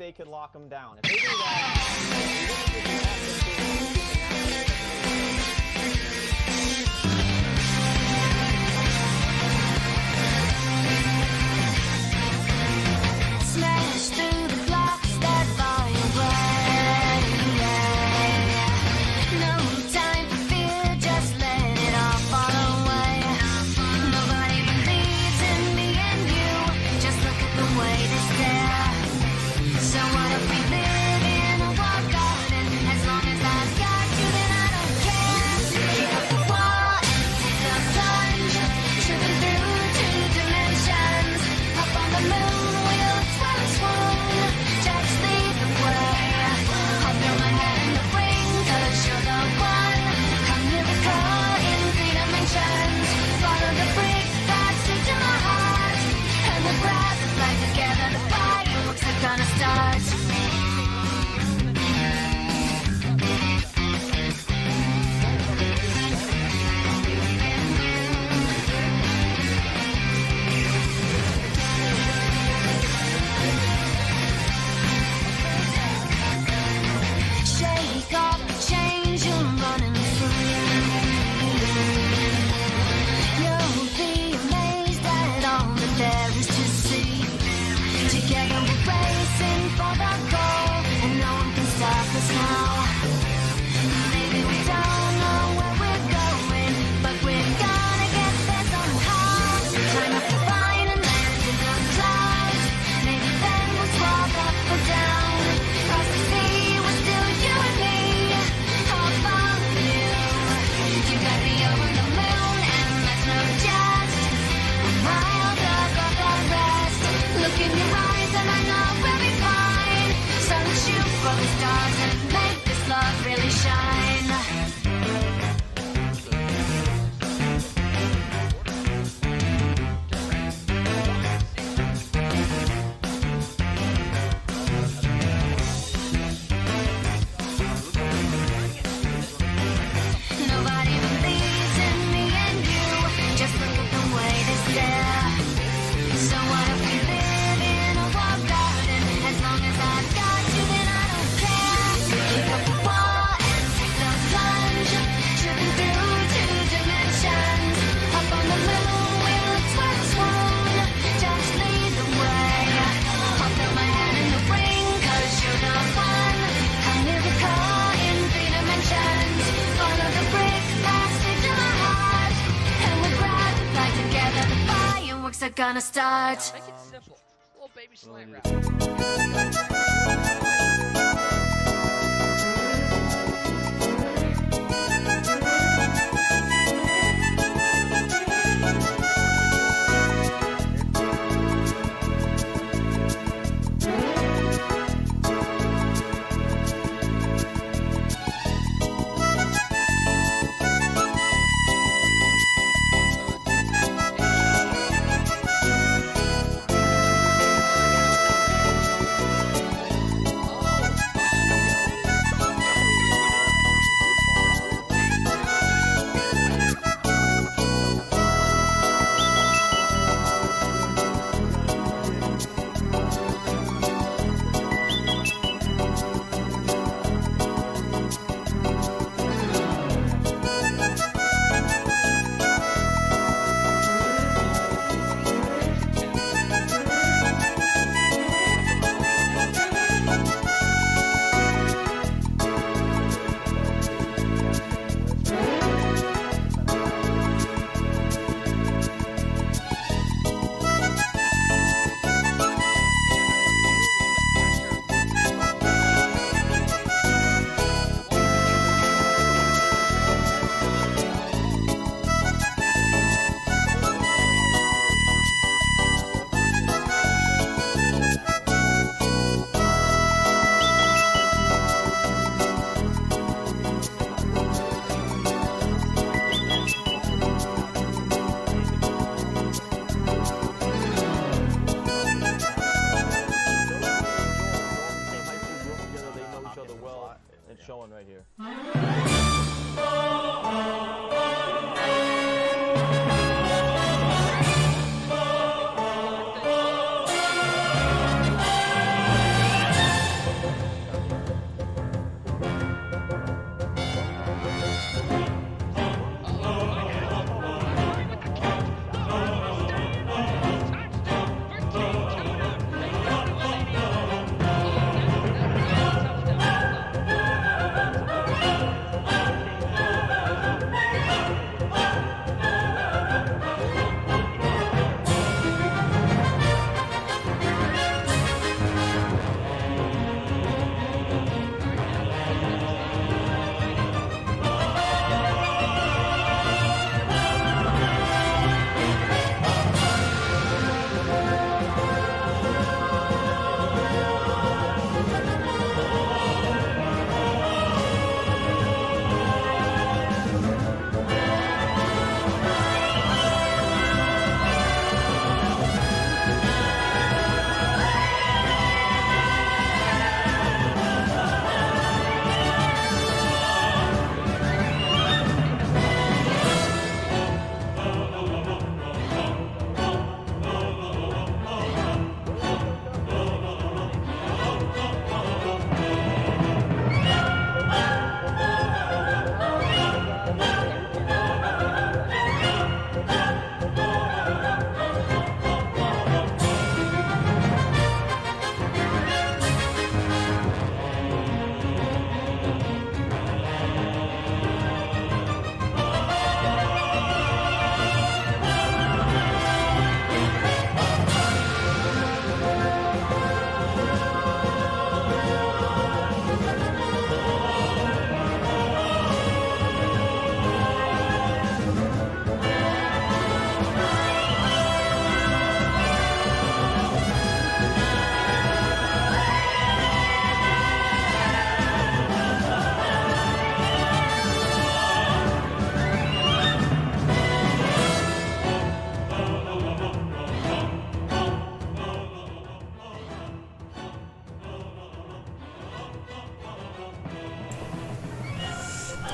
they could lock him down. If they do that, gonna start. Make it simple. Little baby slang rap.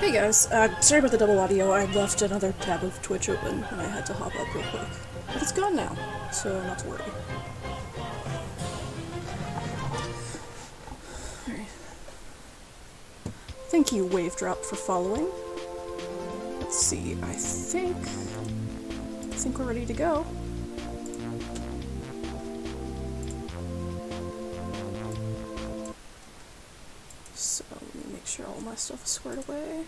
Hey guys, sorry about the double audio. I left another tab of Twitch open and I had to hop up real quick. But it's gone now, so not to worry. Alright. Thank you, Wave Drop, for following. Let's see, I think we're ready to go. So, let me make sure all my stuff is squared away.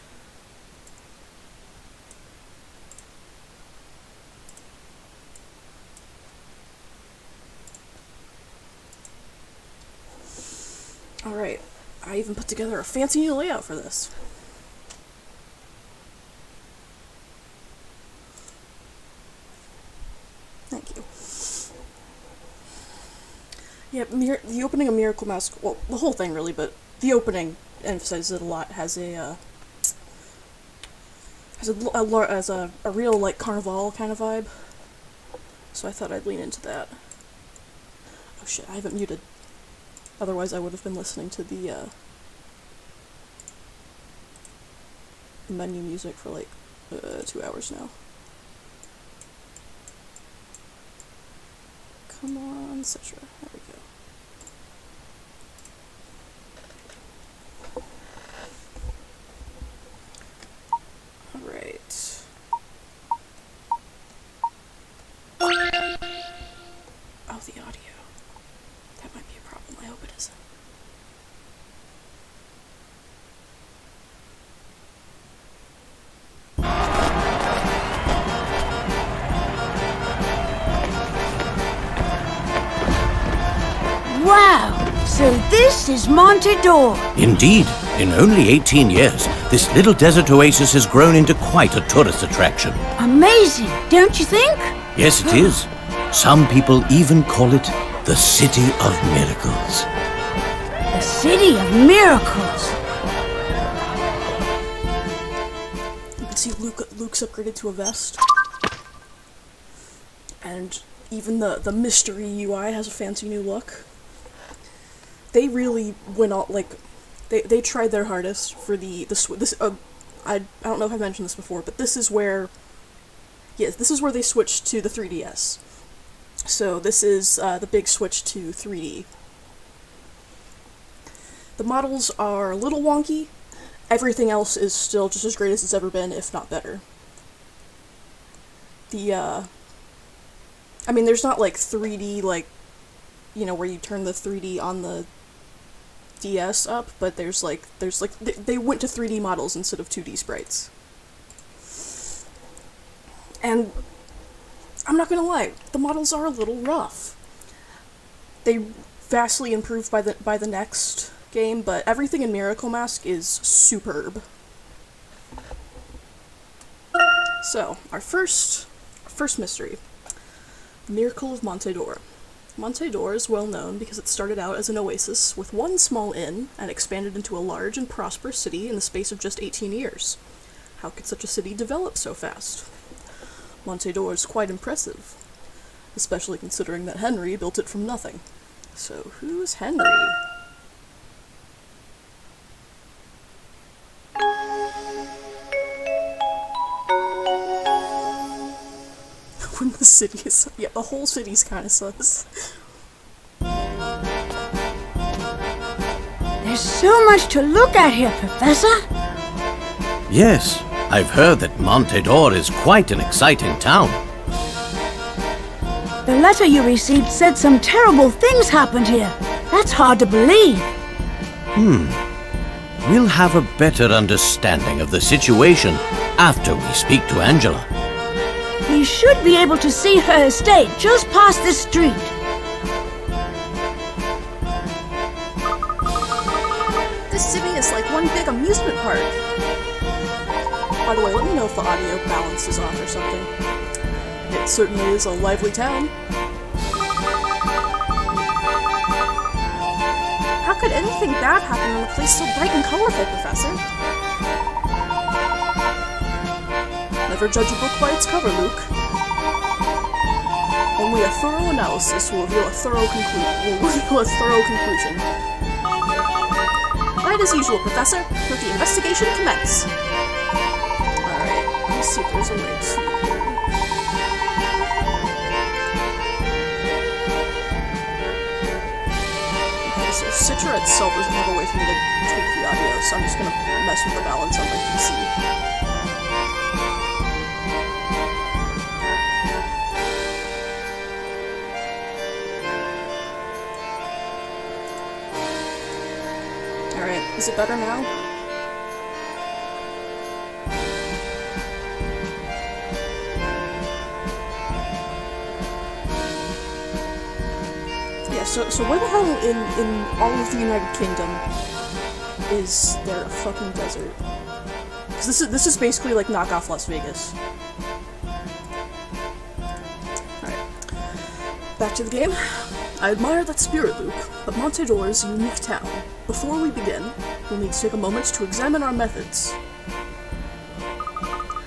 Alright, I even put together a fancy new layout for this. Thank you. Yeah, the opening of Miracle Mask, well, the whole thing really, but the opening emphasizes it a lot, has a real, like, carnival kind of vibe. So I thought I'd lean into that. Oh shit, I haven't muted. Otherwise I would have been listening to the menu music for like 2 hours now. Come on, Citra. There we go. Alright. Oh, the audio. That might be a problem. I hope it isn't. Wow! So this is Montedor. Indeed. In only 18 years, this little desert oasis has grown into quite a tourist attraction. Amazing, don't you think? Yes, it is. Some people even call it the City of Miracles. The City of Miracles. You can see Luke's upgraded to a vest. And even the mystery UI has a fancy new look. They really went all, like, they tried their hardest for I don't know if I mentioned this before, but this is where they switched to the 3DS. So this is the big switch to 3D. The models are a little wonky. Everything else is still just as great as it's ever been, if not better. I mean, there's not like 3D, like, you know, where you turn the 3D on the DS up, but there's like they went to 3D models instead of 2D sprites. And I'm not gonna lie, the models are a little rough. They vastly improved by the next game, but everything in Miracle Mask is superb. So, our first mystery. The Miracle of Montedor. Montedor is well known because it started out as an oasis with one small inn and expanded into a large and prosperous city in the space of just 18 years. How could such a city develop so fast? Montedor is quite impressive, especially considering that Henry built it from nothing. So, who's Henry? When the city is... yeah, the whole city's kinda sus. There's so much to look at here, Professor. Yes, I've heard that Montedor is quite an exciting town. The letter you received said some terrible things happened here. That's hard to believe. We'll have a better understanding of the situation after we speak to Angela. We should be able to see her estate just past this street. This city is like one big amusement park. By the way, let me know if the audio balance is off or something. It certainly is a lively town. How could anything bad happen when the place is so bright and colorful, Professor? Never judge a book by its cover, Luke. Only a thorough analysis will reveal a thorough conclusion. Quite as usual, Professor. Let the investigation commence. Alright, let's see if there's a way to... Okay, so Citra itself doesn't have a way for me to tweak the audio, so I'm just gonna mess with the balance on my PC. Alright, is it better now? Yeah, so where the hell in all of the United Kingdom is there a fucking desert? Because this is basically like knockoff Las Vegas. Alright. Back to the game. I admire that spirit, Luke, but Monte d'Or is a unique town. Before we begin, we'll need to take a moment to examine our methods.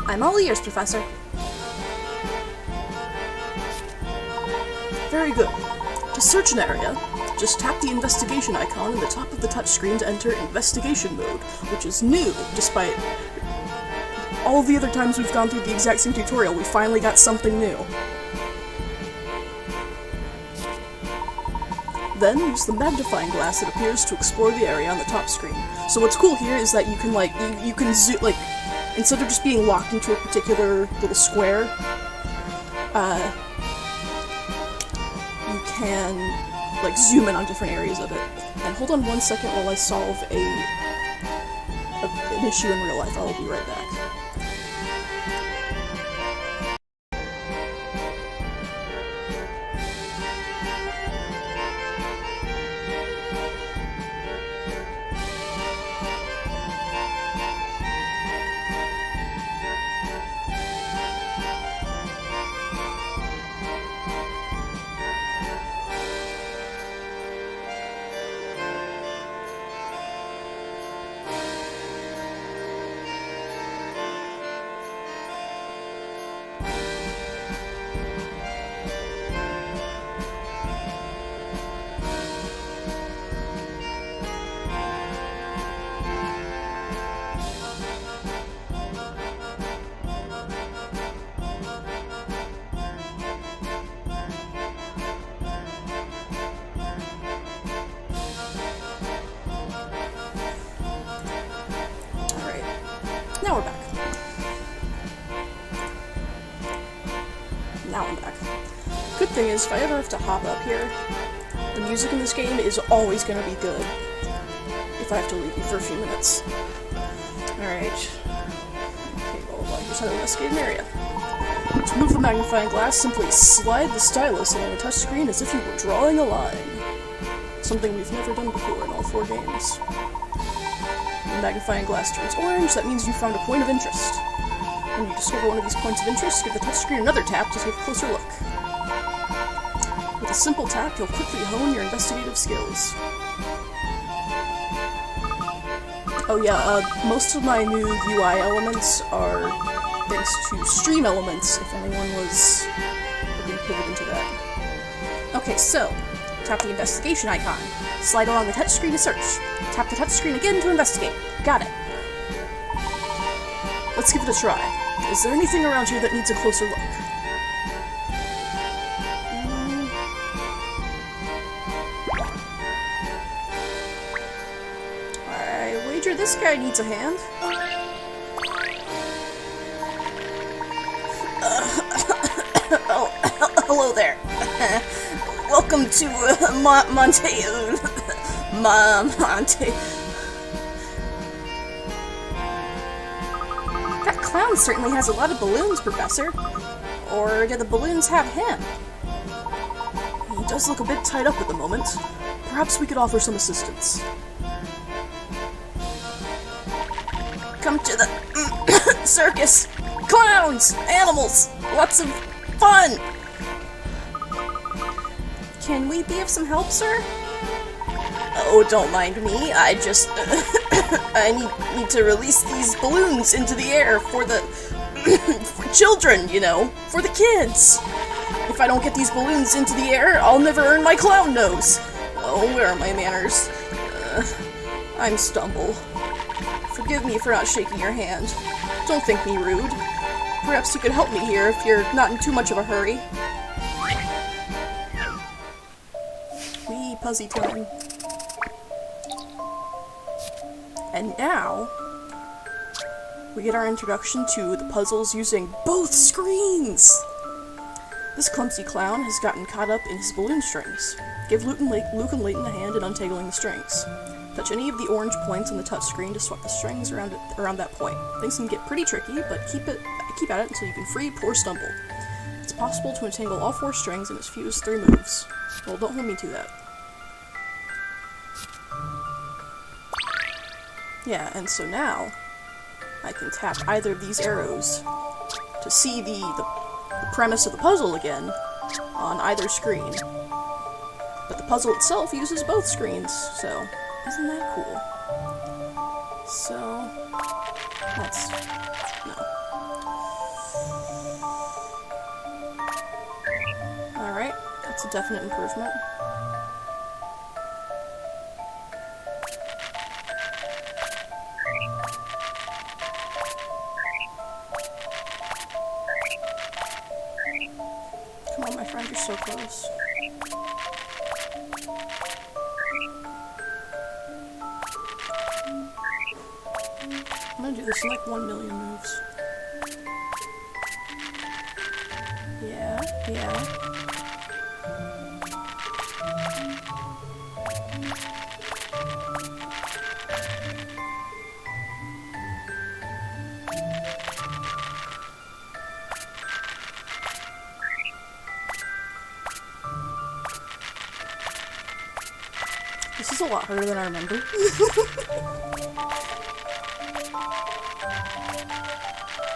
I'm all ears, Professor. Very good. To search an area, just tap the investigation icon in the top of the touchscreen to enter investigation mode, which is new, despite all the other times we've gone through the exact same tutorial. We finally got something new. Then use the magnifying glass that appears to explore the area on the top screen. So what's cool here is that you can you can zoom, like, instead of just being locked into a particular little square, you can like zoom in on different areas of it. And hold on one second while I solve an issue in real life. I'll be right back. Now we're back. Now I'm back. Good thing is, if I ever have to hop up here, the music in this game is always gonna be good. If I have to leave you for a few minutes. Alright. Okay, well, here's how to investigate an area. To move the magnifying glass, simply slide the stylus along the touchscreen as if you were drawing a line. Something we've never done before in all 4 games. When the magnifying glass turns orange, that means you found a point of interest. When you discover one of these points of interest, give the touchscreen another tap to take a closer look. With a simple tap, you'll quickly hone your investigative skills. Oh yeah, most of my new UI elements are thanks to stream elements, if anyone was looking to pivot into that. Okay, so, tap the investigation icon. Slide along the touchscreen to search. Tap the touchscreen again to investigate. Got it. Let's give it a try. Is there anything around here that needs a closer look? I wager this guy needs a hand. Oh, hello there. Welcome to Monte. That clown certainly has a lot of balloons, Professor. Or do the balloons have him? He does look a bit tied up at the moment. Perhaps we could offer some assistance. Come to the circus! Clowns! Animals! Lots of fun! Can we be of some help, sir? Oh, don't mind me. I just... I need to release these balloons into the air for the... for children, you know. For the kids. If I don't get these balloons into the air, I'll never earn my clown nose. Oh, where are my manners? I'm Stumble. Forgive me for not shaking your hand. Don't think me rude. Perhaps you could help me here if you're not in too much of a hurry. Wee Puzzy time. And now, we get our introduction to the puzzles using both screens! This clumsy clown has gotten caught up in his balloon strings. Give Luke and Layton a hand in untangling the strings. Touch any of the orange points on the touchscreen to swap the strings around that point. Things can get pretty tricky, but keep at it until you can free poor Stumble. It's possible to entangle all 4 strings in as few as 3 moves. Well, don't hold me to that. Yeah, and so now, I can tap either of these arrows to see the premise of the puzzle again on either screen. But the puzzle itself uses both screens, so isn't that cool? So, no. Alright, that's a definite improvement. Come on, my friend, you're so close. I'm gonna do this in like 1 million moves. Yeah. This is a lot harder than I remember.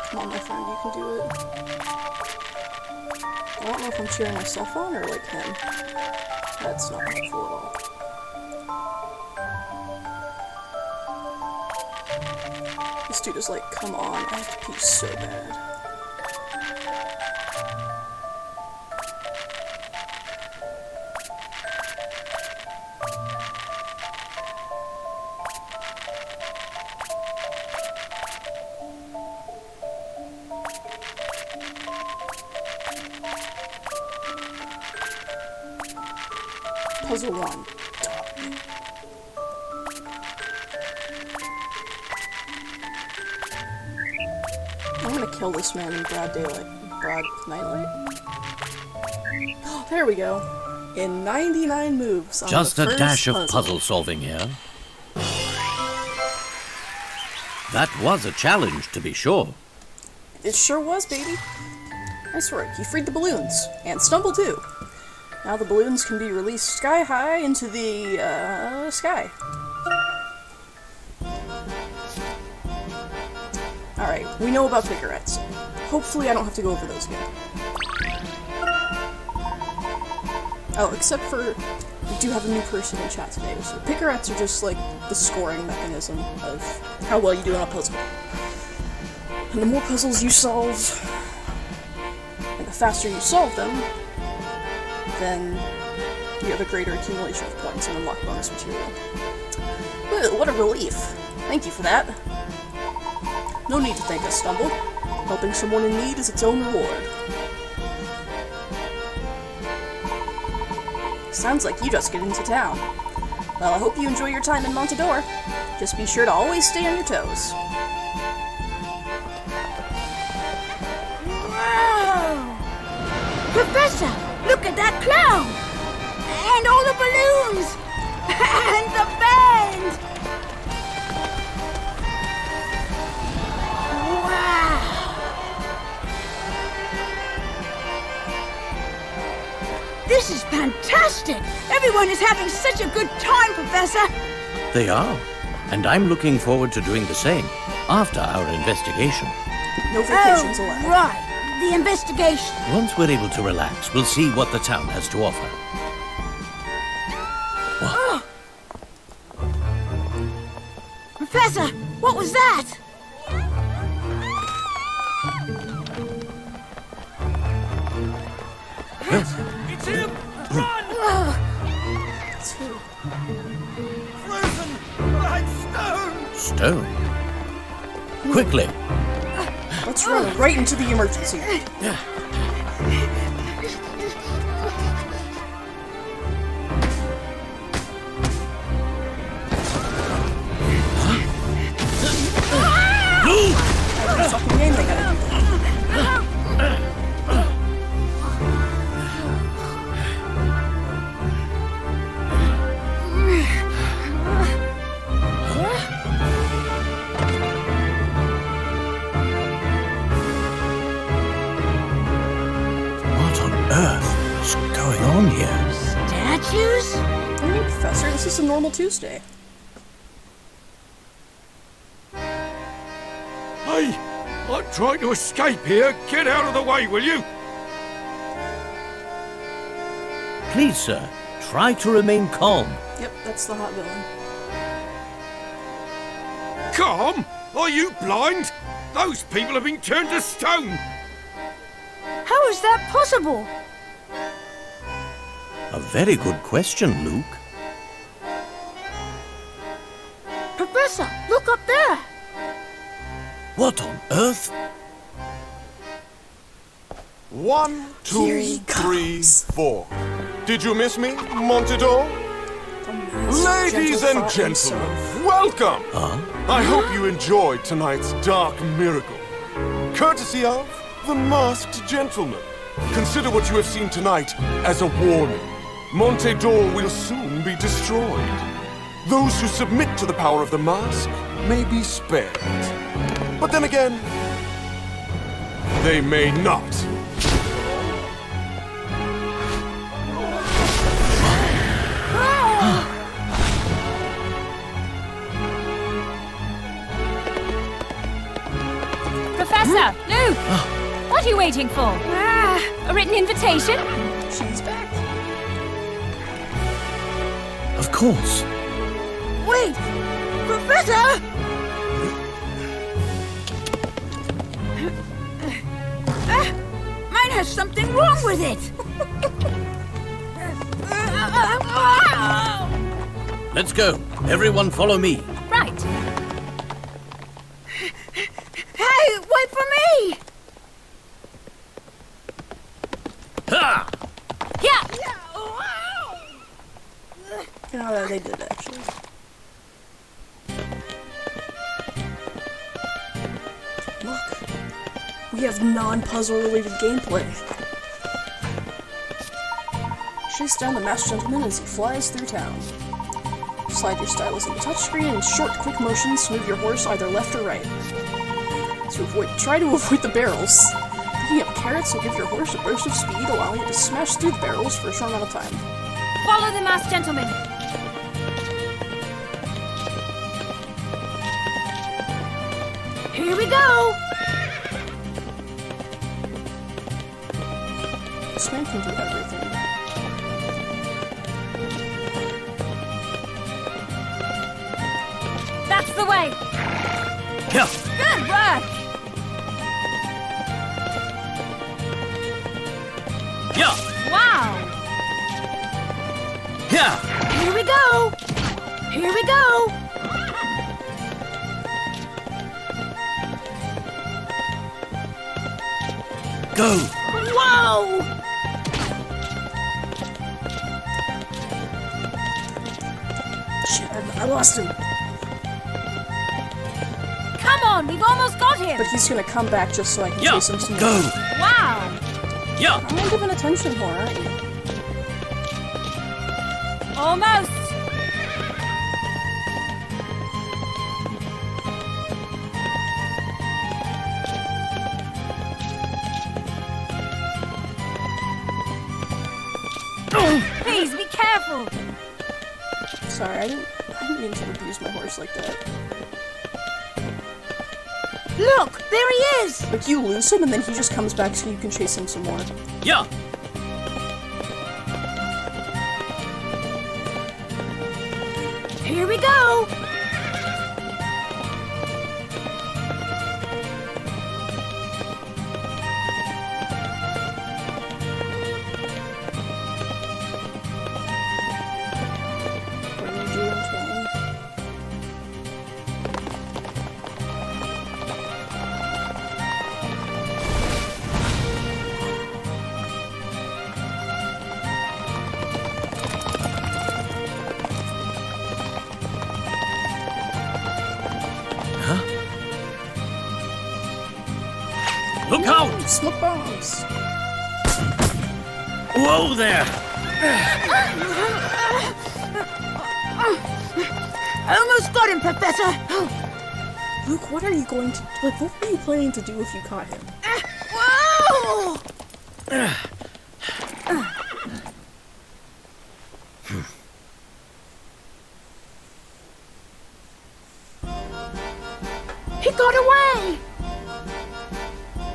Come on, my friend, you can do it. I don't know if I'm cheering myself on or like him. That's not helpful at all. This dude is like, come on, I have to pee so bad. Puzzle 1. I'm gonna kill this man in broad daylight. Broad nightlight? There we go. In 99 moves on Just the a first dash of puzzle solving here. That was a challenge, to be sure. It sure was, baby. Nice work. You freed the balloons. And Stumble, too. Now the balloons can be released sky high into the, sky. Alright, we know about picarettes. Hopefully I don't have to go over those again. Oh, except for, we do have a new person in chat today, so picarettes are just, like, the scoring mechanism of how well you do on a puzzle. And the more puzzles you solve, and the faster you solve them, then you have a greater accumulation of points and unlock bonus material. Ooh, what a relief. Thank you for that. No need to thank us, Stumble. Helping someone in need is its own reward. Sounds like you just get into town. Well, I hope you enjoy your time in Montador. Just be sure to always stay on your toes. Wow! Professor, look at that clown! And all the balloons! And the band! Wow! This is fantastic! Everyone is having such a good time, Professor! They are. And I'm looking forward to doing the same after our investigation. No vacations allowed. Right. The investigation. Once we're able to relax, we'll see what the town has to offer. What? Professor, what was that? It's him! Run! It's who? Frozen! Like stone. Quickly! Let's run right into the emergency. Every fucking game they gotta do that. What on earth is going on here? Statues? Hey, Professor, this is a normal Tuesday. Hey, I'm trying to escape here. Get out of the way, will you? Please, sir, try to remain calm. Yep, that's the hot villain. Calm? Are you blind? Those people have been turned to stone. How is that possible? A very good question, Luke. Professor, look up there. What on earth? 1, Here 2, he 3, comes. 4. Did you miss me, Montador? Ladies and gentlemen, welcome! I hope you enjoyed tonight's dark miracle. Courtesy of the Masked Gentleman. Consider what you have seen tonight as a warning. Montador will soon be destroyed. Those who submit to the power of the mask may be spared. But then again, they may not. Professor! Luke! What are you waiting for? A written invitation? She's back. Of course. Wait! Professor! Mine has something wrong with it! Let's go. Everyone follow me. Right. Hey, wait for me! Ha! Yeah! Oh, they did actually. Look, we have non-puzzle related gameplay. Chase down the masked gentleman as he flies through town. Slide your stylus in the touchscreen and short, quick motions to move your horse either left or right. Try to avoid the barrels. Picking up carrots will give your horse a burst of speed, allowing it to smash through the barrels for a short amount of time. Follow the masked gentleman. Here we go! This man can do everything. That's the way. Yeah. Good work. Yeah. Wow. Yeah. Here we go! Here we go! Go. Whoa! Shit, I lost him. Come on, we've almost got him. But he's gonna come back just so I can Yeah. chase him some Go. more. Wow. Yeah. I'm not giving attention more, aren't you? Almost. Please be careful. Sorry, I didn't mean to abuse my horse like that. Look, there he is! Like, you lose him and then he just comes back so you can chase him some more. Yeah. Here we go! What are you doing, Tony? out! Smoke bombs! Whoa there! I almost got him, Professor! Luke, what are you going to... Like, what were you planning to do if you caught him? Whoa! He got away!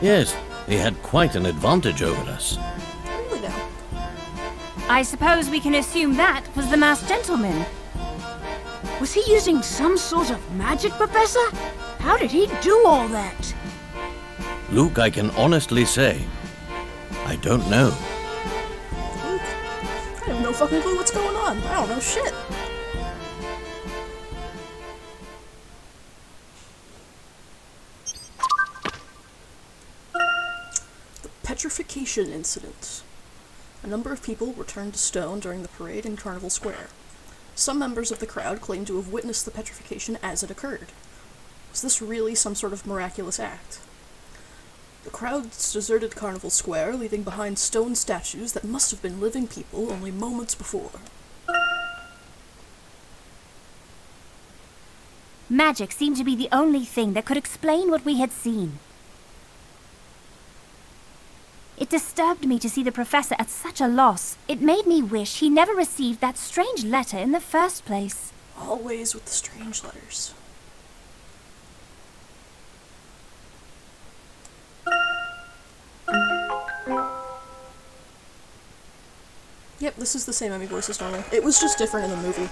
Yes, he had quite an advantage over us. Really now? I suppose we can assume that was the masked gentleman. Was he using some sort of magic, Professor? How did he do all that? Luke, I can honestly say, I don't know. Luke, I have no fucking clue what's going on. I don't know shit. The Petrification Incident. A number of people were turned to stone during the parade in Carnival Square. Some members of the crowd claimed to have witnessed the petrification as it occurred. Was this really some sort of miraculous act? The crowds deserted Carnival Square, leaving behind stone statues that must have been living people only moments before. Magic seemed to be the only thing that could explain what we had seen. It disturbed me to see the professor at such a loss. It made me wish he never received that strange letter in the first place. Always with the strange letters. Yep, this is the same Emmy voice as normal. It was just different in the movie.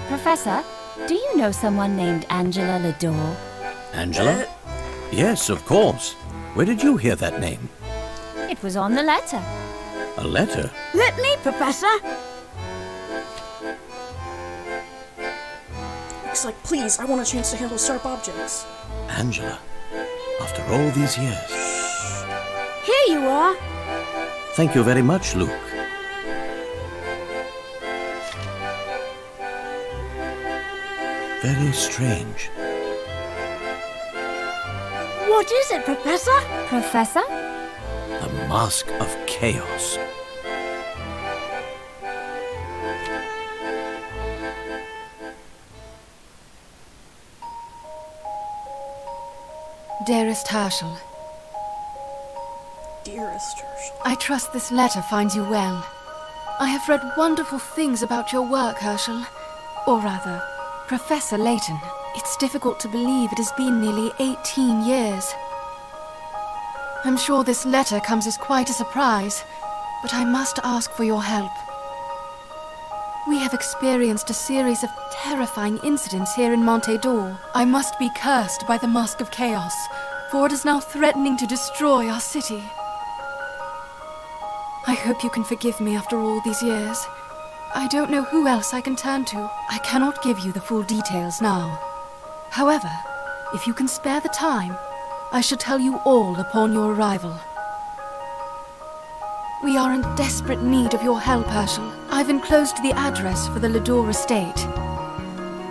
Professor, do you know someone named Angela Lador? Angela? Yes, of course. Where did you hear that name? It was on the letter. A letter? Let me, Professor! Looks like, please, I want a chance to handle sharp objects. Angela, after all these years. Here you are! Thank you very much, Luke. Very strange. What is it, Professor? Professor? The Mask of Chaos. Dearest Herschel, Dearest Herschel. I trust this letter finds you well. I have read wonderful things about your work, Herschel. Or rather, Professor Layton. It's difficult to believe it has been nearly 18 years. I'm sure this letter comes as quite a surprise, but I must ask for your help. We have experienced a series of terrifying incidents here in Monte d'Or. I must be cursed by the Mask of Chaos, for it is now threatening to destroy our city. I hope you can forgive me after all these years. I don't know who else I can turn to. I cannot give you the full details now. However, if you can spare the time, I shall tell you all upon your arrival. We are in desperate need of your help, Herschel. I've enclosed the address for the Lador estate.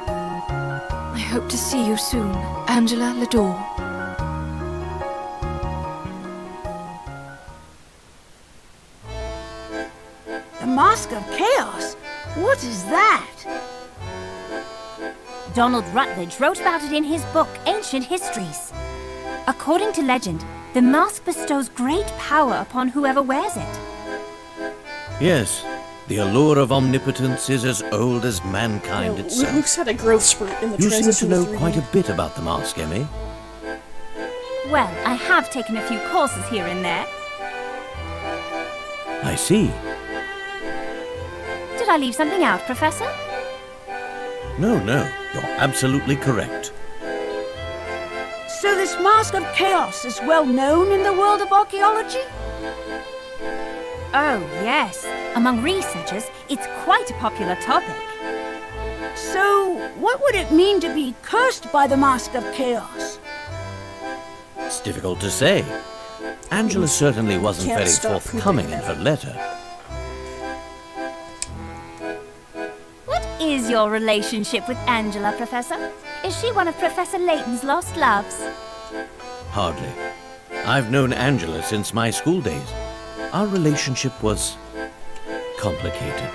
I hope to see you soon, Angela Lador. The Mask of Chaos? What is that? Donald Rutledge wrote about it in his book, Ancient Histories. According to legend, the mask bestows great power upon whoever wears it. Yes, the allure of omnipotence is as old as mankind Luke's itself. had a growth spurt in the You seem to transition know to 3D. quite a bit about the mask, Emmy. Well, I have taken a few courses here and there. I see. Did I leave something out, Professor? No, you're absolutely correct. So this Mask of Chaos is well known in the world of archaeology? Oh, yes. Among researchers, it's quite a popular topic. So, what would it mean to be cursed by the Mask of Chaos? It's difficult to say. Angela certainly wasn't Can't very stop forthcoming pooping in her letter. What is your relationship with Angela, Professor? Is she one of Professor Layton's lost loves? Hardly. I've known Angela since my school days. Our relationship was complicated.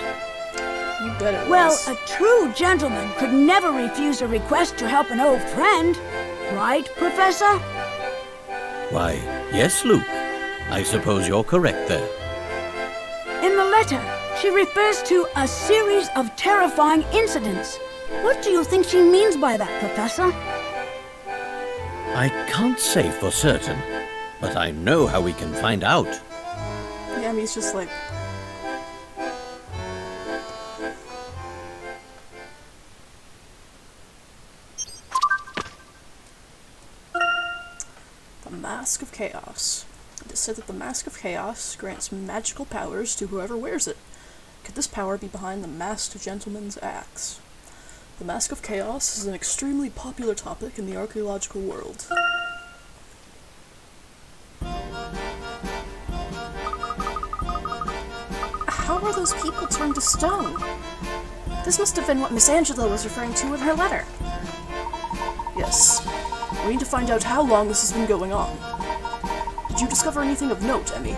You bet it Well, was. a true gentleman could never refuse a request to help an old friend. Right, Professor? Why, yes, Luke. I suppose you're correct there. In the letter, she refers to a series of terrifying incidents. What do you think she means by that, Professor? I can't say for certain, but I know how we can find out. Yeah, I mean, he's just like... The Mask of Chaos. It is said that the Mask of Chaos grants magical powers to whoever wears it. Could this power be behind the masked gentleman's axe? The Mask of Chaos is an extremely popular topic in the archaeological world. How are those people turned to stone? This must have been what Miss Angela was referring to in her letter. Yes. We need to find out how long this has been going on. Did you discover anything of note, Emmy?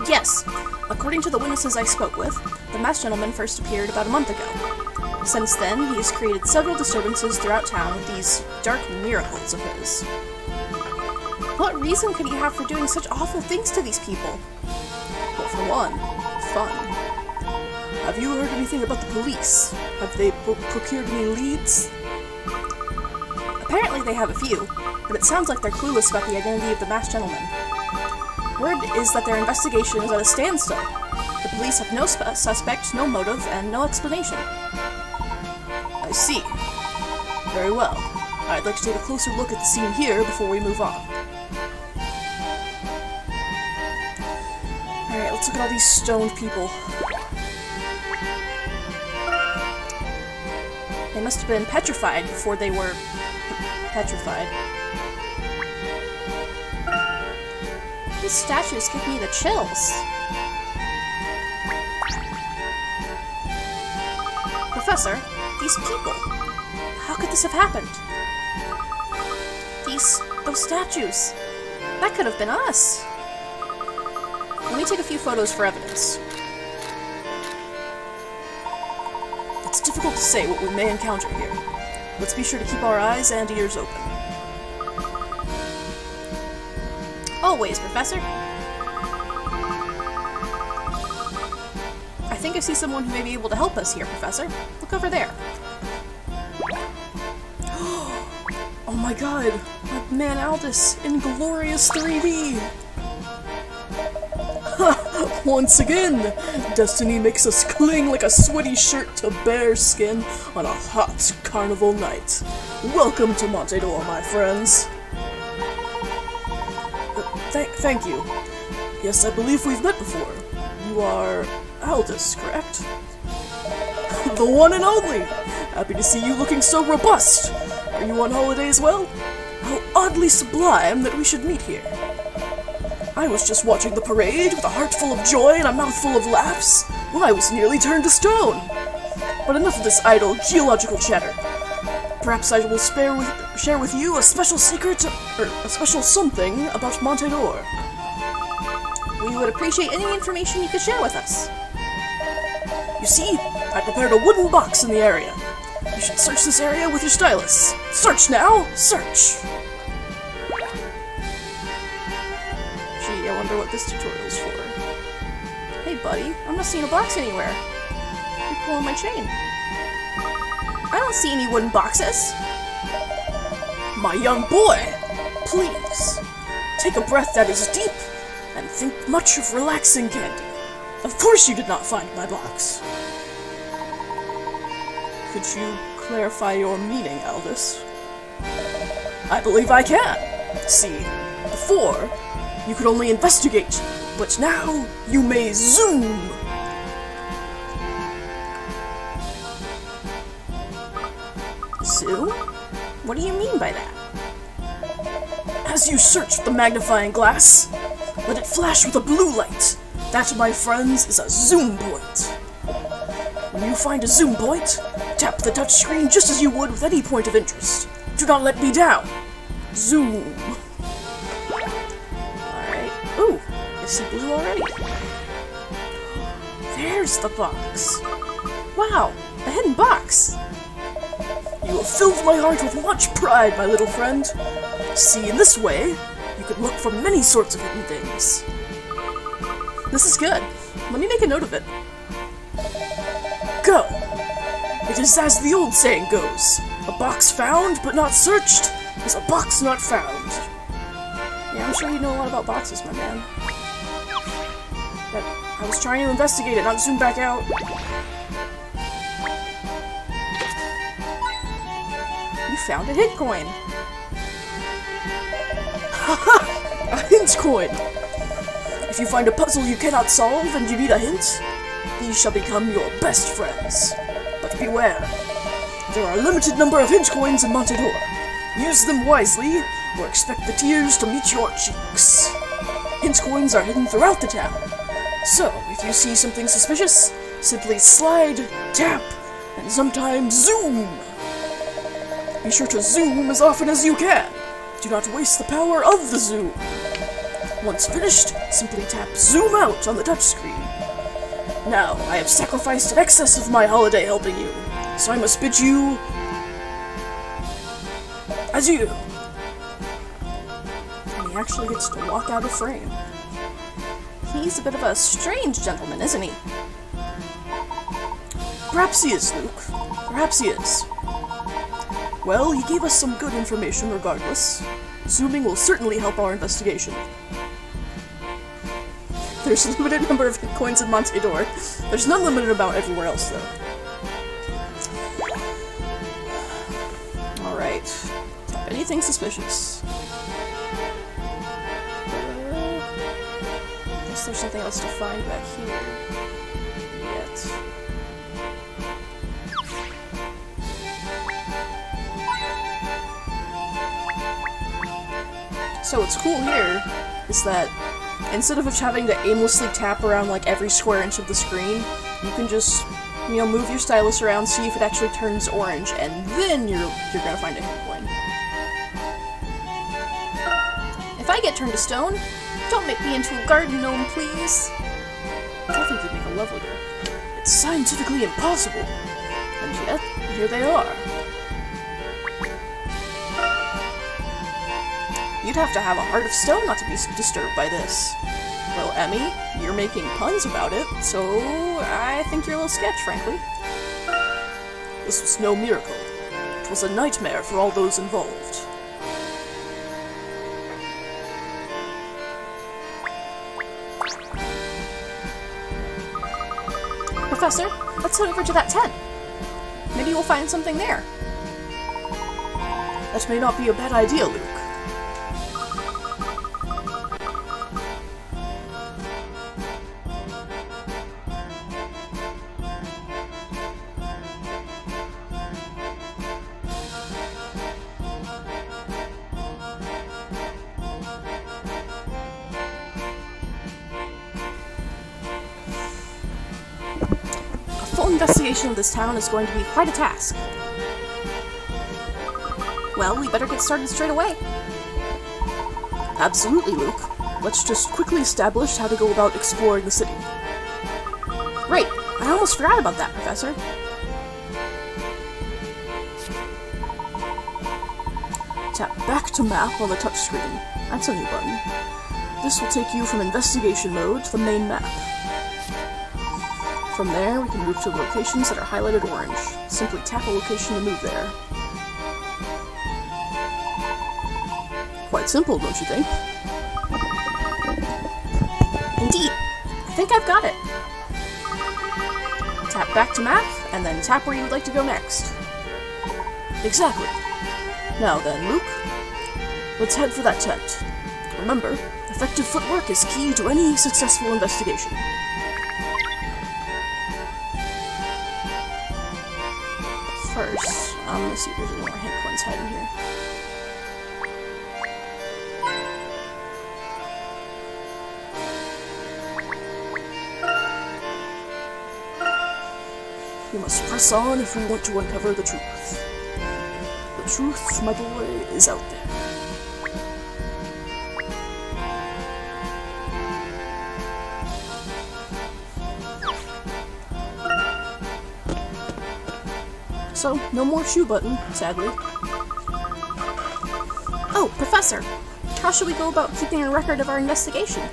Yes. According to the witnesses I spoke with, the masked gentleman first appeared about a month ago. Since then, he has created several disturbances throughout town with these dark miracles of his. What reason could he have for doing such awful things to these people? Well, for one, fun. Have you heard anything about the police? Have they procured any leads? Apparently they have a few, but it sounds like they're clueless about the identity of the masked gentleman. Word is that their investigation is at a standstill. The police have no suspect, no motive, and no explanation. I see. Very well. I'd like to take a closer look at the scene here before we move on. Alright, let's look at all these stoned people. They must have been petrified before they were petrified. These statues give me the chills. Professor, these people. How could this have happened? Those statues. That could have been us. Let me take a few photos for evidence. It's difficult to say what we may encounter here. Let's be sure to keep our eyes and ears open. Always, Professor. I think I see someone who may be able to help us here, Professor. Look over there. Oh my god! My man Aldous in glorious 3D! Once again, destiny makes us cling like a sweaty shirt to bear skin on a hot carnival night. Welcome to Montedor, my friends. Thank you. Yes, I believe we've met before. You are Aldous, correct? The one and only! Happy to see you looking so robust. Are you on holiday as well? How oddly sublime that we should meet here. I was just watching the parade with a heart full of joy and a mouth full of laughs. Well, I was nearly turned to stone. But enough of this idle geological chatter. Perhaps I will share with you a special secret, or a special something about Montedor. We would appreciate any information you could share with us. You see, I prepared a wooden box in the area. You should search this area with your stylus. Search now! Search! Gee, I wonder what this tutorial's for. Hey buddy, I'm not seeing a box anywhere. You're pulling my chain. I don't see any wooden boxes. My young boy, please, take a breath that is deep and think much of relaxing candy. Of course you did not find my box. Could you clarify your meaning, Aldous? I believe I can. See, before, you could only investigate, but now you may zoom. Zoom? What do you mean by that? As you search with the magnifying glass, let it flash with a blue light. That, my friends, is a zoom point. When you find a zoom point, tap the touchscreen just as you would with any point of interest. Do not let me down. Zoom. Alright. Ooh, I see blue already. There's the box. Wow, a hidden box. You have filled my heart with much pride, my little friend. See, in this way, you could look for many sorts of hidden things. This is good. Let me make a note of it. Go! It is as the old saying goes, a box found but not searched is a box not found. Yeah, I'm sure you know a lot about boxes, my man. But I was trying to investigate it, not zoom back out. You found a hint coin. Haha! A hint coin! If you find a puzzle you cannot solve and you need a hint, these shall become your best friends. But beware, there are a limited number of hint coins in Montedor. Use them wisely, or expect the tears to meet your cheeks. Hint coins are hidden throughout the town, so if you see something suspicious, simply slide, tap, and sometimes zoom. Be sure to zoom as often as you can. Do not waste the power of the zoom. Once finished, simply tap zoom out on the touchscreen. Now, I have sacrificed an excess of my holiday helping you, so I must bid you adieu. And he actually gets to walk out of frame. He's a bit of a strange gentleman, isn't he? Perhaps he is, Luke. Perhaps he is. Well, he gave us some good information regardless. Zooming will certainly help our investigation. There's a limited number of coins in Montedor. There's none limited amount everywhere else, though. Alright. Anything suspicious? Guess there's something else to find back here. Yet. So what's cool here is that instead of having to aimlessly tap around like every square inch of the screen, you can just, you know, move your stylus around, see if it actually turns orange, and then you're gonna find a hint coin. If I get turned to stone, don't make me into a garden gnome, please. I think you'd make a lovely girl. It's scientifically impossible, and yet here they are. You'd have to have a heart of stone not to be disturbed by this. Well, Emmy, you're making puns about it, so I think you're a little sketch, frankly. This was no miracle. It was a nightmare for all those involved. Professor, let's head over to that tent. Maybe we'll find something there. That may not be a bad idea, Luke. Investigation of this town is going to be quite a task. Well, we better get started straight away. Absolutely, Luke. Let's just quickly establish how to go about exploring the city. Right, I almost forgot about that, Professor. Tap back to map on the touchscreen. That's a new button. This will take you from investigation mode to the main map. From there, we can move to locations that are highlighted orange. Simply tap a location to move there. Quite simple, don't you think? Indeed. I think I've got it. Tap back to map, and then tap where you would like to go next. Exactly. Now then, Luke, let's head for that tent. Remember, effective footwork is key to any successful investigation. First, I'm gonna see if there's any more hint coins hiding here. We must press on if we want to uncover the truth. The truth, my boy, is out there. So, no more shoe button, sadly. Oh, Professor! How should we go about keeping a record of our investigation?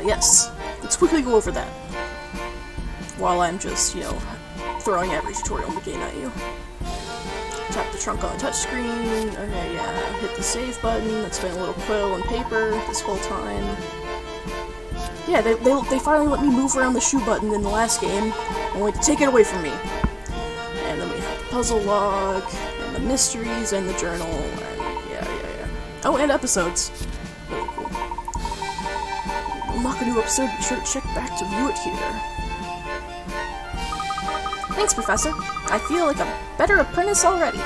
Yes. Let's quickly go over that. While I'm just, throwing every tutorial in the game at you. Tap the trunk on the touchscreen. Okay, yeah. Hit the save button. It's been a little quill and paper this whole time. Yeah, they finally let me move around the shoe button in the last game, only to take it away from me. And then we have the puzzle log, and the mysteries, and the journal, and yeah. Oh, and episodes. Really cool. Unlock a new episode, be sure to check back to view it here. Thanks, Professor. I feel like a better apprentice already.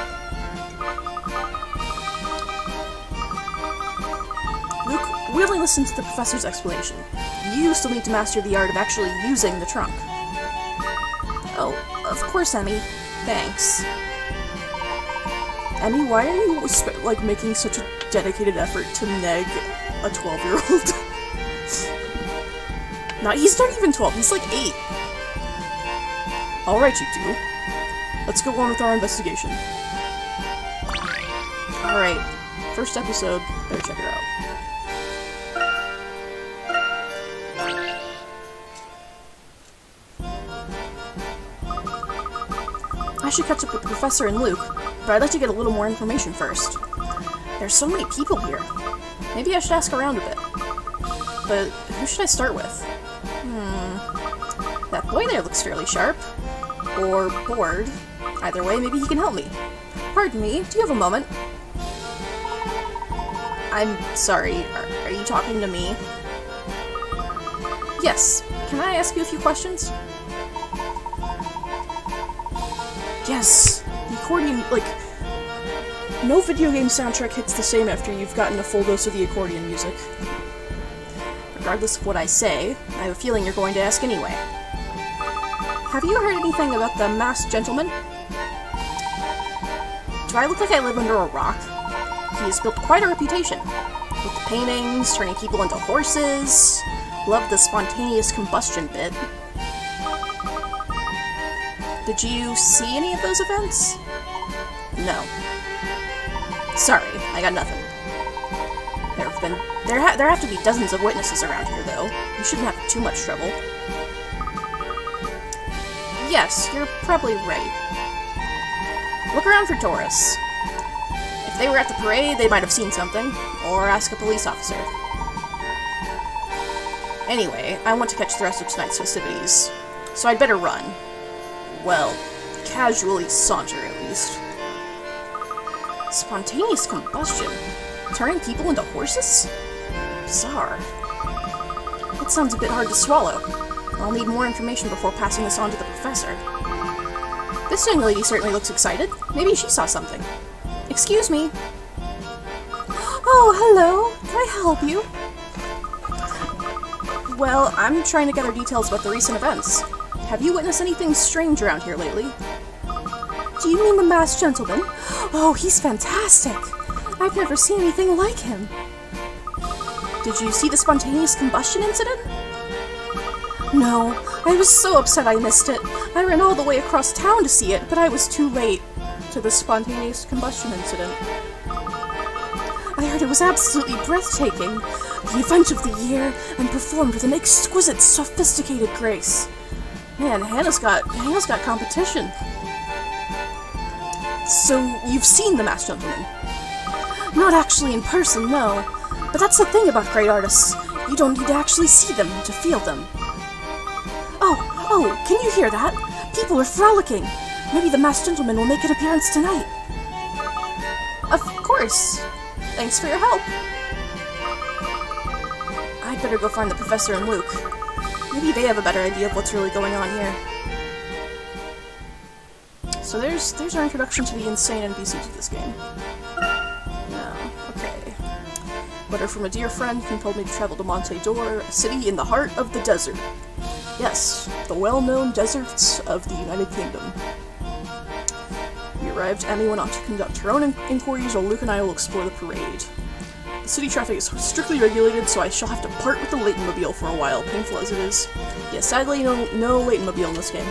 Luke, really listen to the Professor's explanation. You still need to master the art of actually using the trunk. Oh, of course, Emmy. Thanks. Emmy, why are you, making such a dedicated effort to neg a 12-year-old? He's not even 12, he's like 8. Alright, you two. Let's go on with our investigation. Alright, first episode, better check it out. I should catch up with the Professor and Luke, but I'd like to get a little more information first. There's so many people here. Maybe I should ask around a bit. But who should I start with? That boy there looks fairly sharp. Or bored. Either way, maybe he can help me. Pardon me, do you have a moment? I'm sorry, are you talking to me? Yes. Can I ask you a few questions? Yes! The accordion, no video game soundtrack hits the same after you've gotten a full dose of the accordion music. Regardless of what I say, I have a feeling you're going to ask anyway. Have you heard anything about the masked gentleman? Do I look like I live under a rock? He has built quite a reputation. With the paintings, turning people into horses. Love the spontaneous combustion bit. Did you see any of those events? No. Sorry, I got nothing. There have to be dozens of witnesses around here, though. You shouldn't have too much trouble. Yes, you're probably right. Look around for tourists. If they were at the parade, they might have seen something, or ask a police officer. Anyway, I want to catch the rest of tonight's festivities, so I'd better run. Well, casually saunter, at least. Spontaneous combustion? Turning people into horses? Bizarre. That sounds a bit hard to swallow. I'll need more information before passing this on to the Professor. This young lady certainly looks excited. Maybe she saw something. Excuse me. Oh, hello. Can I help you? Well, I'm trying to gather details about the recent events. Have you witnessed anything strange around here lately? Do you mean the masked gentleman? Oh, he's fantastic. I've never seen anything like him. Did you see the spontaneous combustion incident? No, I was so upset I missed it. I ran all the way across town to see it, but I was too late to the spontaneous combustion incident. I heard it was absolutely breathtaking, the event of the year, and performed with an exquisite, sophisticated grace. Man, Hannah's got competition. So, you've seen the masked gentleman? Not actually in person, no. But that's the thing about great artists. You don't need to actually see them to feel them. Oh, can you hear that? People are frolicking. Maybe the masked gentleman will make an appearance tonight. Of course. Thanks for your help. I'd better go find the Professor and Luke. Maybe they have a better idea of what's really going on here. So there's our introduction to the insane NPCs of this game. Now, okay. Letter from a dear friend compelled me to travel to Monte d'Or, a city in the heart of the desert. Yes, the well-known deserts of the United Kingdom. We arrived, Emmy went on to conduct her own inquiries while Luke and I will explore the parade. The city traffic is strictly regulated, so I shall have to part with the Layton-mobile for a while, painful as it is. Yes, sadly, no Layton-mobile in this game.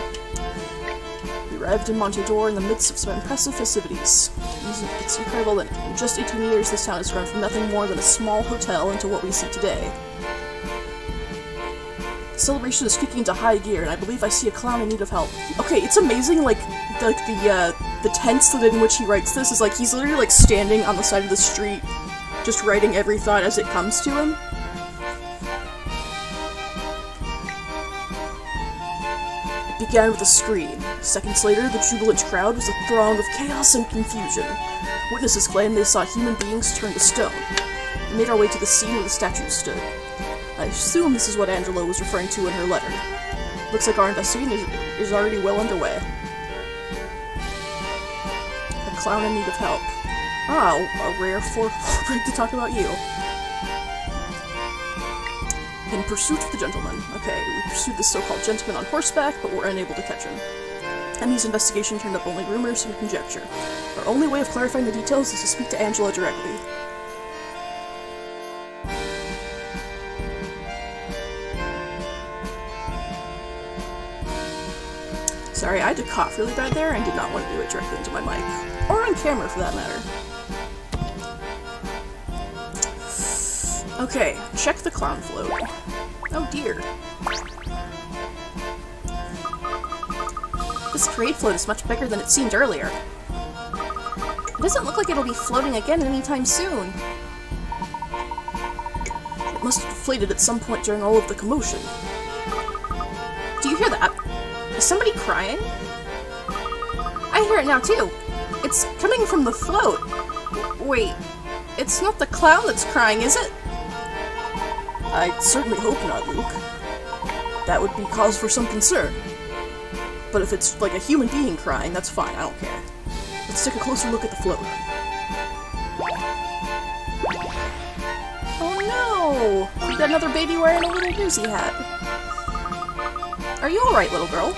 We arrived in Montedor in the midst of some impressive festivities. It's incredible that in just 18 years this town has grown from nothing more than a small hotel into what we see today. The celebration is kicking into high gear, and I believe I see a clown in need of help. Okay, it's amazing, like, the tense in which he writes this is like he's literally like standing on the side of the street, just writing every thought as it comes to him. It began with a scream. Seconds later, the jubilant crowd was a throng of chaos and confusion. Witnesses claimed they saw human beings turn to stone. We made our way to the scene where the statue stood. I assume this is what Angela was referring to in her letter. Looks like our investigation is already well underway. A clown in need of help. Ah, a rare break to talk about you. In pursuit of the gentleman. Okay, we pursued this so-called gentleman on horseback, but were unable to catch him. Emmy's investigation turned up only rumors and conjecture. Our only way of clarifying the details is to speak to Angela directly. Sorry, I had to cough really bad there and did not want to do it directly into my mic. Or on camera, for that matter. Okay, check the clown float. Oh dear. This parade float is much bigger than it seemed earlier. It doesn't look like it'll be floating again anytime soon. It must have deflated at some point during all of the commotion. Do you hear that? Is somebody crying? I hear it now too. It's coming from the float. Wait, it's not the clown that's crying, is it? I certainly hope not, Luke. That would be cause for some concern. But if it's like a human being crying, that's fine, I don't care. Let's take a closer look at the float. Oh no! We got another baby wearing a little Lucy hat. Are you alright, little girl?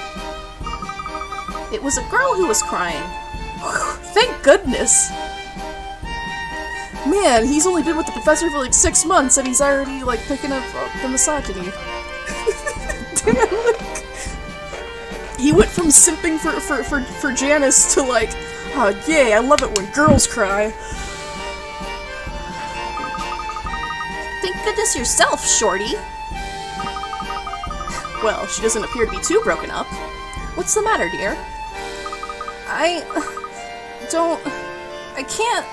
It was a girl who was crying. Thank goodness! Man, he's only been with the professor for like 6 months and he's already like picking up the misogyny. Damn, like, he went from simping for Janice to like, oh yay, I love it when girls cry. Thank goodness yourself, shorty. Well, she doesn't appear to be too broken up. What's the matter, dear? I can't...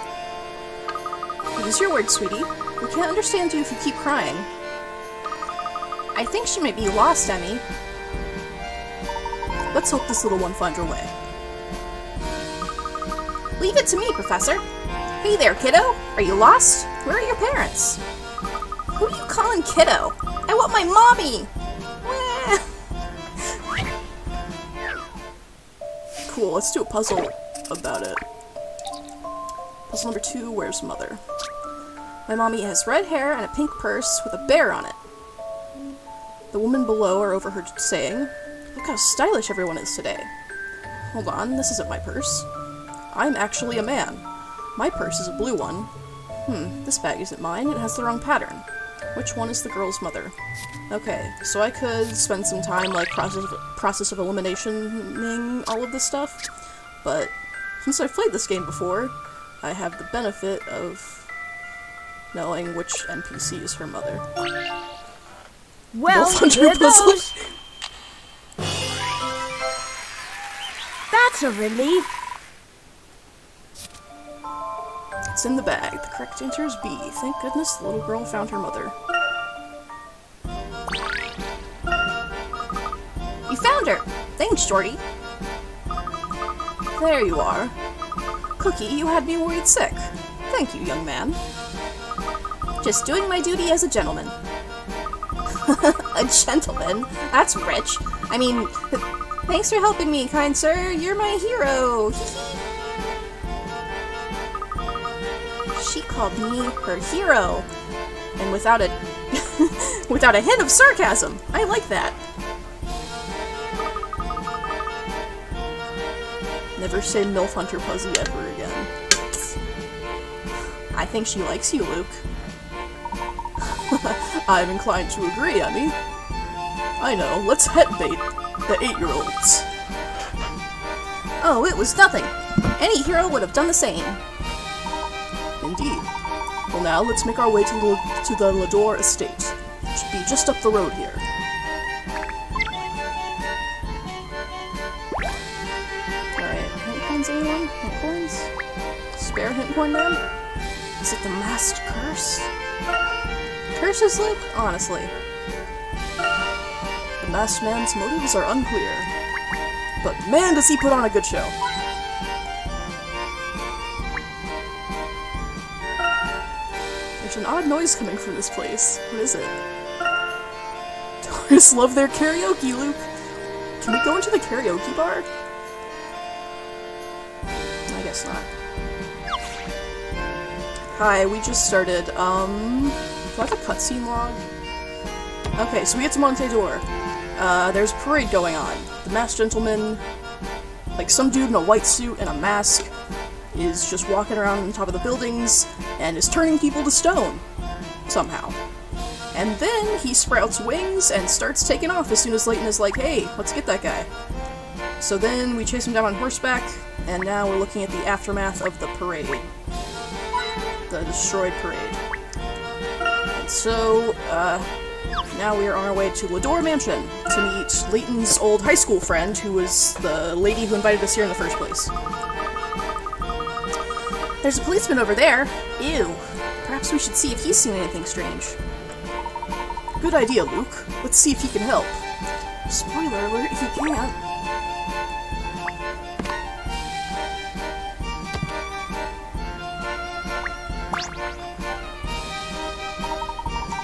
It is your word, sweetie. We can't understand you if you keep crying. I think she might be lost, Emmy. Let's hope this little one finds her way. Leave it to me, Professor. Hey there, kiddo. Are you lost? Where are your parents? Who are you calling kiddo? I want my mommy! Cool, let's do a puzzle about it. Puzzle number 2, where's mother? My mommy has red hair and a pink purse with a bear on it. The women below are overheard saying, look how stylish everyone is today. Hold on, this isn't my purse. I'm actually a man. My purse is a blue one. This bag isn't mine, it has the wrong pattern. Which one is the girl's mother? Okay, so I could spend some time, like, process of eliminating all of this stuff, but since I've played this game before, I have the benefit of knowing which NPC is her mother. Well, here goes. That's a relief. It's in the bag. The correct answer is B. Thank goodness the little girl found her mother. You found her! Thanks, Shorty. There you are. Cookie, you had me worried sick. Thank you, young man. Just doing my duty as a gentleman. A gentleman? That's rich. I mean, thanks for helping me, kind sir. You're my hero. She called me her hero. And without a hint of sarcasm. I like that. Never say MILF Hunter Puzzy ever again. I think she likes you, Luke. I'm inclined to agree, Emmy. I know, let's het bait the 8-year-olds. Oh, it was nothing. Any hero would have done the same. Indeed. Well now, let's make our way to the Lador estate. It should be just up the road here. Alright, hint coins anyone? Hint coins? Spare hint coin man? Is it the masked curse? Curses, Luke? Honestly. The masked man's motives are unclear. But man, does he put on a good show. There's an odd noise coming from this place. What is it? Tourists love their karaoke, Luke. Can we go into the karaoke bar? I guess not. Hi, we just started. Do I have a cutscene log? Okay, so we get to Montedor. There's a parade going on. The masked gentleman, like some dude in a white suit and a mask, is just walking around on top of the buildings and is turning people to stone. Somehow. And then he sprouts wings and starts taking off as soon as Layton is like, hey, let's get that guy. So then we chase him down on horseback, and now we're looking at the aftermath of the parade. The destroyed parade. And so, now we are on our way to Lador Mansion to meet Layton's old high school friend, who was the lady who invited us here in the first place. There's a policeman over there. Ew. Perhaps we should see if he's seen anything strange. Good idea, Luke. Let's see if he can help. Spoiler alert, he can't.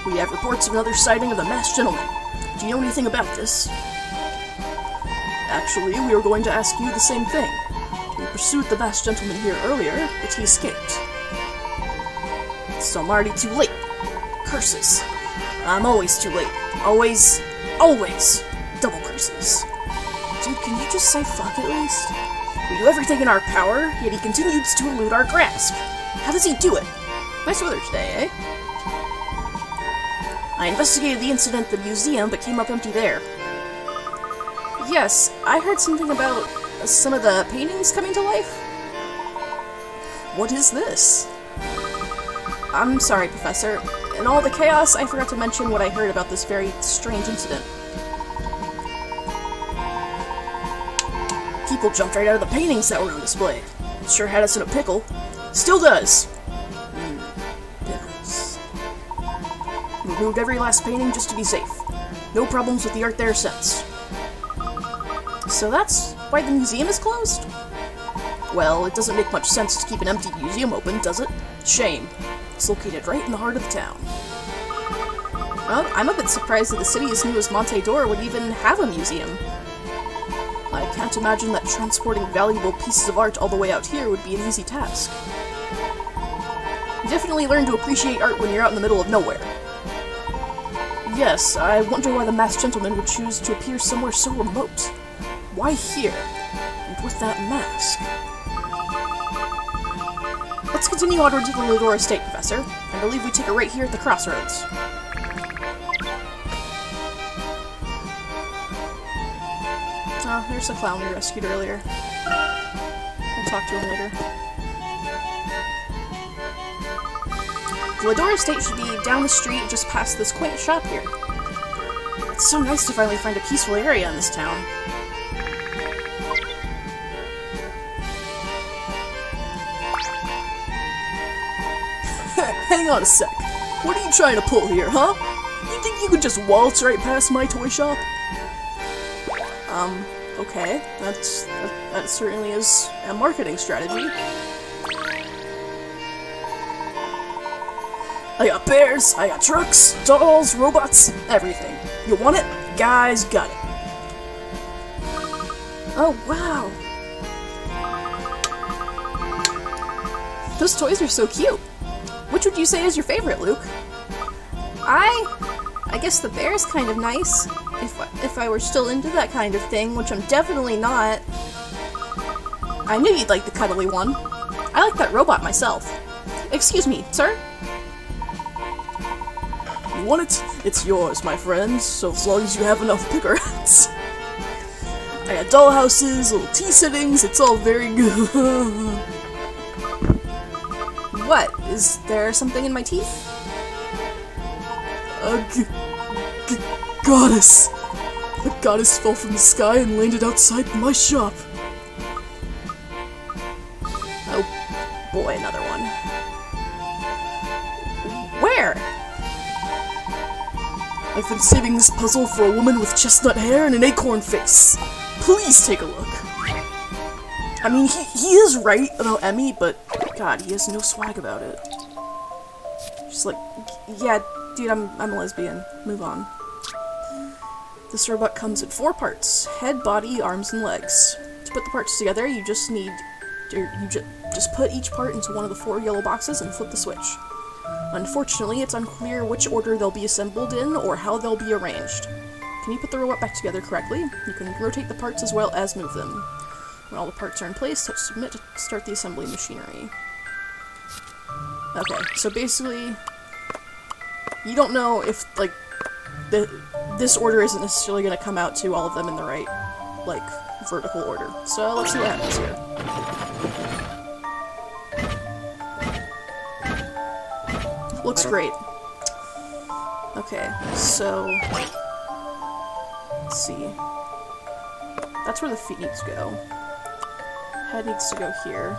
We have reports of another sighting of the masked gentleman. Do you know anything about this? Actually, we were going to ask you the same thing. We pursued the masked gentleman here earlier, but he escaped. So I'm already too late. Curses. I'm always too late. Always double curses. Dude, can you just say fuck at least? We do everything in our power, yet he continues to elude our grasp. How does he do it? Nice weather today, eh? I investigated the incident at the museum, but came up empty there. Yes, I heard something about some of the paintings coming to life. What is this? I'm sorry, Professor. In all the chaos, I forgot to mention what I heard about this very strange incident. People jumped right out of the paintings that were on display. It sure had us in a pickle. Still does. Pickles. Removed every last painting just to be safe. No problems with the art there since. So that's why the museum is closed? Well, it doesn't make much sense to keep an empty museum open, does it? Shame. It's located right in the heart of the town. Well, I'm a bit surprised that the city as new as Montedor would even have a museum. I can't imagine that transporting valuable pieces of art all the way out here would be an easy task. You definitely learn to appreciate art when you're out in the middle of nowhere. Yes, I wonder why the masked gentleman would choose to appear somewhere so remote. Why here? And with that mask? Let's continue onward to the Lador estate, Professor. I believe we take a right here at the crossroads. Oh, there's the clown we rescued earlier. We'll talk to him later. The Lador estate should be down the street just past this quaint shop here. It's so nice to finally find a peaceful area in this town. Hang on a sec. What are you trying to pull here, huh? You think you could just waltz right past my toy shop? Okay. That certainly is a marketing strategy. I got bears, I got trucks, dolls, robots, everything. You want it? Guys, got it. Oh, wow. Those toys are so cute. Which would you say is your favorite, Luke? I guess the bear's kind of nice. If I were still into that kind of thing, which I'm definitely not. I knew you'd like the cuddly one. I like that robot myself. Excuse me, sir? You want it? It's yours, my friend, so as long as you have enough pickers. I got dollhouses, little tea sittings, it's all very good. What? Is there something in my teeth? Goddess! A goddess fell from the sky and landed outside my shop. Oh boy, another one. Where? I've been saving this puzzle for a woman with chestnut hair and an acorn face. Please take a look. I mean, he is right about Emmy, but God, he has no swag about it. Just like, yeah, dude, I'm a lesbian. Move on. This robot comes in 4 parts: head, body, arms, and legs. To put the parts together, you just need, just put each part into one of the 4 yellow boxes and flip the switch. Unfortunately, it's unclear which order they'll be assembled in or how they'll be arranged. Can you put the robot back together correctly? You can rotate the parts as well as move them. When all the parts are in place, touch submit to start the assembly machinery. Okay, so basically, you don't know if, like, this order isn't necessarily going to come out to all of them in the right, like, vertical order. So let's see what happens here. Looks great. Okay, so let's see. That's where the feet need to go. Head needs to go here.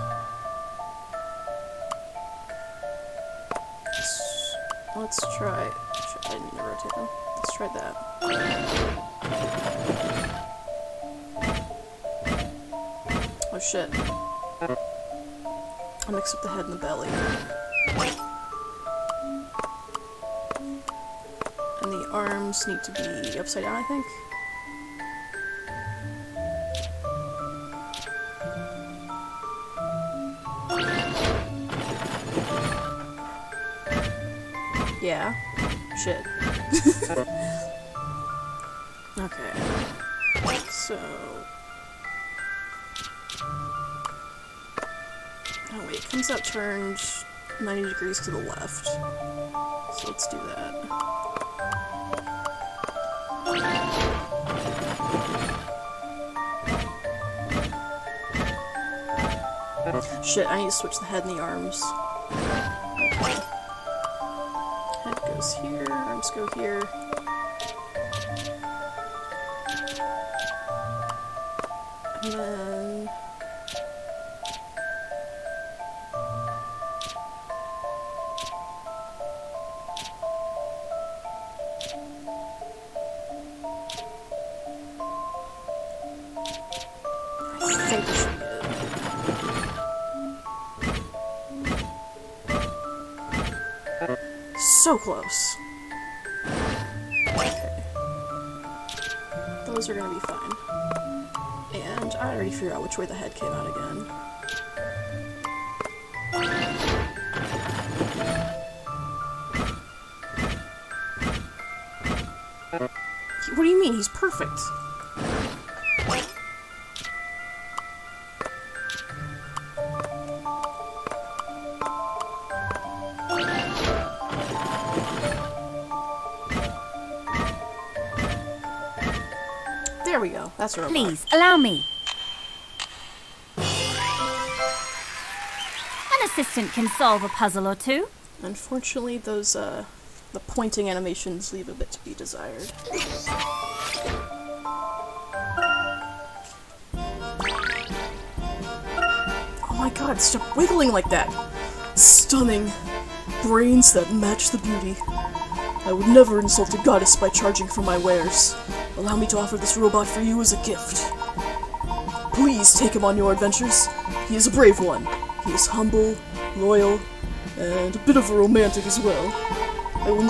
Let's try. I didn't mean to rotate them. Let's try that. Oh shit. I'll mix up the head and the belly. And the arms need to be upside down, I think. Yeah. Shit. Okay. So... oh wait, it comes out turned 90 degrees to the left. So let's do that. Shit, I need to switch the head and the arms. Okay. Head goes here, arms go here. And then... I think this should be it. So close. Okay. Those are gonna be fine. And I already figured out which way the head came out again. What do you mean? He's perfect. There we go. That's a robot. Please, allow me. An assistant can solve a puzzle or two. Unfortunately, those, the pointing animations leave a bit to be desired. Oh my god, stop wiggling like that! Stunning. Brains that match the beauty. I would never insult a goddess by charging for my wares. Allow me to offer this robot for you as a gift. Please take him on your adventures. He is a brave one. He is humble, loyal, and a bit of a romantic as well. I will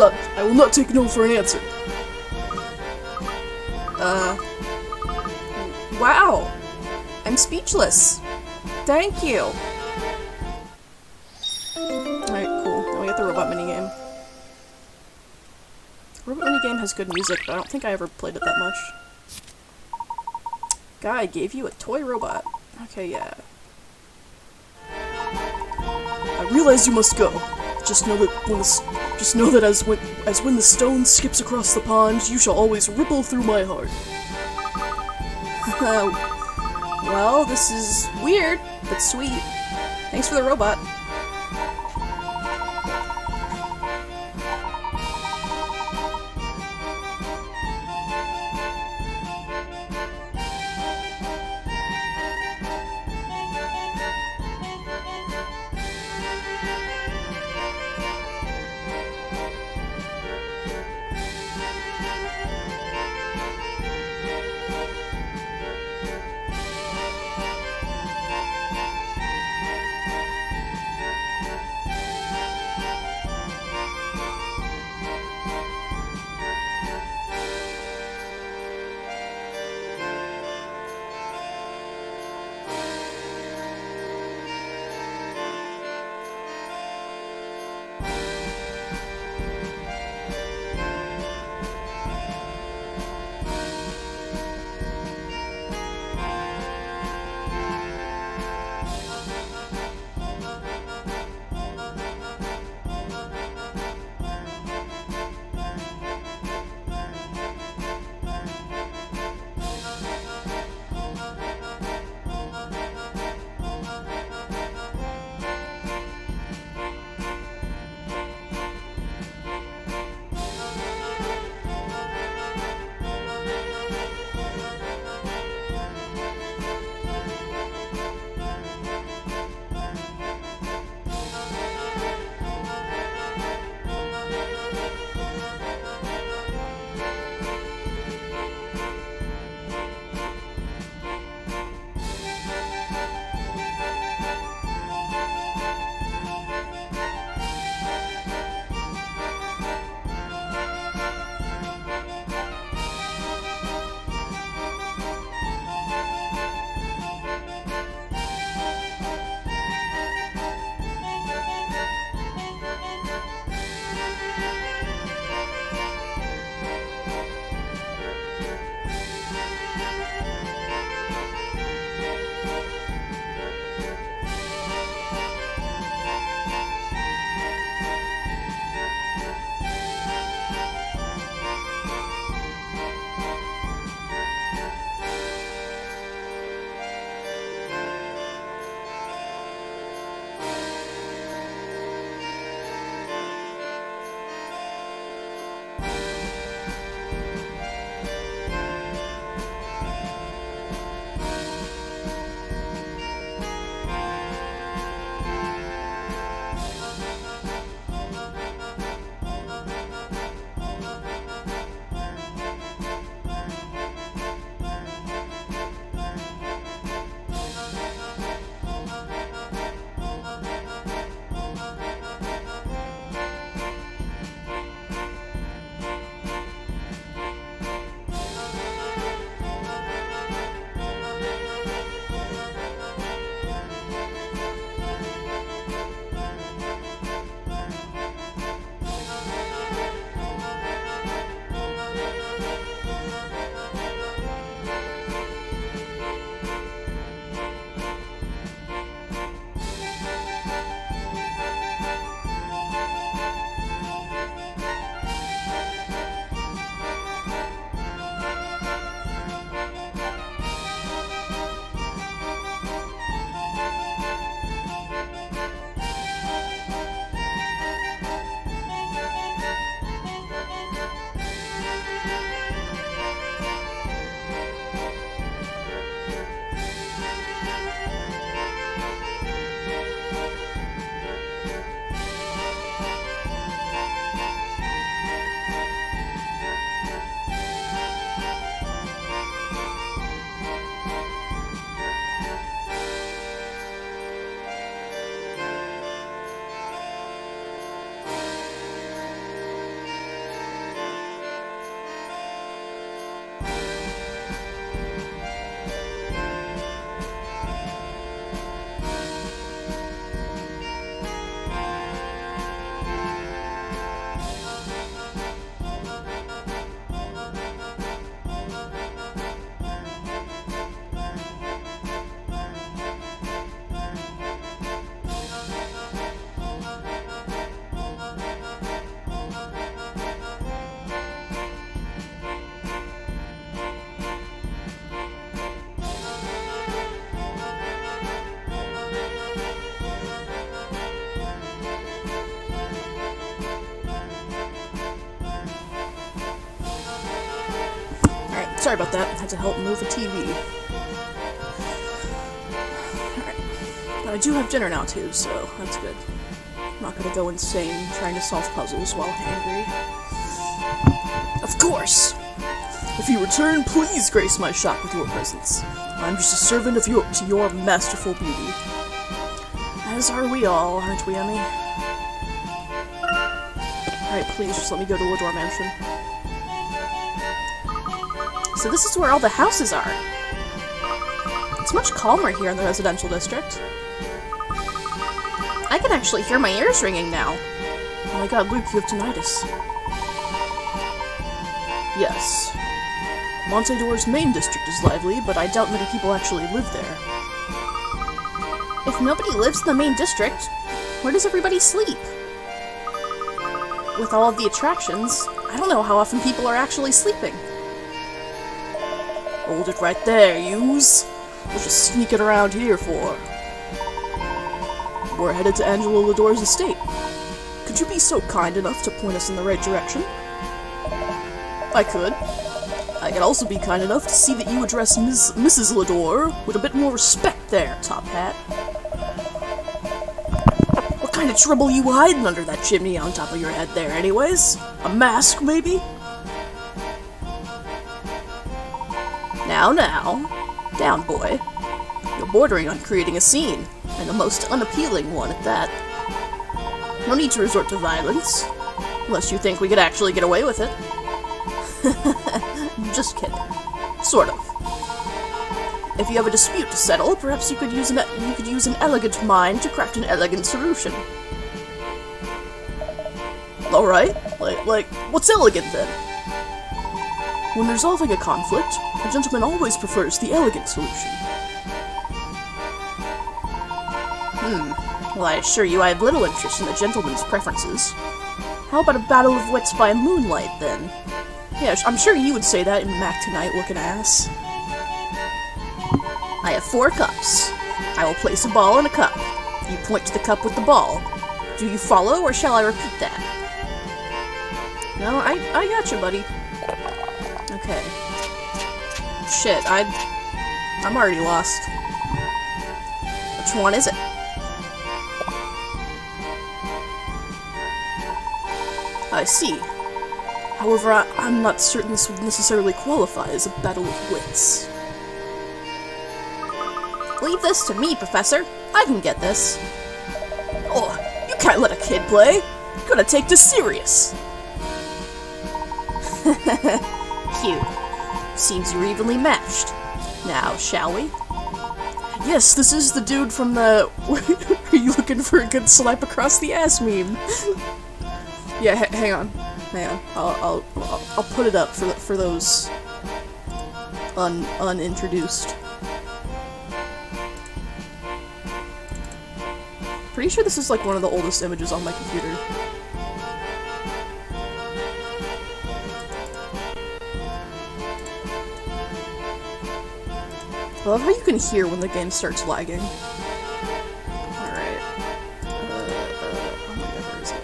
not take no for an answer. Wow. I'm speechless. Thank you. Alright, cool. Now we got the robot minigame. Robot minigame has good music, but I don't think I ever played it that much. Guy gave you a toy robot. Okay, yeah. I realize you must go. Just know that as when the stone skips across the pond, you shall always ripple through my heart. Well, this is weird, but sweet. Thanks for the robot. sorry about that. I had to help move a TV. Alright. But I do have dinner now, too, so that's good. I'm not gonna go insane trying to solve puzzles while hangry. Of course! If you return, please grace my shop with your presence. I'm just a servant of your masterful beauty. As are we all, aren't we, Emmy? Alright, please, just let me go to Lador Mansion. So this is where all the houses are. It's much calmer here in the residential district. I can actually hear my ears ringing now. Oh my god, Luke, you have tinnitus. Yes. Montedor's main district is lively, but I doubt many people actually live there. If nobody lives in the main district, where does everybody sleep? With all of the attractions, I don't know how often people are actually sleeping. Hold it right there, yous. What you sneaking around here for? We're headed to Angela Lador's estate. Could you be so kind enough to point us in the right direction? I could. I could also be kind enough to see that you address Mrs. Lador with a bit more respect there, Top Hat. What kind of trouble you hiding under that chimney on top of your head there, anyways? A mask, maybe? Now, down, boy. You're bordering on creating a scene, and a most unappealing one at that. No need to resort to violence, unless you think we could actually get away with it. Just kidding. Sort of. If you have a dispute to settle, perhaps you could use an elegant mind to craft an elegant solution. Alright, like, what's elegant then? When resolving a conflict, a gentleman always prefers the elegant solution. Well, I assure you I have little interest in the gentleman's preferences. How about a battle of wits by moonlight, then? Yeah, I'm sure you would say that in Mac tonight, looking ass. I have 4 cups. I will place a ball in a cup. You point to the cup with the ball. Do you follow, or shall I repeat that? No, I gotcha, buddy. Okay. Shit, I'm already lost. Which one is it? I see. However, I'm not certain this would necessarily qualify as a battle of wits. Leave this to me, Professor. I can get this. Oh, you can't let a kid play. You gotta take this serious. Cute. Seems you're evenly matched. Now, shall we? Yes, this is the dude from the "Are you looking for a good slap across the ass" meme. Yeah, hang on. I'll put it up for those unintroduced. Pretty sure this is like one of the oldest images on my computer. I love how you can hear when the game starts lagging. Alright. Oh my god, where is it?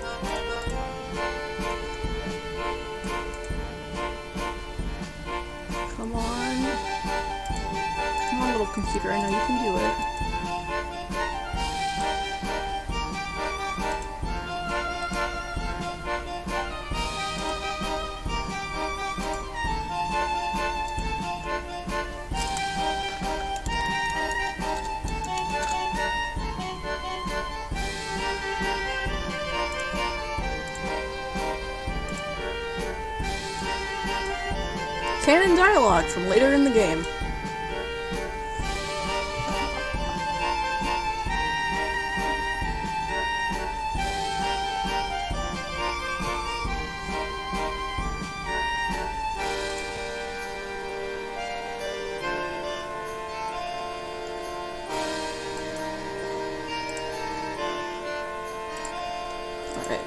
Come on. Come on, little computer, I know you can do it. Canon dialogue from later in the game. Alright.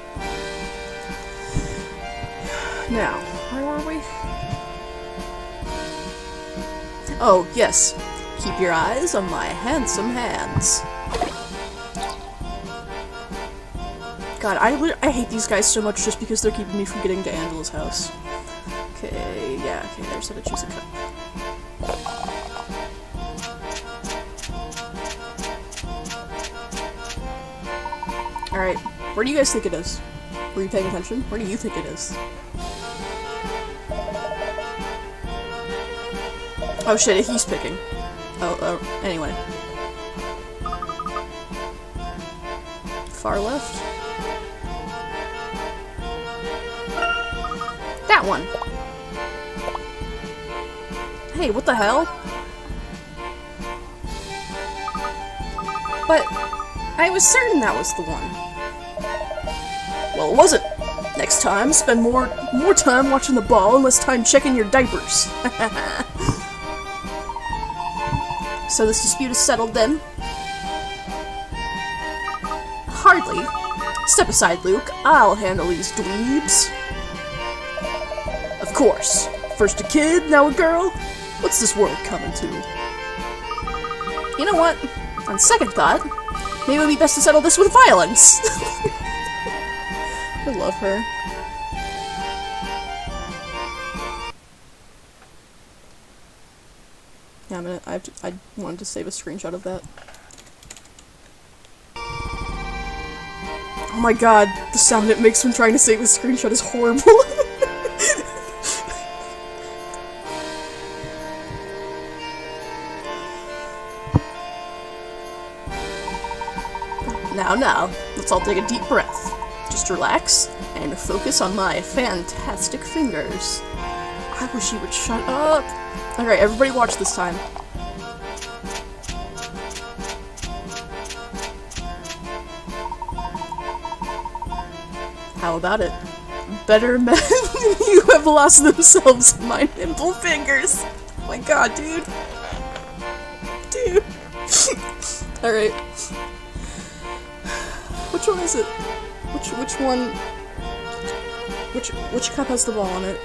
Now, where were we? Oh, yes. Keep your eyes on my handsome hands. God, I hate these guys so much just because they're keeping me from getting to Angela's house. Okay, yeah, okay, there's how to choose a cup. Alright, where do you guys think it is? Were you paying attention? Where do you think it is? Oh shit, he's picking. Oh, anyway. Far left? That one! Hey, what the hell? But I was certain that was the one. Well, it wasn't. Next time, spend more time watching the ball and less time checking your diapers. So this dispute is settled then? Hardly. Step aside, Luke. I'll handle these dweebs. Of course. First a kid, now a girl. What's this world coming to? You know what? On second thought, maybe it would be best to settle this with violence. I love her. Yeah, I wanted to save a screenshot of that. Oh my god, the sound it makes when trying to save a screenshot is horrible. Now, let's all take a deep breath. Just relax and focus on my fantastic fingers. I wish you would shut up. Alright, everybody watch this time. How about it? Better men than you have lost themselves in my nimble fingers. Oh my god, dude. Dude. Alright. Which one is it? Which one? Which cup has the ball on it?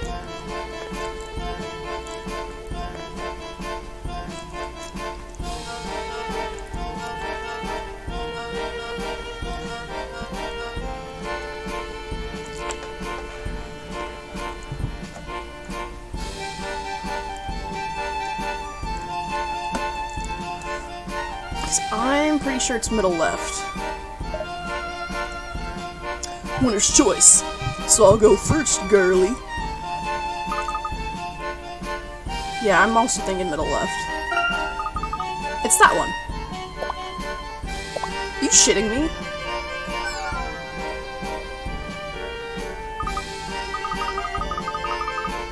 I'm pretty sure it's middle left. Winner's choice. So I'll go first, girly. Yeah, I'm also thinking middle left. It's that one. You shitting me?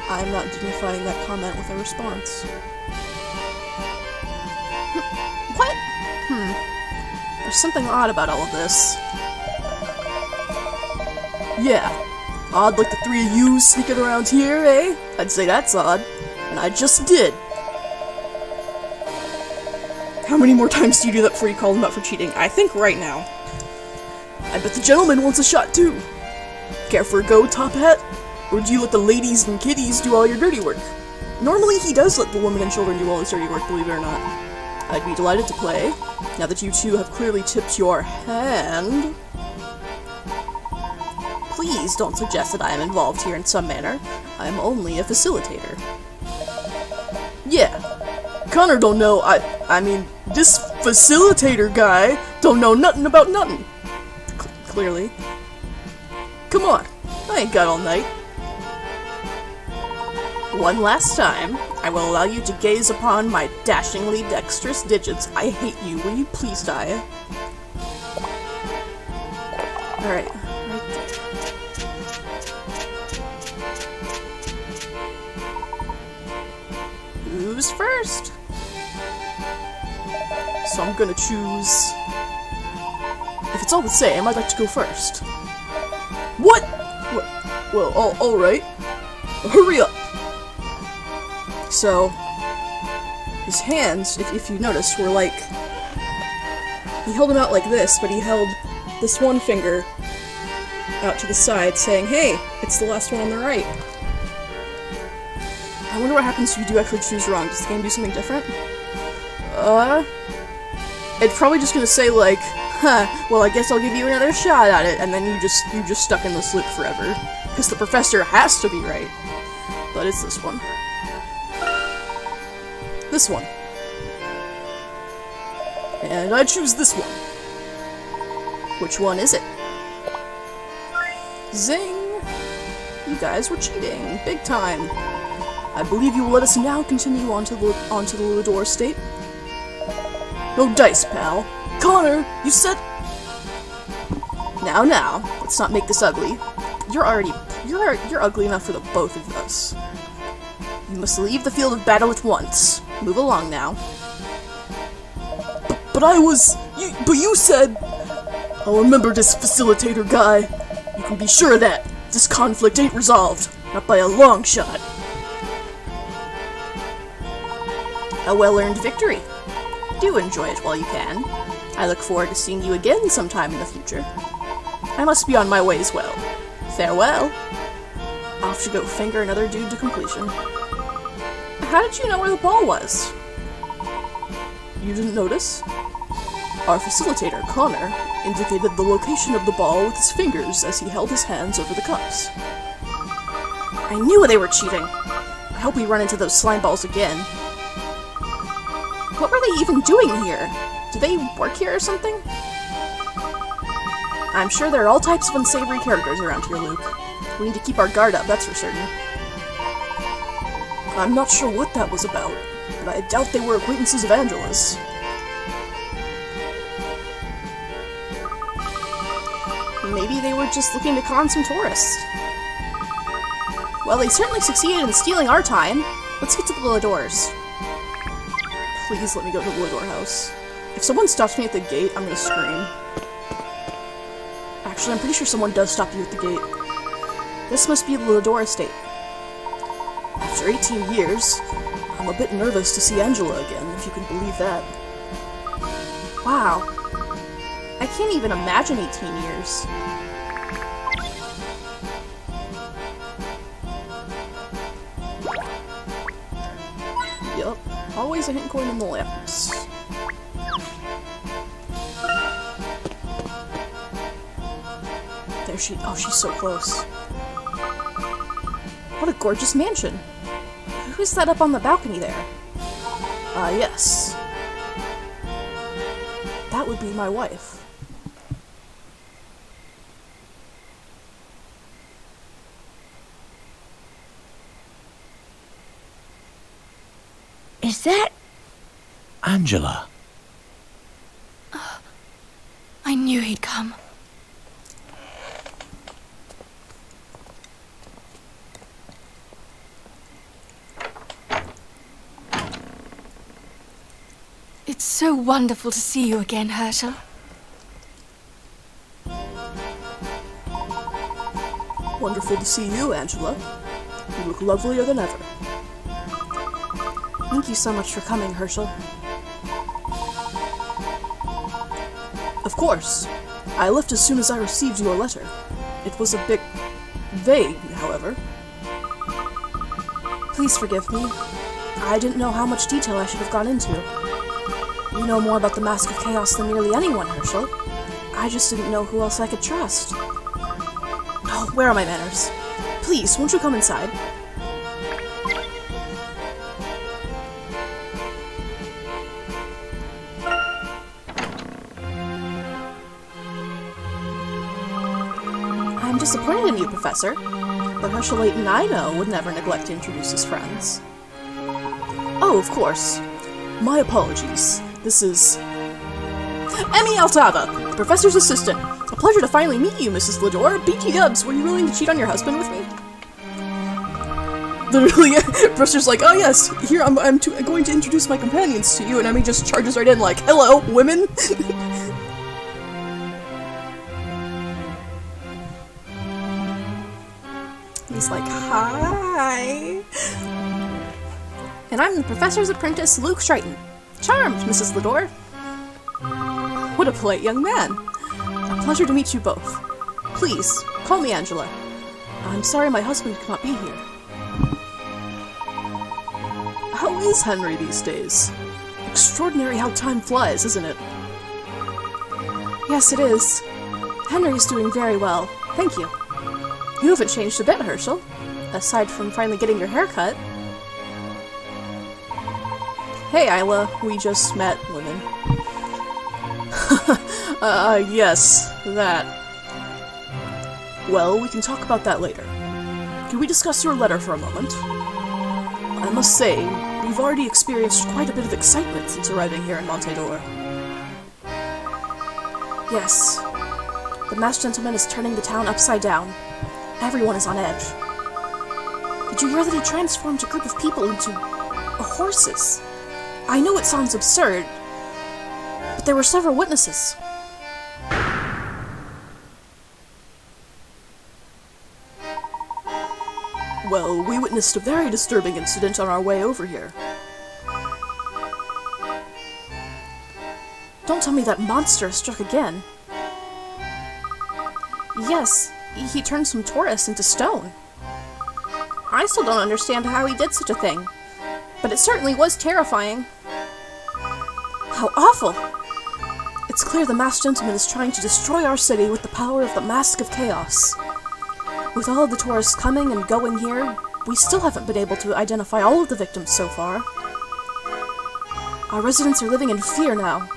I'm not dignifying that comment with a response. What? There's something odd about all of this. Yeah, odd like the three of you sneaking around here, eh? I'd say that's odd. And I just did. How many more times do you do that before you call them out for cheating? I think right now. I bet the gentleman wants a shot too. Care for a go, Top Hat? Or do you let the ladies and kiddies do all your dirty work? Normally he does let the women and children do all his dirty work, believe it or not. I'd be delighted to play, now that you two have clearly tipped your hand. Please don't suggest that I am involved here in some manner. I am only a facilitator. Yeah, Connor don't know, I mean, this facilitator guy don't know nothing about nothing. Clearly. Come on, I ain't got all night. One last time, I will allow you to gaze upon my dashingly dexterous digits. I hate you, will you please die? Alright, right there. Who's first? So I'm gonna choose... If it's all the same, I'd like to go first. What? Well, alright. Hurry up! So, his hands, if you notice, were like... He held them out like this, but he held this one finger out to the side, saying, hey, it's the last one on the right. I wonder what happens if you do actually choose wrong. Does the game do something different? It's probably just gonna say, like, well, I guess I'll give you another shot at it, and then you just stuck in this loop forever. Because the professor has to be right. but it's this one. This one. And I choose this one. Which one is it? Zing! You guys were cheating, big time. I believe you will let us now continue onto the Lador estate. No dice, pal. Connor, you said... Now, let's not make this ugly. You're ugly enough for the both of us. You must leave the field of battle at once. Move along now. But you said... I'll remember this facilitator guy. You can be sure of that. This conflict ain't resolved. Not by a long shot. A well-earned victory. Do enjoy it while you can. I look forward to seeing you again sometime in the future. I must be on my way as well. Farewell. Off to go finger another dude to completion. How did you know where the ball was? You didn't notice? Our facilitator, Connor, indicated the location of the ball with his fingers as he held his hands over the cups. I knew they were cheating. I hope we run into those slime balls again. What were they even doing here? Do they work here or something? I'm sure there are all types of unsavory characters around here, Luke. We need to keep our guard up, that's for certain. I'm not sure what that was about, but I doubt they were acquaintances of Angela's. Maybe they were just looking to con some tourists. Well, they certainly succeeded in stealing our time. Let's get to the Ladors. Please let me go to the Lador house. If someone stops me at the gate, I'm gonna scream. Actually, I'm pretty sure someone does stop you at the gate. This must be the Lador estate. After 18 years, I'm a bit nervous to see Angela again, if you can believe that. Wow. I can't even imagine 18 years. Yup, always a hint coin in the lamps. There she's so close. What a gorgeous mansion. Who's that up on the balcony there? Yes. That would be my wife. Is that... Angela. I knew he'd come. It's so wonderful to see you again, Herschel. Wonderful to see you, Angela. You look lovelier than ever. Thank you so much for coming, Herschel. Of course. I left as soon as I received your letter. It was a bit vague, however. Please forgive me. I didn't know how much detail I should have gone into. You know more about the Mask of Chaos than nearly anyone, Herschel. I just didn't know who else I could trust. Oh, where are my manners? Please, won't you come inside? I'm disappointed in you, Professor. But Herschel Layton I know would never neglect to introduce his friends. Oh, of course. My apologies. This is... Emmy Altava, the professor's assistant. A pleasure to finally meet you, Mrs. Lador. BT Dubs, were you willing to cheat on your husband with me? Literally, Professor's like, oh yes, here I'm going to introduce my companions to you, and Emmy just charges right in like, hello, women! He's like, hi! And I'm the professor's apprentice, Luke Stryton. Charmed, Mrs. Lador. What a polite young man. A pleasure to meet you both. Please, call me Angela. I'm sorry my husband cannot be here. How is Henry these days? Extraordinary how time flies, isn't it? Yes, it is. Henry's doing very well. Thank you. You haven't changed a bit, Herschel. aside from finally getting your hair cut. Hey, Isla, we just met, women. Yes, that. Well, we can talk about that later. Can we discuss your letter for a moment? I must say, we've already experienced quite a bit of excitement since arriving here in Montedor. Yes. The masked gentleman is turning the town upside down. Everyone is on edge. Did you hear that he transformed a group of people into horses? I know it sounds absurd, but there were several witnesses. Well, we witnessed a very disturbing incident on our way over here. Don't tell me that monster struck again. Yes, he turned some tourists into stone. I still don't understand how he did such a thing, but it certainly was terrifying. How awful! It's clear the masked gentleman is trying to destroy our city with the power of the Mask of Chaos. With all of the tourists coming and going here, we still haven't been able to identify all of the victims so far. Our residents are living in fear now,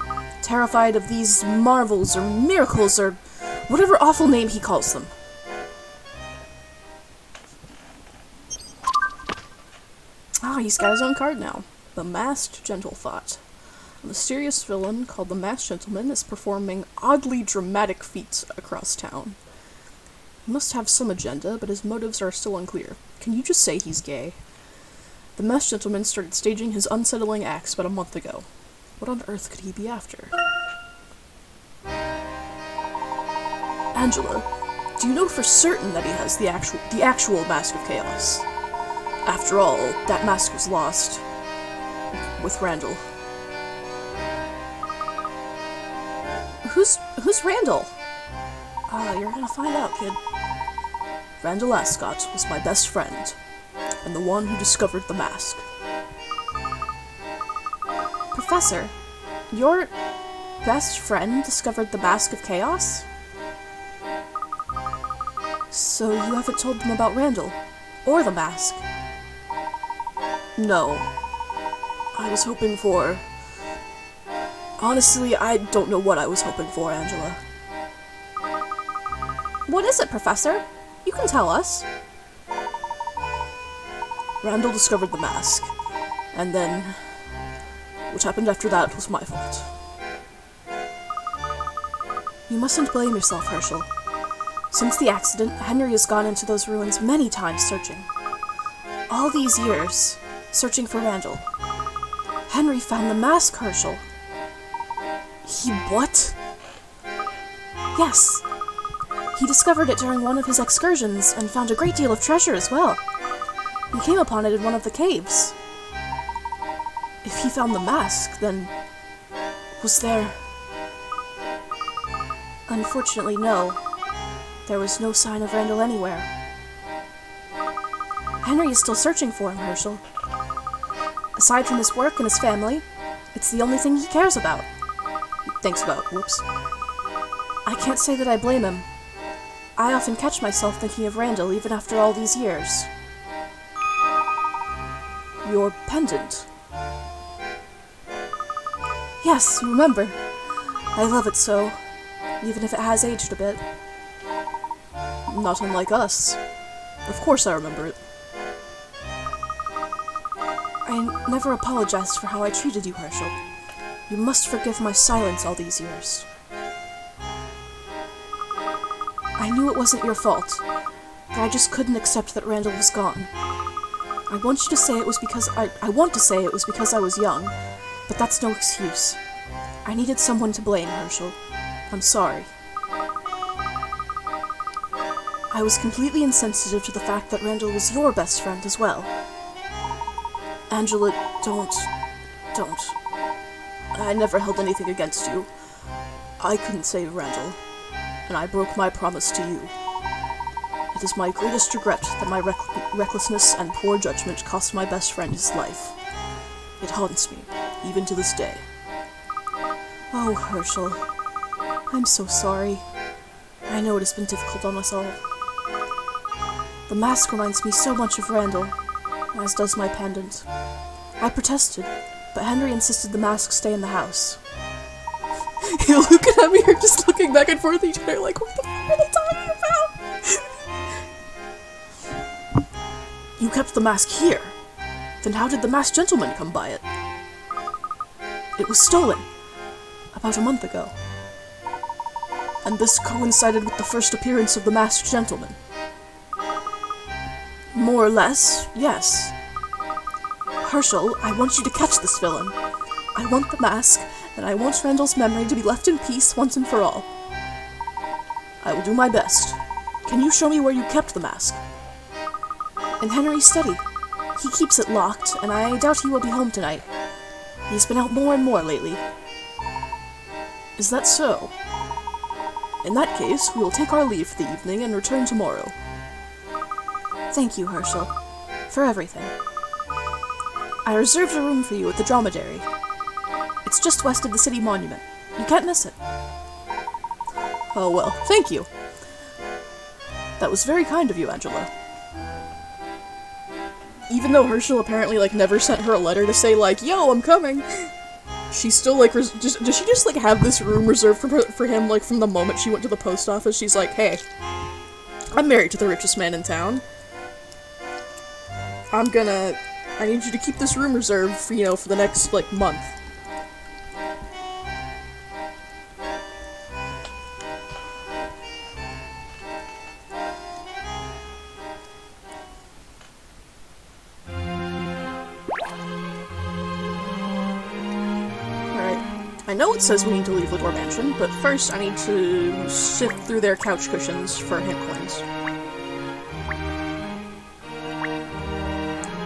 terrified of these marvels or miracles or whatever awful name he calls them. Ah, he's got his own card now. The Masked Gentlethought. A mysterious villain called the Masked Gentleman is performing oddly dramatic feats across town. He must have some agenda, but his motives are still unclear. Can you just say he's gay? The Masked Gentleman started staging his unsettling acts about a month ago. What on earth could he be after? Angela, do you know for certain that he has the actual Mask of Chaos? After all, that mask was lost with Randall. Who's Randall? You're gonna find out, kid. Randall Ascot was my best friend, and the one who discovered the mask. Professor, your best friend discovered the Mask of Chaos? So you haven't told them about Randall, or the mask? No. I was hoping for... Honestly, I don't know what I was hoping for, Angela. What is it, Professor? You can tell us. Randall discovered the mask, and then... what happened after that was my fault. You mustn't blame yourself, Herschel. Since the accident, Henry has gone into those ruins many times searching. All these years, searching for Randall. Henry found the mask, Herschel. He what? Yes. He discovered it during one of his excursions and found a great deal of treasure as well. He came upon it in one of the caves. If he found the mask, then... was there... Unfortunately, no. There was no sign of Randall anywhere. Henry is still searching for him, Herschel. Aside from his work and his family, it's the only thing he cares about. Thinks about, whoops. I can't say that I blame him. I often catch myself thinking of Randall even after all these years. Your pendant. Yes, you remember. I love it so, even if it has aged a bit. Not unlike us. Of course I remember it. I never apologized for how I treated you, Herschel. You must forgive my silence all these years. I knew it wasn't your fault, but I just couldn't accept that Randall was gone. I want to say it was because I was young, but that's no excuse. I needed someone to blame, Herschel. I'm sorry. I was completely insensitive to the fact that Randall was your best friend as well. Angela, don't. I never held anything against you. I couldn't save Randall, and I broke my promise to you. It is my greatest regret that my recklessness and poor judgment cost my best friend his life. It haunts me, even to this day. Oh, Herschel, I'm so sorry. I know it has been difficult on us all. The mask reminds me so much of Randall, as does my pendant. I protested, but Henry insisted the mask stay in the house. Luke and Emmy are just looking back and forth at each other like, what the fuck are they talking about? You kept the mask here. Then how did the masked gentleman come by it? It was stolen. About a month ago. And this coincided with the first appearance of the masked gentleman. More or less, yes. Herschel, I want you to catch this villain. I want the mask, and I want Randall's memory to be left in peace once and for all. I will do my best. Can you show me where you kept the mask? In Henry's study. He keeps it locked, and I doubt he will be home tonight. He's been out more and more lately. Is that so? In that case, we will take our leave for the evening and return tomorrow. Thank you, Herschel, for everything. I reserved a room for you at the Dromedary. It's just west of the city monument. You can't miss it. Oh well, thank you. That was very kind of you, Angela. Even though Herschel apparently, like, never sent her a letter to say, like, yo, I'm coming, she's still, like, does she just, like, have this room reserved for him, like, from the moment she went to the post office? She's like, hey, I'm married to the richest man in town. I need you to keep this room reserved for, you know, for the next, like, month. I know it says we need to leave Lidor Mansion, but first I need to sift through their couch cushions for hint coins.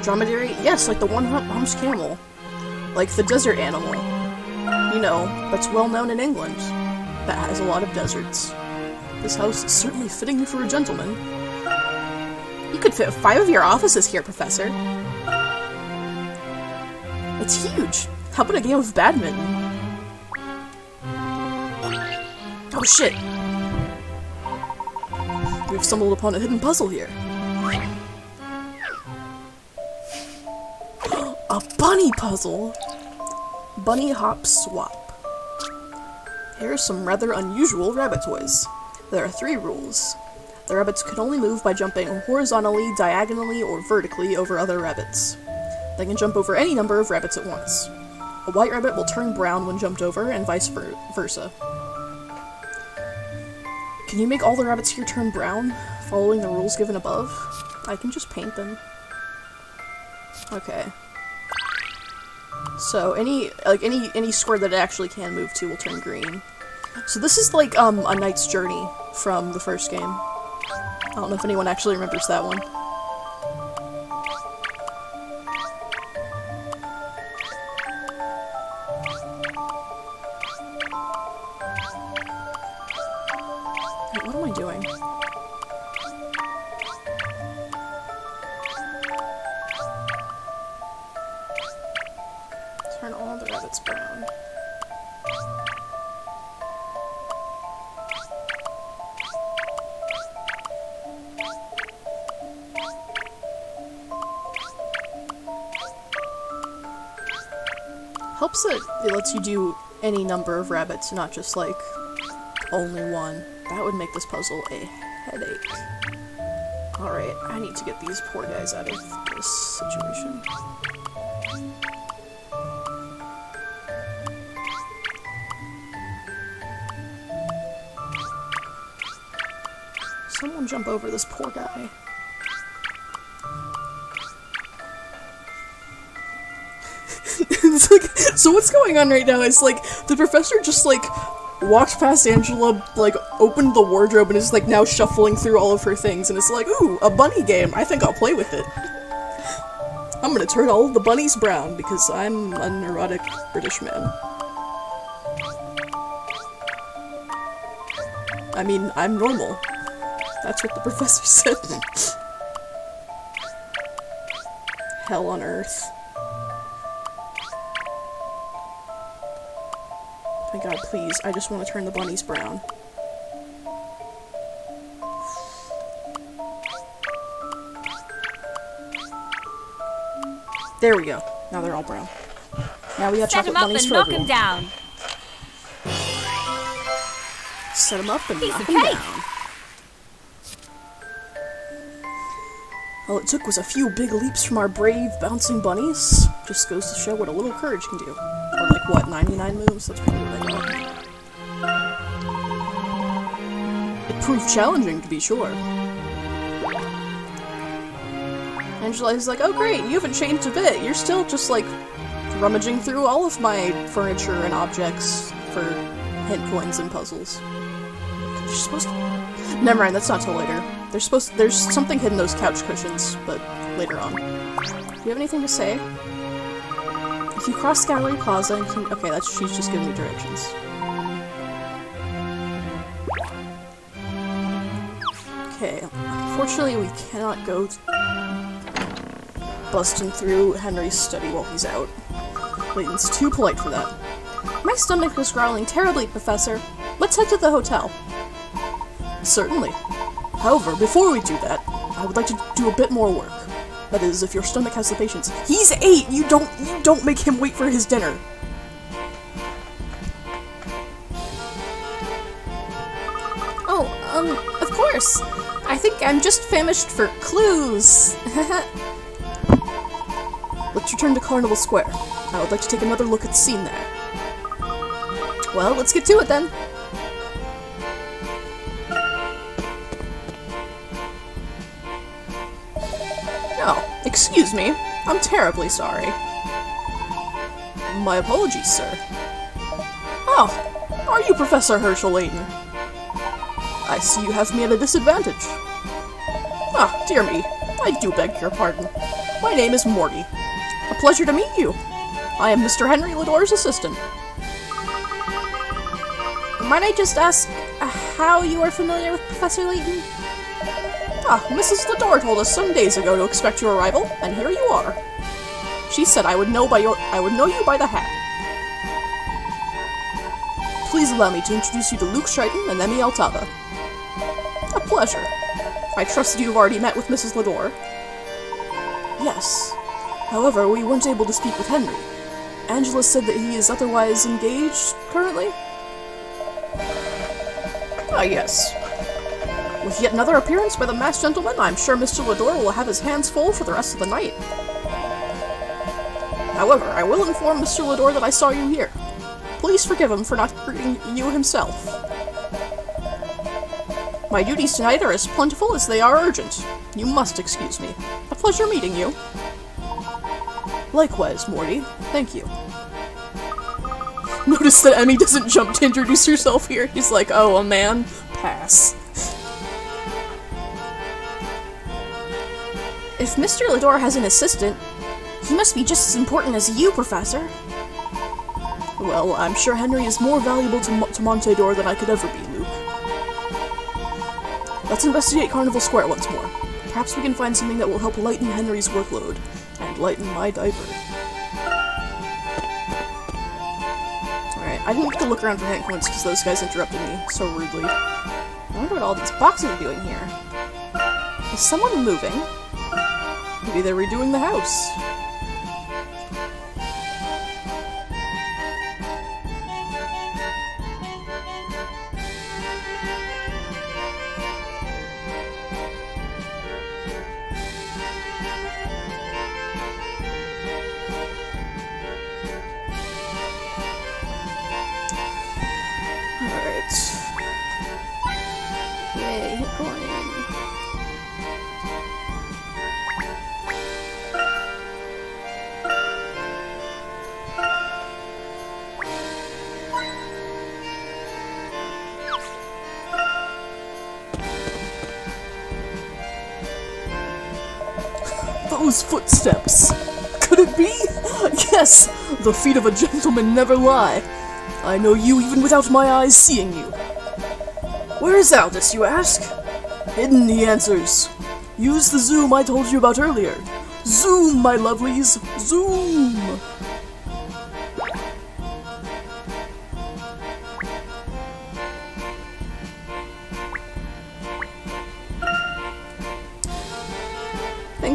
Dromedary? Yes, like the one-humped camel. Like the desert animal. You know, that's well known in England. That has a lot of deserts. This house is certainly fitting for a gentleman. You could fit 5 of your offices here, Professor. It's huge. How about a game of badminton? Oh shit! We've stumbled upon a hidden puzzle here. A bunny puzzle! Bunny hop swap. Here are some rather unusual rabbit toys. There are 3 rules. The rabbits can only move by jumping horizontally, diagonally, or vertically over other rabbits. They can jump over any number of rabbits at once. A white rabbit will turn brown when jumped over, and vice versa. Can you make all the rabbits here turn brown, following the rules given above? I can just paint them. Okay. So any square that it actually can move to will turn green. So this is like A Knight's Journey from the first game. I don't know if anyone actually remembers that one. Wait, what am I doing? Turn all the rabbits brown. Helps that it lets you do any number of rabbits, not just like only one. That would make this puzzle a headache. Alright, I need to get these poor guys out of this situation. Someone jump over this poor guy. It's like, so what's going on right now is like, the professor just like walked past Angela, like opened the wardrobe and is like now shuffling through all of her things and it's like, ooh, a bunny game, I think I'll play with it. I'm gonna turn all of the bunnies brown because I'm a neurotic British man. I mean, I'm normal. That's what the professor said. Hell on earth. My god, please, I just want to turn the bunnies brown. There we go. Now they're all brown. Now we got Set chocolate him up bunnies and for knock everyone. him down. Set him up and Piece knock of him cake. down. All it took was a few big leaps from our brave, bouncing bunnies. Just goes to show what a little courage can do. Or like, what, 99 moves? That's probably what I got. It proved challenging, to be sure. Angela is like, oh great, you haven't changed a bit. You're still just, like, rummaging through all of my furniture and objects for hint coins and puzzles. You're supposed to... Never mind, that's not till later. There's something hidden in those couch cushions, but later on. Do you have anything to say? If you cross Gallery Plaza and can... Okay, she's just giving me directions. Okay, unfortunately we cannot go busting through Henry's study while he's out. Layton's too polite for that. My stomach is growling terribly, Professor. Let's head to the hotel. Certainly. However, before we do that, I would like to do a bit more work. That is, if your stomach has the patience. He's 8! You don't make him wait for his dinner! Oh, of course! I think I'm just famished for clues! Let's return to Carnival Square. I would like to take another look at the scene there. Well, let's get to it then! Oh, excuse me. I'm terribly sorry. My apologies, sir. Oh, are you Professor Herschel Layton? I see you have me at a disadvantage. Ah, dear me. I do beg your pardon. My name is Morty. A pleasure to meet you. I am Mr. Henry Lador's assistant. Might I just ask how you are familiar with Professor Layton? Ah, Mrs. Lador told us some days ago to expect your arrival, and here you are. She said I would know you by the hat. Please allow me to introduce you to Luke Stryton and Emmy Altava. A pleasure. I trust that you have already met with Mrs. Lador. Yes. However, we weren't able to speak with Henry. Angela said that he is otherwise engaged currently? Ah, yes. With yet another appearance by the masked gentleman, I'm sure Mr. Lador will have his hands full for the rest of the night. However, I will inform Mr. Lador that I saw you here. Please forgive him for not greeting you himself. My duties tonight are as plentiful as they are urgent. You must excuse me. A pleasure meeting you. Likewise, Morty. Thank you. Notice that Emmy doesn't jump to introduce herself here. He's like, oh, a man? Pass. If Mr. Lador has an assistant, he must be just as important as you, Professor. Well, I'm sure Henry is more valuable to Montador than I could ever be, Luke. Let's investigate Carnival Square once more. Perhaps we can find something that will help lighten Henry's workload, and lighten my diaper. Alright, I didn't get to look around for hand coins because those guys interrupted me so rudely. I wonder what all these boxes are doing here. Is someone moving? Maybe they're redoing the house. Alright. Yay, hit coin. Those footsteps! Could it be? Yes! The feet of a gentleman never lie. I know you even without my eyes seeing you. Where is Aldous, you ask? Hidden, he answers. Use the zoom I told you about earlier. Zoom, my lovelies! Zoom!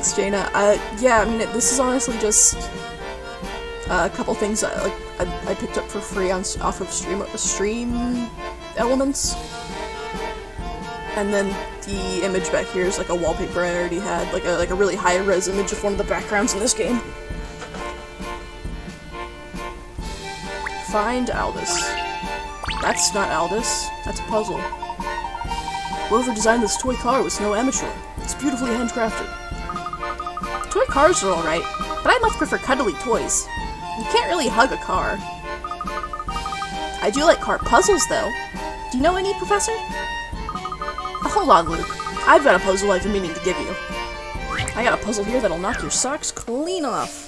Thanks, Jaina. Yeah, I mean, this is honestly just a couple things I picked up for free off of stream elements. And then the image back here is like a wallpaper I already had, like a really high-res image of one of the backgrounds in this game. Find Aldous. That's not Aldous. That's a puzzle. Whoever designed this toy car was no amateur. It's beautifully handcrafted. Toy cars are alright, but I much prefer cuddly toys. You can't really hug a car. I do like car puzzles, though. Do you know any, Professor? Hold on, Luke. I've got a puzzle I've been meaning to give you. I got a puzzle here that'll knock your socks clean off.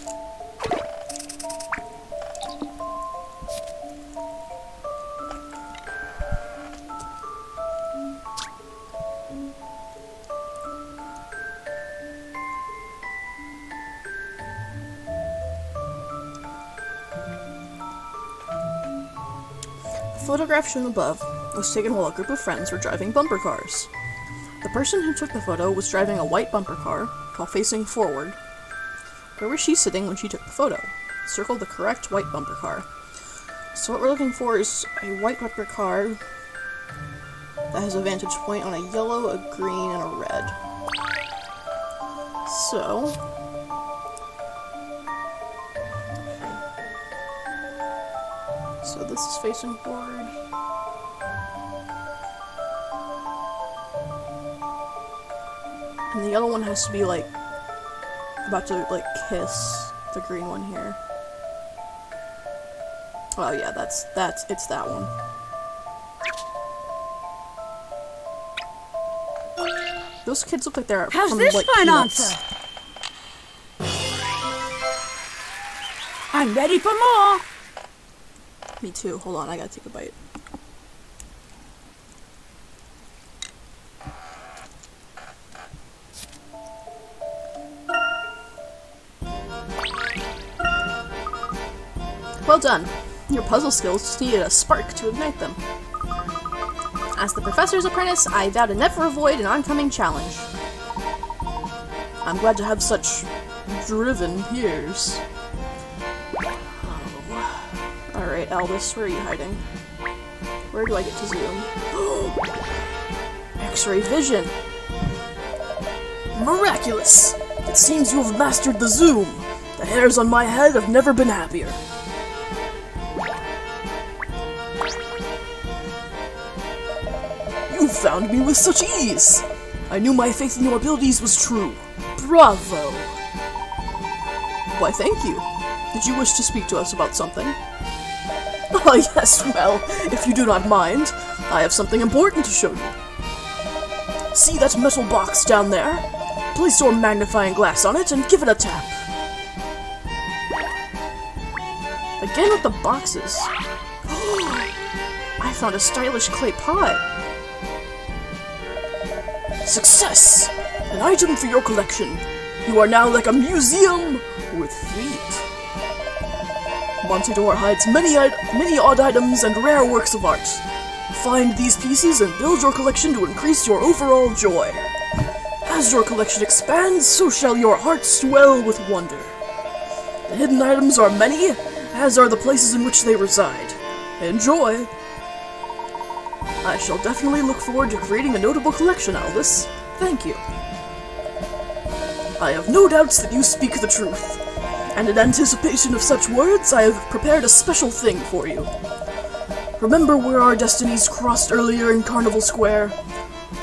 The photograph shown above was taken while a group of friends were driving bumper cars. The person who took the photo was driving a white bumper car while facing forward. Where was she sitting when she took the photo? Circle the correct white bumper car. So what we're looking for is a white bumper car that has a vantage point on a yellow, a green, and a red. So this is facing forward. And the yellow one has to be like about to like kiss the green one here. Oh yeah, it's that one. Those kids look like they're How's from this like for an Peanuts. answer? I'm ready for more. Me too. Hold on, I gotta take a bite. Well done. Your puzzle skills just needed a spark to ignite them. As the professor's apprentice, I vow to never avoid an oncoming challenge. I'm glad to have such driven peers. Alright, Aldous, where are you hiding? Where do I get to zoom? X-ray vision! Miraculous! It seems you have mastered the zoom! The hairs on my head have never been happier. You found me with such ease! I knew my faith in your abilities was true. Bravo! Why, thank you. Did you wish to speak to us about something? Oh yes, well, if you do not mind, I have something important to show you. See that metal box down there? Place your magnifying glass on it and give it a tap. Again with the boxes. I found a stylish clay pot. Success! An item for your collection. You are now like a museum with feet. Montador hides many odd items and rare works of art. Find these pieces and build your collection to increase your overall joy. As your collection expands, so shall your heart swell with wonder. The hidden items are many, as are the places in which they reside. Enjoy! I shall definitely look forward to creating a notable collection, Aldous. Thank you. I have no doubts that you speak the truth. And in anticipation of such words, I have prepared a special thing for you. Remember where our destinies crossed earlier in Carnival Square?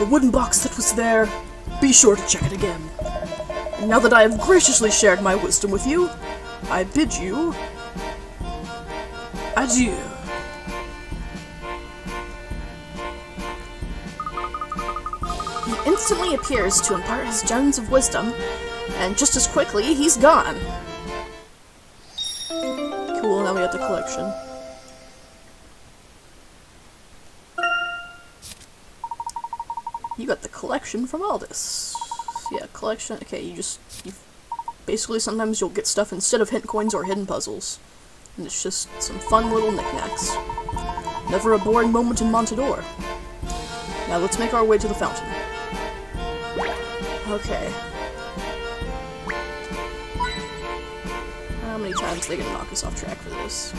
The wooden box that was there? Be sure to check it again. And now that I have graciously shared my wisdom with you, I bid you adieu. He instantly appears to impart his gems of wisdom, and just as quickly, he's gone. Cool, now we have the collection. You got the collection from Aldous. Yeah, collection. Okay, you basically sometimes you'll get stuff instead of hint coins or hidden puzzles. And it's just some fun little knickknacks. Never a boring moment in Montador. Now let's make our way to the fountain. Okay. many times are they gonna knock us off track for this?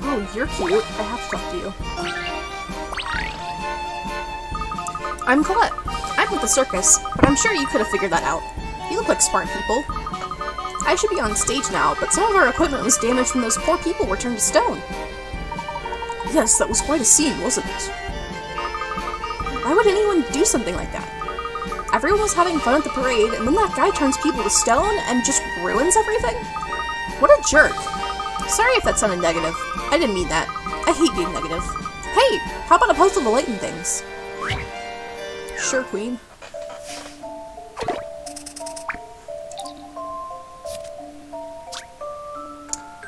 Oh, you're cute. I have to talk to you. I'm Colette. I'm with the circus, but I'm sure you could have figured that out. You look like smart people. I should be on stage now, but some of our equipment was damaged when those poor people were turned to stone. Yes, that was quite a scene, wasn't it? Why would anyone do something like that? Everyone was having fun at the parade, and then that guy turns people to stone and just ruins everything? What a jerk. Sorry if that sounded negative. I didn't mean that. I hate being negative. Hey, how about a puzzle to lighten things? Sure, Queen.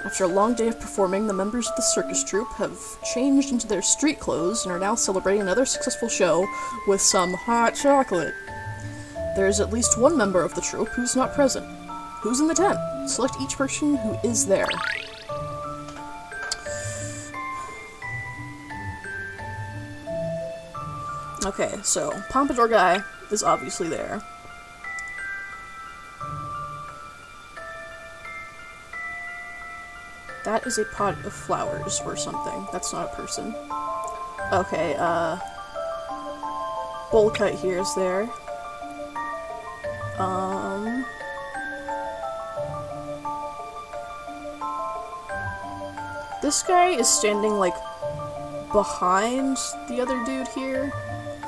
After a long day of performing, the members of the circus troupe have changed into their street clothes and are now celebrating another successful show with some hot chocolate. There is at least one member of the troupe who's not present. Who's in the tent? Select each person who is there. Okay, so Pompadour guy is obviously there. That is a pot of flowers or something. That's not a person. Okay, bowl cut here is there. This guy is standing, like, behind the other dude here.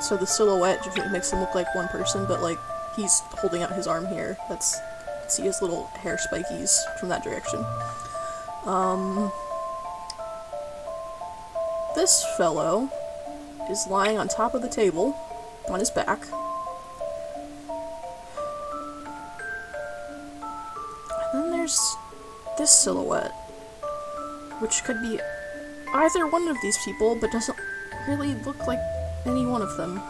So the silhouette just makes him look like one person, but, like, he's holding out his arm here. That's, see his little hair spikies from that direction. This fellow is lying on top of the table, on his back. And then there's this silhouette, which could be either one of these people, but doesn't really look like any one of them.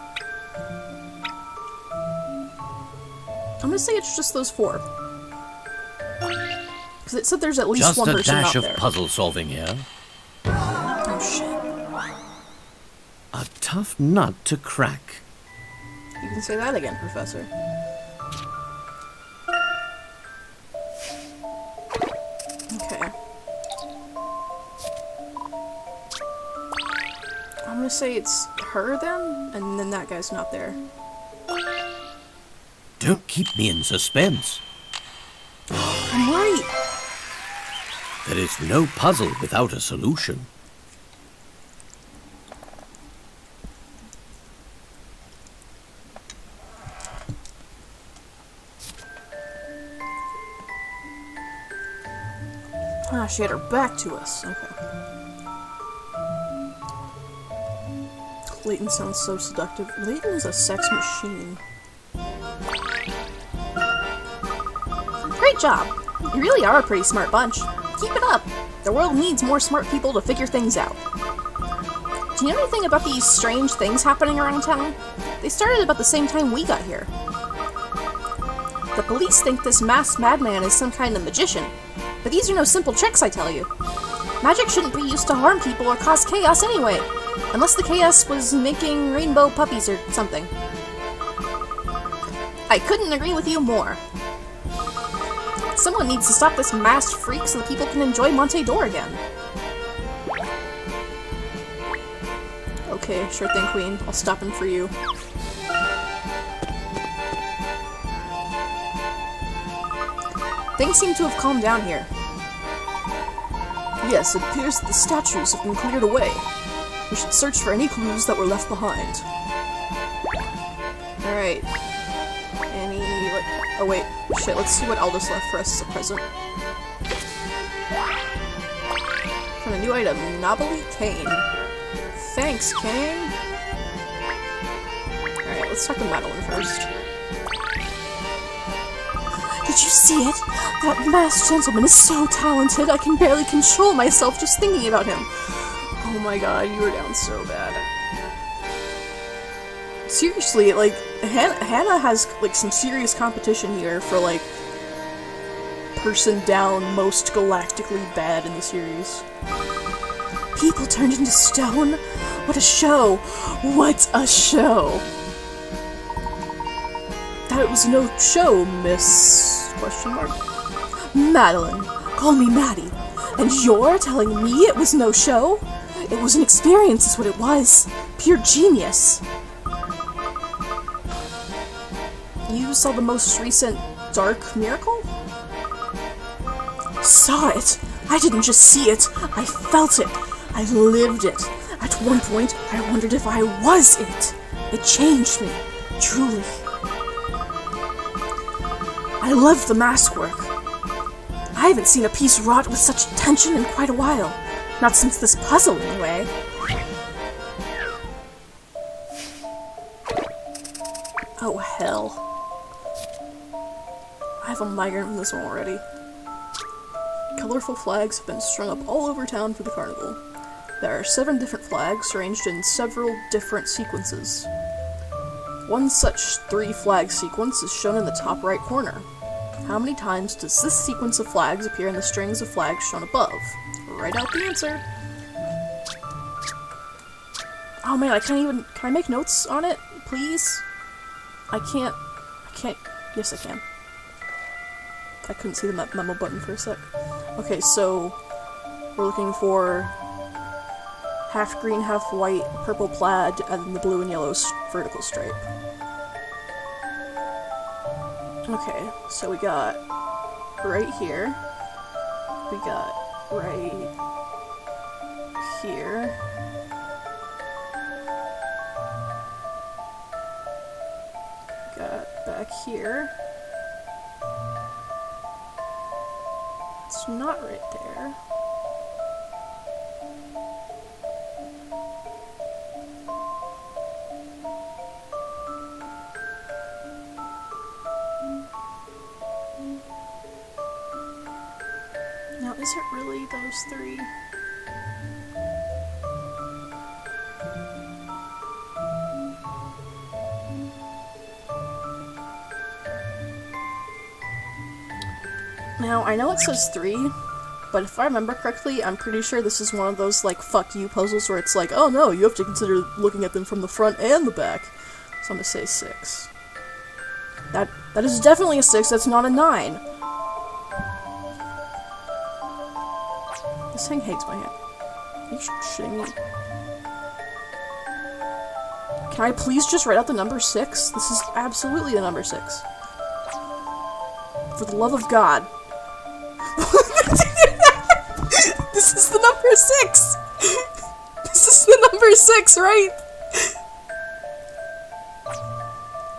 I'm gonna say it's just those four. Because it said there's at least one person out there. Just a dash of puzzle solving here. Oh shit. A tough nut to crack. You can say that again, Professor. Okay. I'm gonna say it's her then, and then that guy's not there. Don't keep me in suspense. I'm right! There is no puzzle without a solution. Ah, she had her back to us. Okay. Layton sounds so seductive. Layton is a sex machine. Great job! You really are a pretty smart bunch. Keep it up! The world needs more smart people to figure things out. Do you know anything about these strange things happening around town? They started about the same time we got here. The police think this masked madman is some kind of magician, but these are no simple tricks, I tell you. Magic shouldn't be used to harm people or cause chaos anyway, unless the chaos was making rainbow puppies or something. I couldn't agree with you more. Someone needs to stop this masked freak so that people can enjoy Monte d'Or again. Okay, sure thing, Queen. I'll stop him for you. Things seem to have calmed down here. Yes, it appears that the statues have been cleared away. We should search for any clues that were left behind. Alright. Oh wait, shit, let's see what Aldous left for us as a present. Found a new item, Knobbly Cane. Thanks, Cane! Alright, let's talk to Madeline first. Did you see it? That masked gentleman is so talented, I can barely control myself just thinking about him. Oh my god, you were down so bad. Seriously, like, Hannah has, like, some serious competition here for, like, person down most galactically bad in the series. People turned into stone? What a show! What a show! That was no show, Miss... question mark? Madeline. Call me Maddie. And you're telling me it was no show? It was an experience is what it was. Pure genius. You saw the most recent Dark Miracle? Saw it! I didn't just see it, I felt it. I lived it. At one point, I wondered if I was it. It changed me, truly. I loved the mask work. I haven't seen a piece wrought with such tension in quite a while. Not since this puzzle, anyway. Oh, hell. I have a migraine from this one already. Colorful flags have been strung up all over town for the carnival. There are 7 different flags arranged in several different sequences. One such 3-flag sequence is shown in the top right corner. How many times does this sequence of flags appear in the strings of flags shown above? Write out the answer. Oh man, can I make notes on it, please? I can't, yes I can. I couldn't see the memo button for a sec. Okay, so we're looking for half green, half white, purple plaid, and then the blue and yellow vertical stripe. Okay, so we got right here, we got right here, we got back here. It's not right there. Now, is it really those 3? Now, I know it says 3, but if I remember correctly, I'm pretty sure this is one of those, like, fuck you puzzles where it's like, oh no, you have to consider looking at them from the front and the back. So I'm gonna say 6. That is definitely a 6, that's not a 9. This thing hates my hand. Are you shitting me? Can I please just write out the number 6? This is absolutely the number 6. For the love of God. This is the number 6! This is the number 6, right?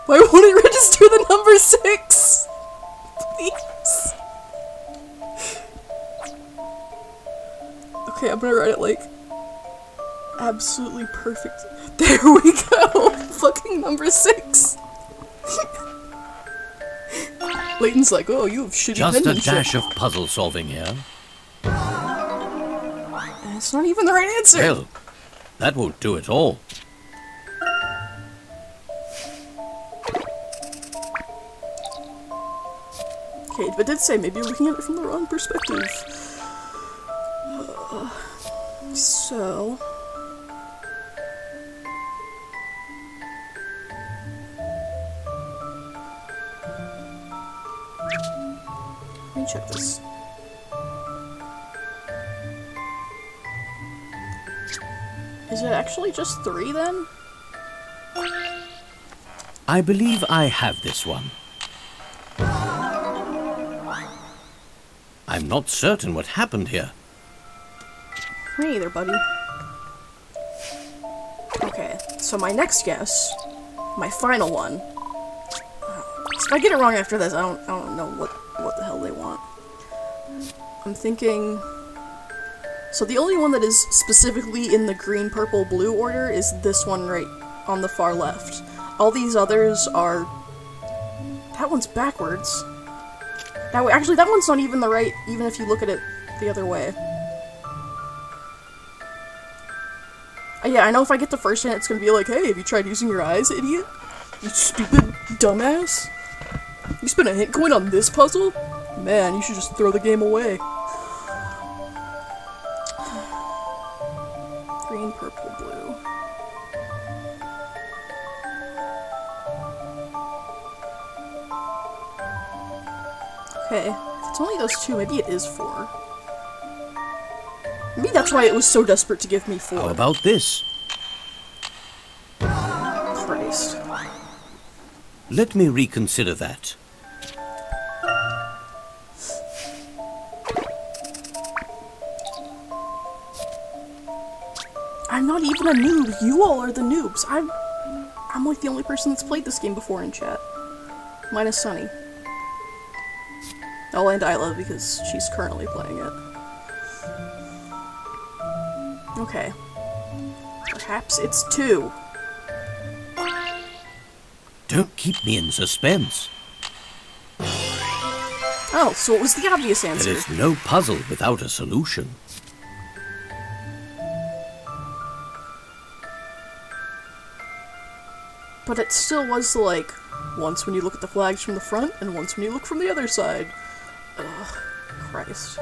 Why won't it register the number 6? Please. Okay, I'm gonna write it like absolutely perfect. There we go! Fucking number 6! Layton's like, oh, you have shitty Just a penmanship. dash of puzzle solving here. And it's not even the right answer! Well, that won't do it all. Okay, but it did say maybe you're looking at it from the wrong perspective. So... let me check this. Is it actually just 3 then? I believe I have this one. I'm not certain what happened here. Me neither, buddy. Okay, so my next guess, my final one. If I get it wrong after this, I don't know what the hell they want. I'm thinking... So the only one that is specifically in the green, purple, blue order is this one right on the far left. All these others are... That one's backwards. Actually, that one's not even the right, even if you look at it the other way. Yeah, I know if I get the first hint, it's gonna be like, hey, have you tried using your eyes, idiot? You stupid dumbass. You spent a hint coin on this puzzle? Man, you should just throw the game away. Okay, if it's only those two, maybe it is 4. Maybe that's why it was so desperate to give me 4. How about this? Christ. Let me reconsider that. I'm not even a noob. You all are the noobs. I'm like the only person that's played this game before in chat. Minus Sunny. Oh, and Isla, because she's currently playing it. Okay. Perhaps it's 2. Don't keep me in suspense. Oh, so it was the obvious answer. There is no puzzle without a solution. But it still was like, once when you look at the flags from the front, and once when you look from the other side. Ugh, Christ.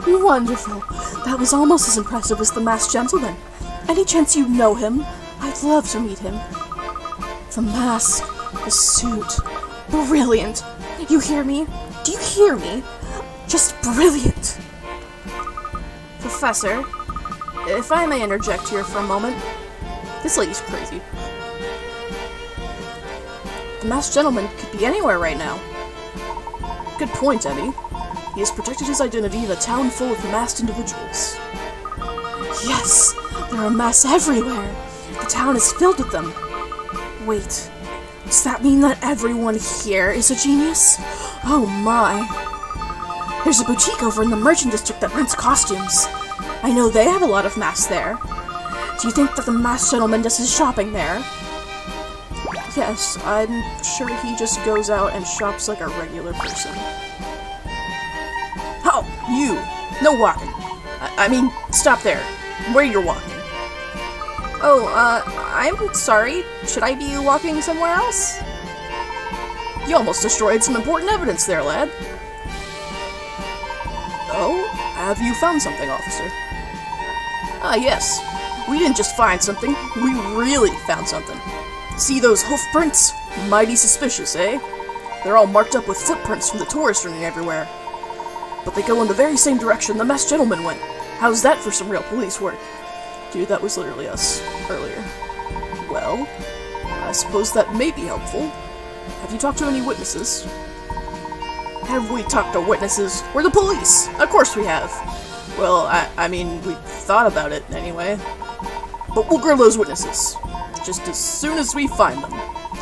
Wonderful. That was almost as impressive as the masked gentleman. Any chance you know him? I'd love to meet him. The mask, the suit. Brilliant. You hear me? Do you hear me? Just brilliant. Professor, if I may interject here for a moment. This lady's crazy. The masked gentleman could be anywhere right now. Good point, Emmy. He has protected his identity in a town full of masked individuals. Yes, there are masks everywhere. The town is filled with them. Wait, does that mean that everyone here is a genius? Oh my. There's a boutique over in the merchant district that rents costumes. I know they have a lot of masks there. Do you think that the masked gentleman does his shopping there? Yes, I'm sure he just goes out and shops like a regular person. Oh, you! No walking. I mean, stop there. Where you're walking. Oh, I'm sorry. Should I be walking somewhere else? You almost destroyed some important evidence there, lad. Oh, have you found something, officer? Ah, yes. We didn't just find something, we really found something. See those hoof prints? Mighty suspicious, eh? They're all marked up with footprints from the tourists running everywhere. But they go in the very same direction the masked gentleman went. How's that for some real police work? Dude, that was literally us earlier. Well, I suppose that may be helpful. Have you talked to any witnesses? Have we talked to witnesses? We're the police! Of course we have! Well, I mean, we thought about it anyway. But we'll grill those witnesses. Just as soon as we find them.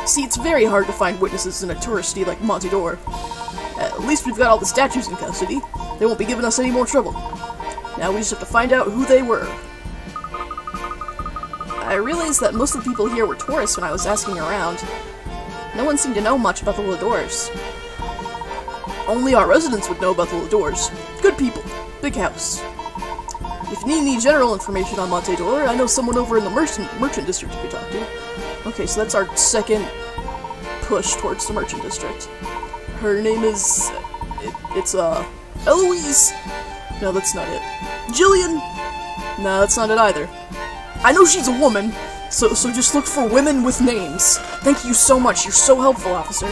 See, it's very hard to find witnesses in a touristy like Montador. At least we've got all the statues in custody. They won't be giving us any more trouble. Now we just have to find out who they were. I realized that most of the people here were tourists when I was asking around. No one seemed to know much about the Ladors. Only our residents would know about the Ladors. Good people. Big house. If you need any general information on Montador, I know someone over in the merchant district you could talk to. Okay, so that's our second push towards the merchant district. Her name is... It's Eloise? No, that's not it. Jillian? No, that's not it either. I know she's a woman, so just look for women with names. Thank you so much, you're so helpful, officer.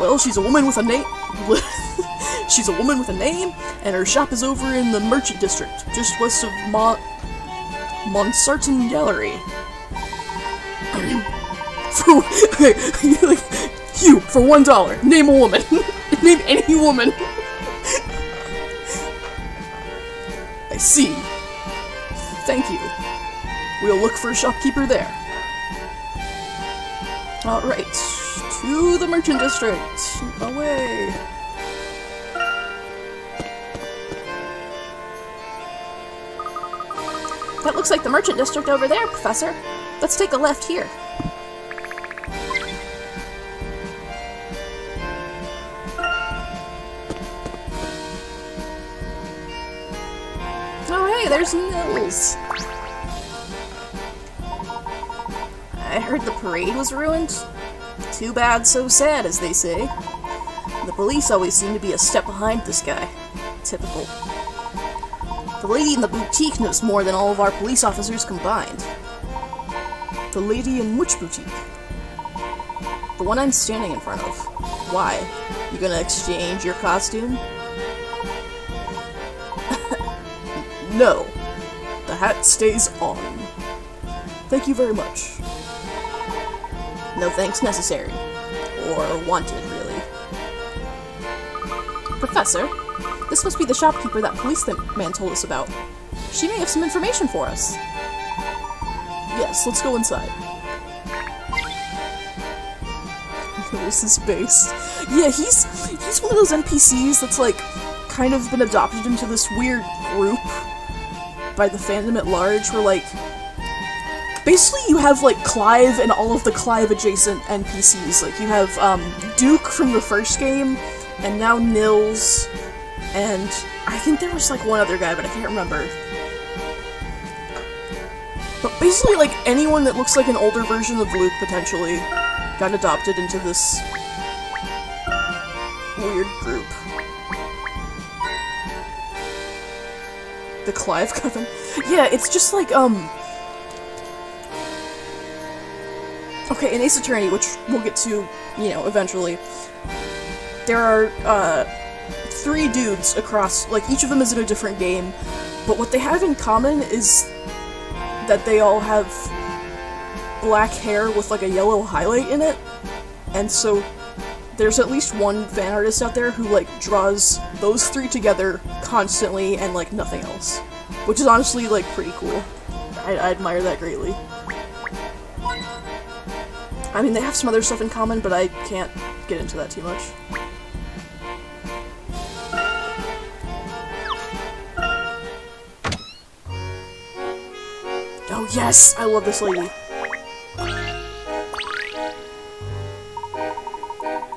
Well, she's a woman with a name... She's a woman with a name, and her shop is over in the merchant district, just west of Monsarton Gallery. You, for $1, name a woman. Name any woman. I see. Thank you. We'll look for a shopkeeper there. Alright, to the merchant district. Away. That looks like the merchant district over there, Professor. Let's take a left here. Oh hey, there's Nils. I heard the parade was ruined. Too bad, so sad, as they say. The police always seem to be a step behind this guy. Typical. The lady in the boutique knows more than all of our police officers combined. The lady in which boutique? The The one I'm standing in front of. Why? You gonna exchange your costume? No. The hat stays on. Thank you very much. No thanks necessary. Or wanted, really. Professor, this must be the shopkeeper that policeman told us about. She may have some information for us. Yes, let's go inside. There's his base. Yeah, he's one of those NPCs that's like kind of been adopted into this weird group by the fandom at large, where like basically you have like Clive and all of the Clive adjacent NPCs. Like you have Duke from the first game, and now Nils, and I think there was like one other guy, but I can't remember. But basically like anyone that looks like an older version of Luke potentially got adopted into this weird group. The Clive Coven? Yeah, it's just like, okay, in Ace Attorney, which we'll get to, you know, eventually, there are, 3 dudes across, like, each of them is in a different game, but what they have in common is that they all have black hair with, like, a yellow highlight in it, and so there's at least one fan artist out there who, like, draws those 3 together constantly and, like, nothing else. Which is honestly, like, pretty cool. I admire that greatly. I mean, they have some other stuff in common, but I can't get into that too much. Oh yes! I love this lady.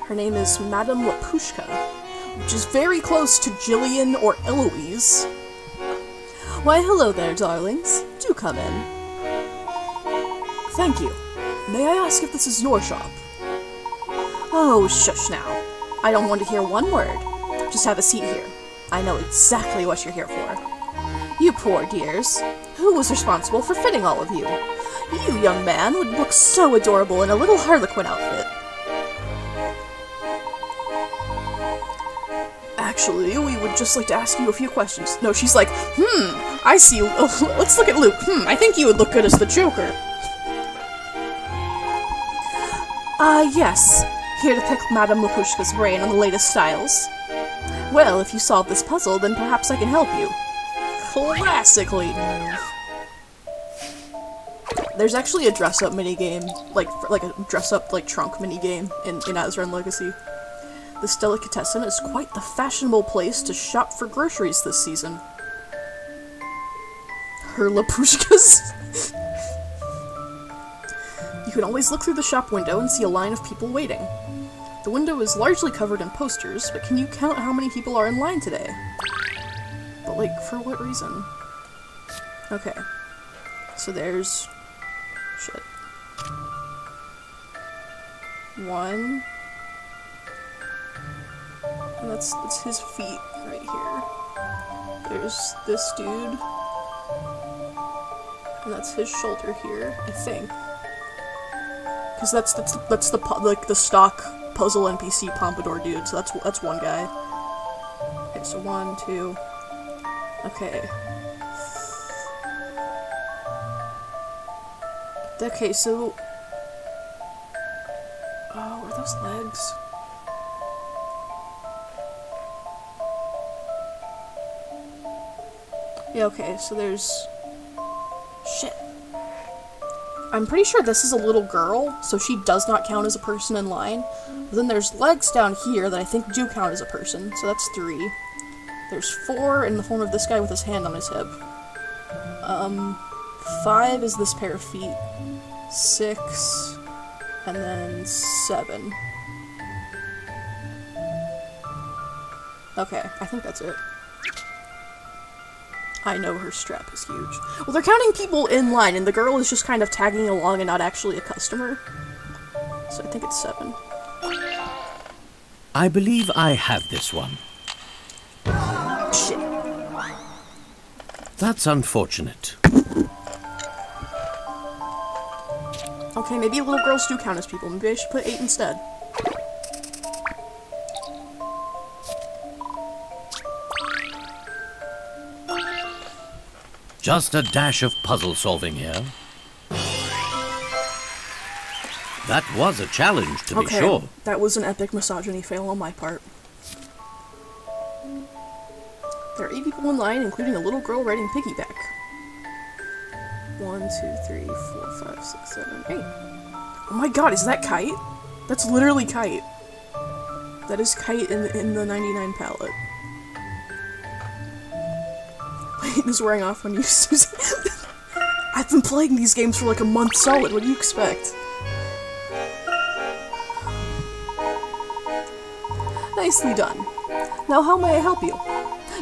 Her name is Madame Lapushka, which is very close to Jillian or Eloise. Why, hello there, darlings. Do come in. Thank you. May I ask if this is your shop? Oh, shush now. I don't want to hear one word. Just have a seat here. I know exactly what you're here for. You poor dears. Who was responsible for fitting all of you? You, young man, would look so adorable in a little harlequin outfit. Actually, we would just like to ask you a few questions. No, she's like, I see you. Oh, let's look at Luke. I think you would look good as the Joker. Yes. Here to pick Madame Lapushka's brain on the latest styles. Well, if you solve this puzzle, then perhaps I can help you. Classic Layton. There's actually a dress-up minigame, like a dress-up, like, trunk minigame in Azran Legacy. This delicatessen is quite the fashionable place to shop for groceries this season. Her Lapushkas. You can always look through the shop window and see a line of people waiting. The window is largely covered in posters, but can you count how many people are in line today? But, like, for what reason? Okay. So there's... shit. 1... and that's his feet right here. There's this dude. And that's his shoulder here, I think. Because that's the stock puzzle NPC Pompadour dude, so that's one guy. Okay, so 1, 2... Okay. Okay, so... oh, are those legs? Yeah, okay, so there's... shit. I'm pretty sure this is a little girl, so she does not count as a person in line. But then there's legs down here that I think do count as a person, so that's 3. There's 4 in the form of this guy with his hand on his hip. 5 is this pair of feet. 6, and then 7. Okay, I think that's it. I know her strap is huge. Well, they're counting people in line, and the girl is just kind of tagging along and not actually a customer. So I think it's 7. I believe I have this one. Shit. That's unfortunate. Okay, maybe little girls do count as people. Maybe I should put 8 instead. Just a dash of puzzle solving here. That was a challenge, to be sure. That was an epic misogyny fail on my part. There are 8 people in line, including a little girl riding piggyback. 1, 2, 3, 4, 5, 6, 7, 8. Oh my god, is that Kite? That's literally Kite. That is Kite in the 99 palette. Wait, is wearing off on you, Susan. I've been playing these games for like a month solid. What do you expect? Nicely done. Now how may I help you?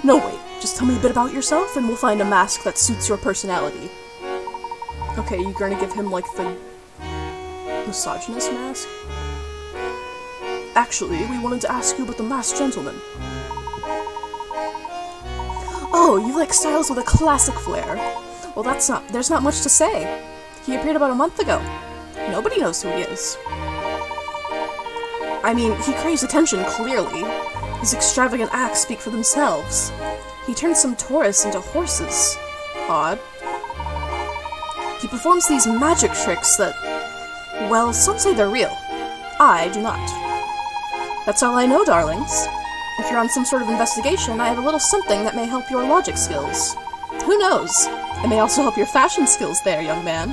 No, wait. Just tell me a bit about yourself and we'll find a mask that suits your personality. Okay, you're gonna give him, like, the misogynist mask? Actually, we wanted to ask you about the masked gentleman. Oh, you like styles with a classic flair. Well, there's not much to say. He appeared about a month ago. Nobody knows who he is. I mean, he craves attention, clearly. His extravagant acts speak for themselves. He turns some tourists into horses. Odd. He performs these magic tricks that, well, some say they're real. I do not. That's all I know, darlings. If you're on some sort of investigation, I have a little something that may help your logic skills. Who knows? It may also help your fashion skills there, young man.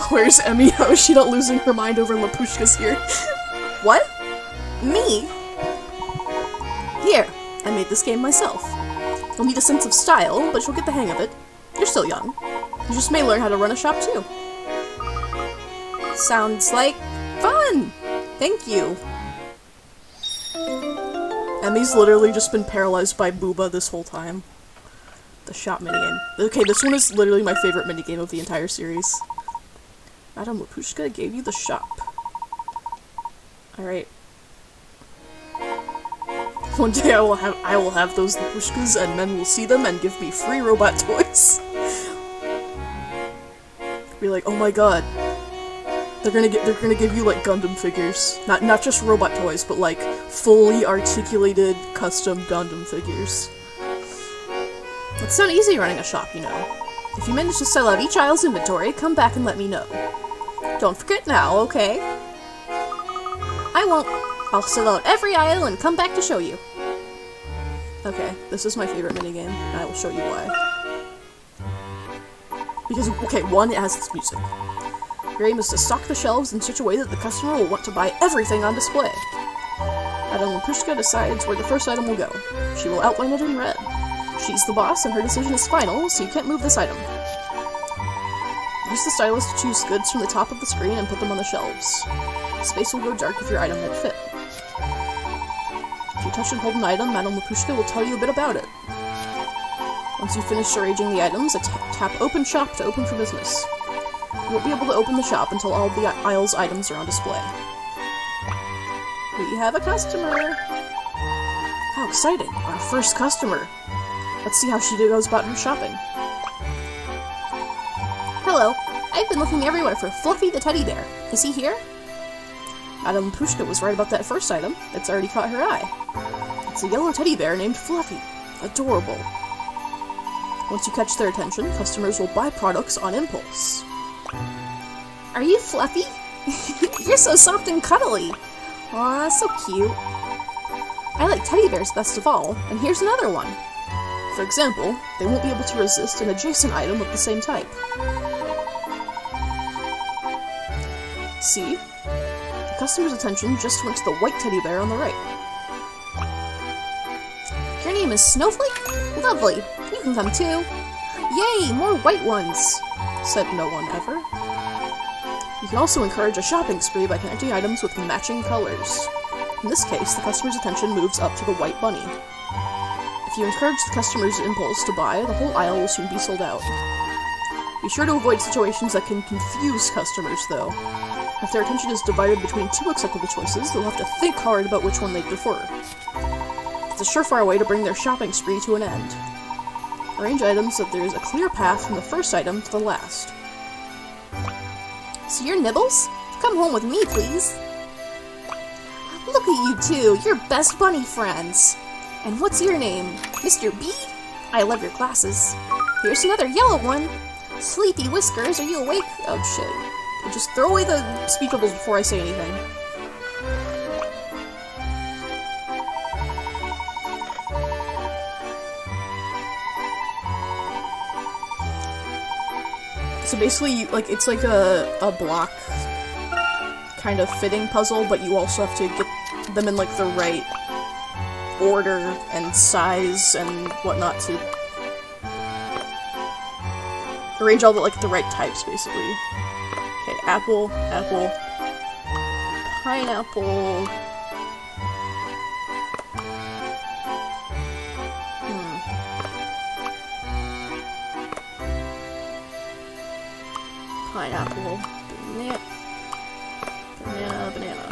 Where's Emmy? How is she not losing her mind over Lapushka's here? What? Me? Here, I made this game myself. You'll need a sense of style, but you'll get the hang of it. You're still young. You just may learn how to run a shop too. Sounds like fun! Thank you. Emmy's literally just been paralyzed by Booba this whole time. The Shop Minion. Okay, this one is literally my favorite minigame of the entire series. Madame Lapushka gave you the shop. Alright. One day I will have those Lapushkas and men will see them and give me free robot toys. Be like, oh my god. They're gonna give you like Gundam figures. Not just robot toys, but like fully articulated custom Gundam figures. It's not easy running a shop, you know. If you manage to sell out each aisle's inventory, come back and let me know. Don't forget now, okay? I won't. I'll sell out every aisle and come back to show you. Okay, this is my favorite minigame, and I will show you why. Because, okay, one, it has its music. Your aim is to stock the shelves in such a way that the customer will want to buy everything on display. Madame Lapushka decides where the first item will go. She will outline it in red. She's the boss, and her decision is final, so you can't move this item. Use the stylus to choose goods from the top of the screen and put them on the shelves. Space will go dark if your item won't fit. If you touch and hold an item, Madame Lapushka will tell you a bit about it. Once you've finished arranging the items, tap Open Shop to open for business. You won't be able to open the shop until all of the aisle's items are on display. We have a customer! How exciting! Our first customer! Let's see how she goes about her shopping. Hello. I've been looking everywhere for Fluffy the teddy bear. Is he here? Madame Lapushka was right about that first item. It's already caught her eye. It's a yellow teddy bear named Fluffy. Adorable. Once you catch their attention, customers will buy products on impulse. Are you Fluffy? You're so soft and cuddly. Aw, so cute. I like teddy bears best of all, and here's another one. For example, they won't be able to resist an adjacent item of the same type. See? The customer's attention just went to the white teddy bear on the right. Your name is Snowflake? Lovely. You can come too. Yay, more white ones, said no one ever. You can also encourage a shopping spree by connecting items with matching colors. In this case, the customer's attention moves up to the white bunny. If you encourage the customer's impulse to buy, the whole aisle will soon be sold out. Be sure to avoid situations that can confuse customers, though. If their attention is divided between two acceptable choices, they'll have to think hard about which one they prefer. It's a surefire way to bring their shopping spree to an end. Arrange items so that there is a clear path from the first item to the last. So you're Nibbles? Come home with me, please. Look at you two, you're best bunny friends. And what's your name? Mr. B? I love your glasses. Here's another yellow one. Sleepy Whiskers, are you awake? Oh shit. Just throw away the speakables before I say anything. So basically, like, it's like a block kind of fitting puzzle, but you also have to get them in, like, the right order and size and whatnot to arrange all the, like, the right types, basically. Okay, apple, apple, pineapple. Pineapple, banana, banana.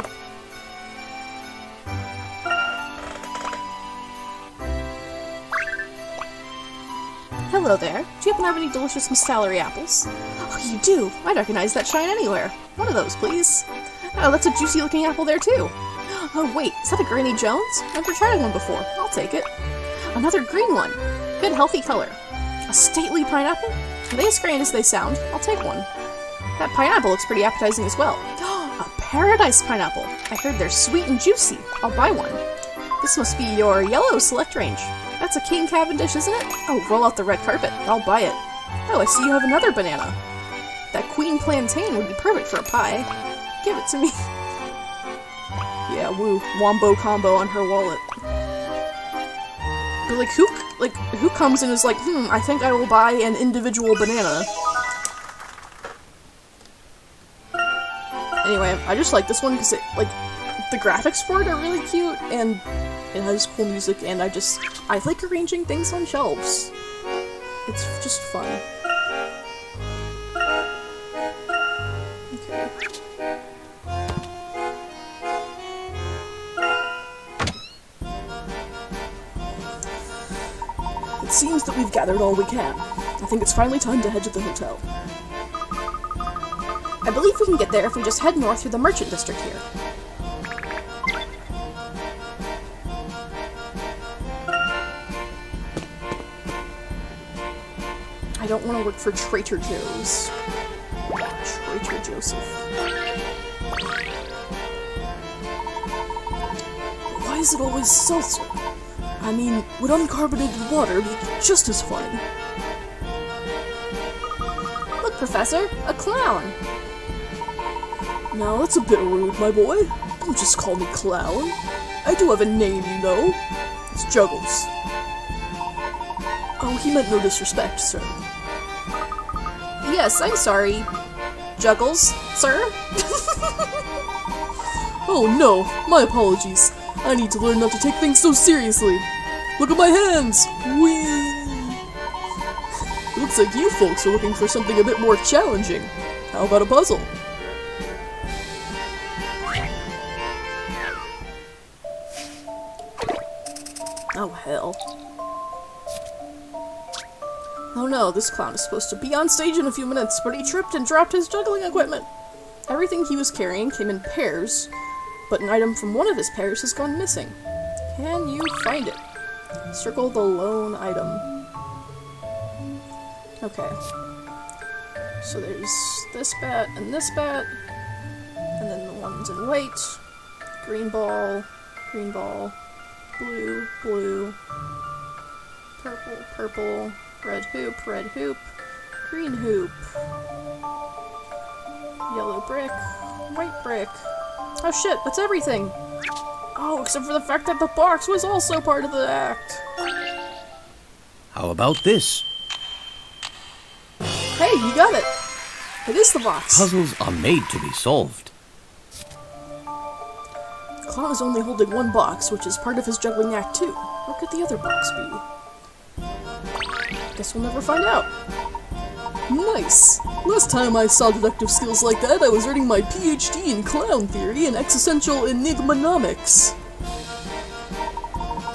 Hello there. Do you happen to have any delicious Miss Salary apples? Oh, you do? I'd recognize that shine anywhere. One of those, please. Oh, that's a juicy looking apple there, too. Oh, wait, is that a Granny Jones? I've never tried one before. I'll take it. Another green one. Good, healthy color. A stately pineapple? Are they as grand as they sound? I'll take one. That pineapple looks pretty appetizing as well. A paradise pineapple. I heard they're sweet and juicy. I'll buy one. This must be your yellow select range. That's a King Cavendish, isn't it? Oh, roll out the red carpet. I'll buy it. Oh, I see you have another banana. That Queen Plantain would be perfect for a pie. Give it to me. Yeah, woo. Wombo combo on her wallet. But who comes and is like, I think I will buy an individual banana. Anyway, I just like this one because the graphics for it are really cute, and it has cool music, and I like arranging things on shelves. It's just fun. Okay. It seems that we've gathered all we can. I think it's finally time to head to the hotel. I believe we can get there if we just head north through the merchant district here. I don't want to work for Traitor Joe's. Traitor Joseph. Why is it always seltzer? I mean, would uncarbonated water be just as funny? Look, Professor, a clown! Now, that's a bit rude, my boy. Don't just call me Clown. I do have a name, you know. It's Juggles. Oh, he meant no disrespect, sir. Yes, I'm sorry. Juggles, sir? Oh no, my apologies. I need to learn not to take things so seriously. Look at my hands! Whee! Looks like you folks are looking for something a bit more challenging. How about a puzzle? Oh, hell. Oh no, this clown is supposed to be on stage in a few minutes, but he tripped and dropped his juggling equipment. Everything he was carrying came in pairs, but an item from one of his pairs has gone missing. Can you find it? Circle the lone item. Okay. So there's this bat, and then the ones in white. Green ball, blue, purple, red hoop, green hoop, yellow brick, white brick. Oh shit, that's everything! Oh, except for the fact that the box was also part of the act. How about this? Hey, you got it! It is the box. Puzzles are made to be solved. Clown is only holding one box, which is part of his juggling act too. What could the other box be? Guess we'll never find out. Nice! Last time I saw deductive skills like that, I was earning my PhD in clown theory and existential enigmanomics.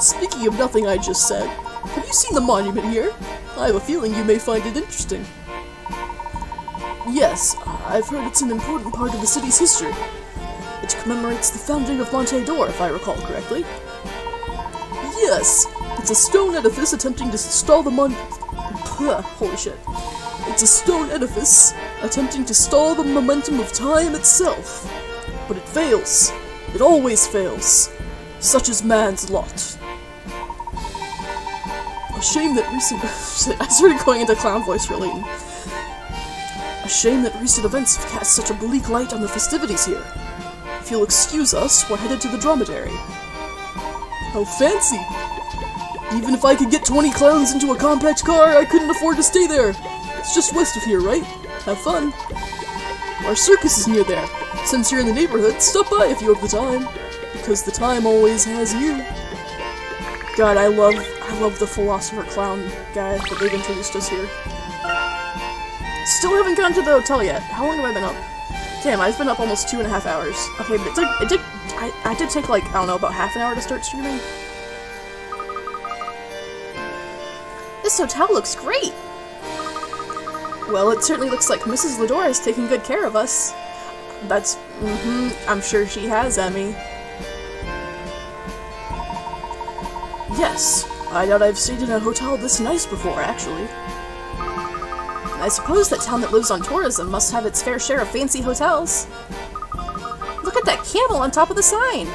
Speaking of nothing I just said, have you seen the monument here? I have a feeling you may find it interesting. Yes, I've heard it's an important part of the city's history. It commemorates the founding of Monte d'Or, if I recall correctly. Yes, it's a stone edifice attempting to stall the holy shit. It's a stone edifice attempting to stall the momentum of time itself. But it fails. It always fails. Such is man's lot. A shame that recent... I started going into clown voice for Layton. A shame that recent events have cast such a bleak light on the festivities here. If you'll excuse us, we're headed to the dromedary. How fancy! Even if I could get 20 clowns into a compact car, I couldn't afford to stay there. It's just west of here, right? Have fun. Our circus is near there. Since you're in the neighborhood, stop by if you have the time. Because the time always has you. God, I love the philosopher clown guy that they've introduced us here. Still haven't gone to the hotel yet. How long have I been up? Damn, I've been up almost 2.5 hours. Okay, but I did take like, I don't know, about half an hour to start streaming. This hotel looks great! Well, it certainly looks like Mrs. Ladora is taking good care of us. That's, I'm sure she has, Emmy. Yes, I doubt I've stayed in a hotel this nice before, actually. I suppose that town that lives on tourism must have its fair share of fancy hotels. Look at that camel on top of the sign!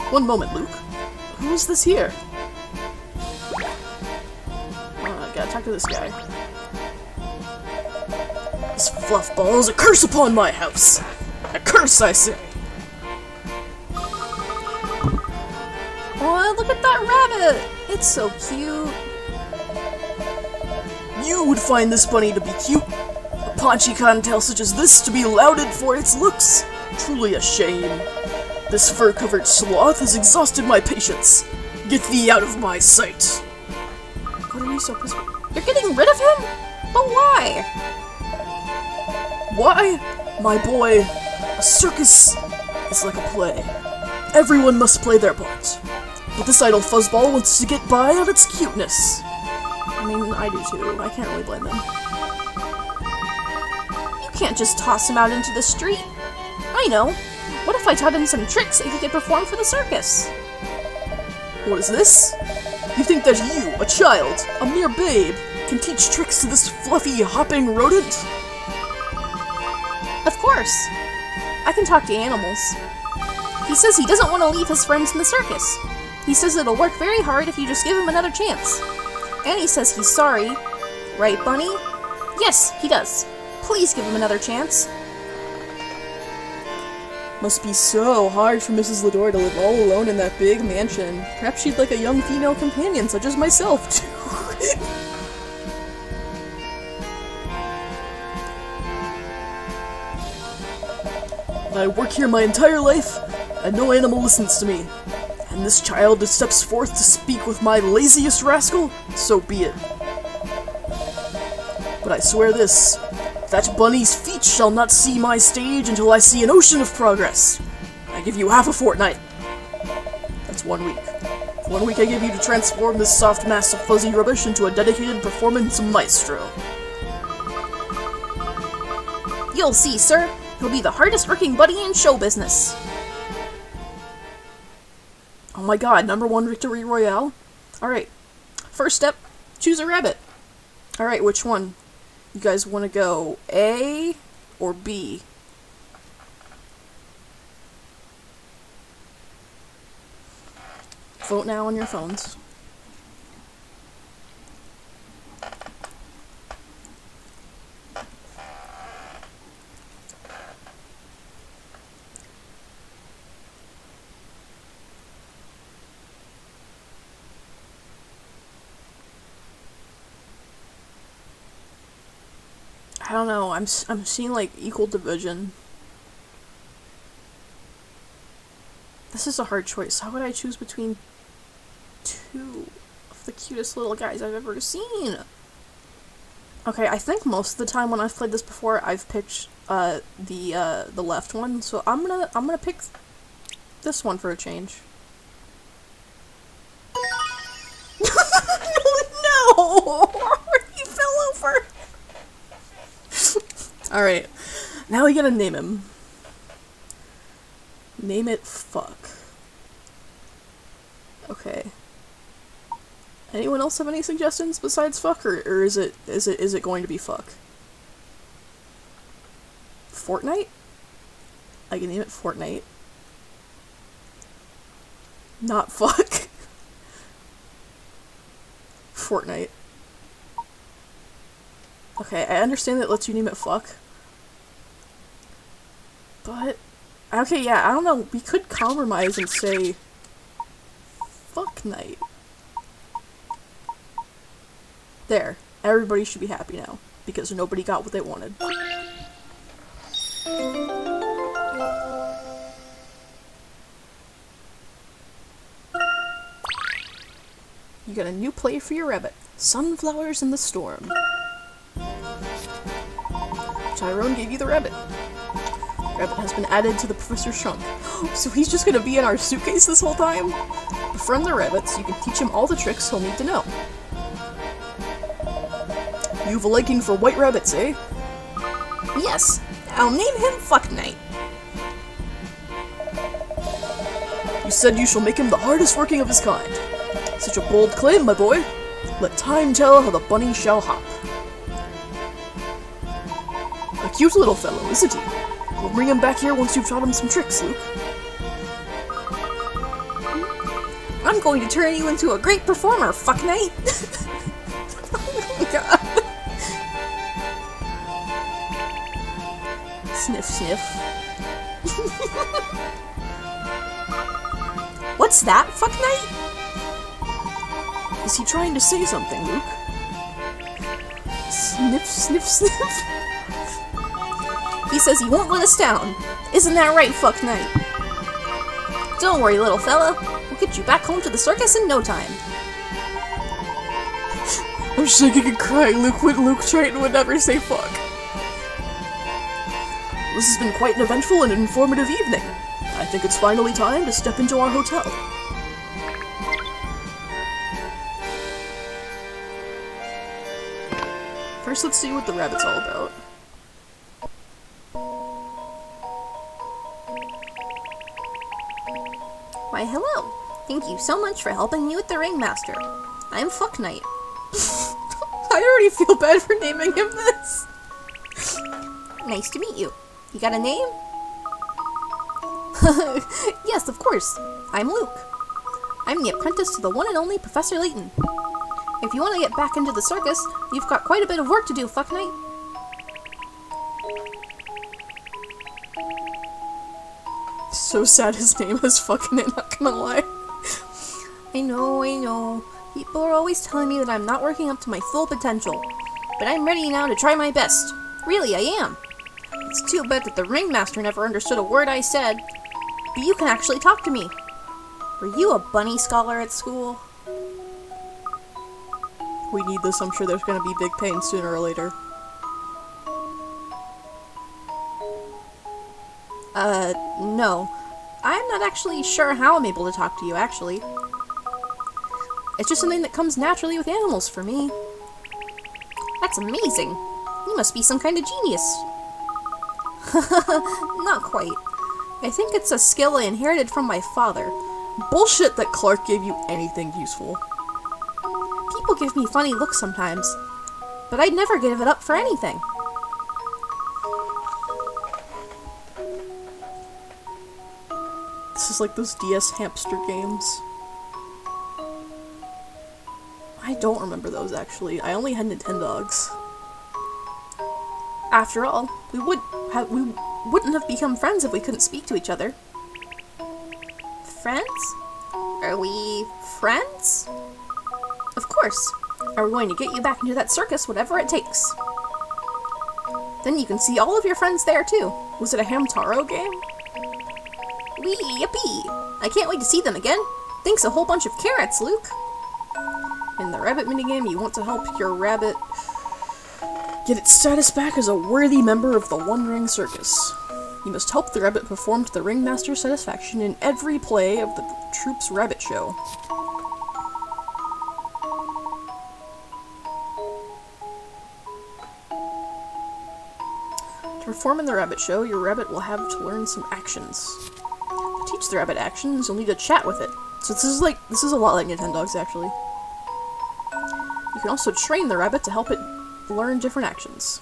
One moment, Luke. Who is this here? I gotta talk to this guy. This fluffball is a curse upon my house! A curse, I say! Oh, look at that rabbit! It's so cute. You would find this bunny to be cute. A paunchy cottontail such as this to be lauded for its looks. Truly a shame. This fur-covered sloth has exhausted my patience. Get thee out of my sight. What are you so pissed about? You're getting rid of him? But why? Why? My boy, a circus is like a play. Everyone must play their part. But this idle fuzzball wants to get by on its cuteness. I mean, I do too. I can't really blame them. You can't just toss him out into the street. I know. What if I taught him some tricks that he could perform for the circus? What is this? You think that you, a child, a mere babe, can teach tricks to this fluffy, hopping rodent? Of course. I can talk to animals. He says he doesn't want to leave his friends in the circus. He says it'll work very hard if you just give him another chance. And he says he's sorry. Right, Bunny? Yes, he does. Please give him another chance. Must be so hard for Mrs. Ladora to live all alone in that big mansion. Perhaps she'd like a young female companion such as myself, too. I work here my entire life, and no animal listens to me. And this child steps forth to speak with my laziest rascal? So be it. But I swear this, that bunny's feet shall not see my stage until I see an ocean of progress. I give you half a fortnight. That's 1 week. 1 week I give you to transform this soft mass of fuzzy rubbish into a dedicated performance maestro. You'll see, sir. He'll be the hardest working bunny in show business. Oh my god, #1 victory royale? Alright, first step, choose a rabbit. Alright, which one? You guys want to go A or B? Vote now on your phones. I don't know, I'm seeing like equal division. This is a hard choice. How would I choose between two of the cutest little guys I've ever seen? Okay, I think most of the time when I've played this before, I've picked the left one, so I'm gonna pick this one for a change. No! He fell over! Alright, Now we gotta name him. Name it Fuck. Okay. Anyone else have any suggestions besides Fuck, or is it going to be Fuck? Fortnite? I can name it Fortnite. Not Fuck. Fortnite. Okay, I understand that lets you name it Fuck. But, okay, yeah, I don't know, we could compromise and say Fuck Night. There. Everybody should be happy now, because nobody got what they wanted. You got a new play for your rabbit. Sunflowers in the Storm. Tyrone gave you the rabbit. Rabbit has been added to the professor's trunk. So he's just gonna be in our suitcase this whole time? Befriend the rabbit so you can teach him all the tricks he'll need to know. You've a liking for white rabbits, eh? Yes, I'll name him Fuck Knight. You said you shall make him the hardest working of his kind. Such a bold claim, my boy. Let time tell how the bunny shall hop. A cute little fellow, isn't he? We'll bring him back here once you've taught him some tricks, Luke. I'm going to turn you into a great performer, Fuck Knight. Oh my god. Sniff, sniff. What's that, Fuck Knight? Is he trying to say something, Luke? Sniff, sniff, sniff. He says he won't let us down. Isn't that right, Fuck Knight? Don't worry, little fella. We'll get you back home to the circus in no time. I'm shaking and crying. Luke Triton would never say fuck. This has been quite an eventful and informative evening. I think it's finally time to step into our hotel. First, let's see what the rabbit's all about. Why, hello. Thank you so much for helping me with the Ringmaster. I'm Fuck Knight. I already feel bad for naming him this. Nice to meet you. You got a name? Yes, of course. I'm Luke. I'm the apprentice to the one and only Professor Layton. If you want to get back into the circus, you've got quite a bit of work to do, Fuck Knight. So sad his name is fucking it, not gonna lie. I know. People are always telling me that I'm not working up to my full potential. But I'm ready now to try my best. Really, I am. It's too bad that the Ringmaster never understood a word I said. But you can actually talk to me. Were you a bunny scholar at school? We need this, I'm sure there's gonna be big pain sooner or later. No. I'm not actually sure how I'm able to talk to you, actually. It's just something that comes naturally with animals for me. That's amazing. You must be some kind of genius. Not quite. I think it's a skill I inherited from my father. Bullshit that Clark gave you anything useful. People give me funny looks sometimes, but I'd never give it up for anything. This is like those DS hamster games. I don't remember those, actually. I only had Nintendogs. After all, we wouldn't have become friends if we couldn't speak to each other. Friends? Are we friends? Of course. And we're going to get you back into that circus, whatever it takes. Then you can see all of your friends there, too. Was it a Hamtaro game? Wee, yippee! I can't wait to see them again. Thanks a whole bunch of carrots, Luke. In the rabbit minigame, you want to help your rabbit get its status back as a worthy member of the One Ring Circus. You must help the rabbit perform to the ringmaster's satisfaction in every play of the troupe's rabbit show. To perform in the rabbit show, your rabbit will have to learn some actions. To teach the rabbit actions, you'll need to chat with it. So this is a lot like Nintendogs, actually. You can also train the rabbit to help it learn different actions.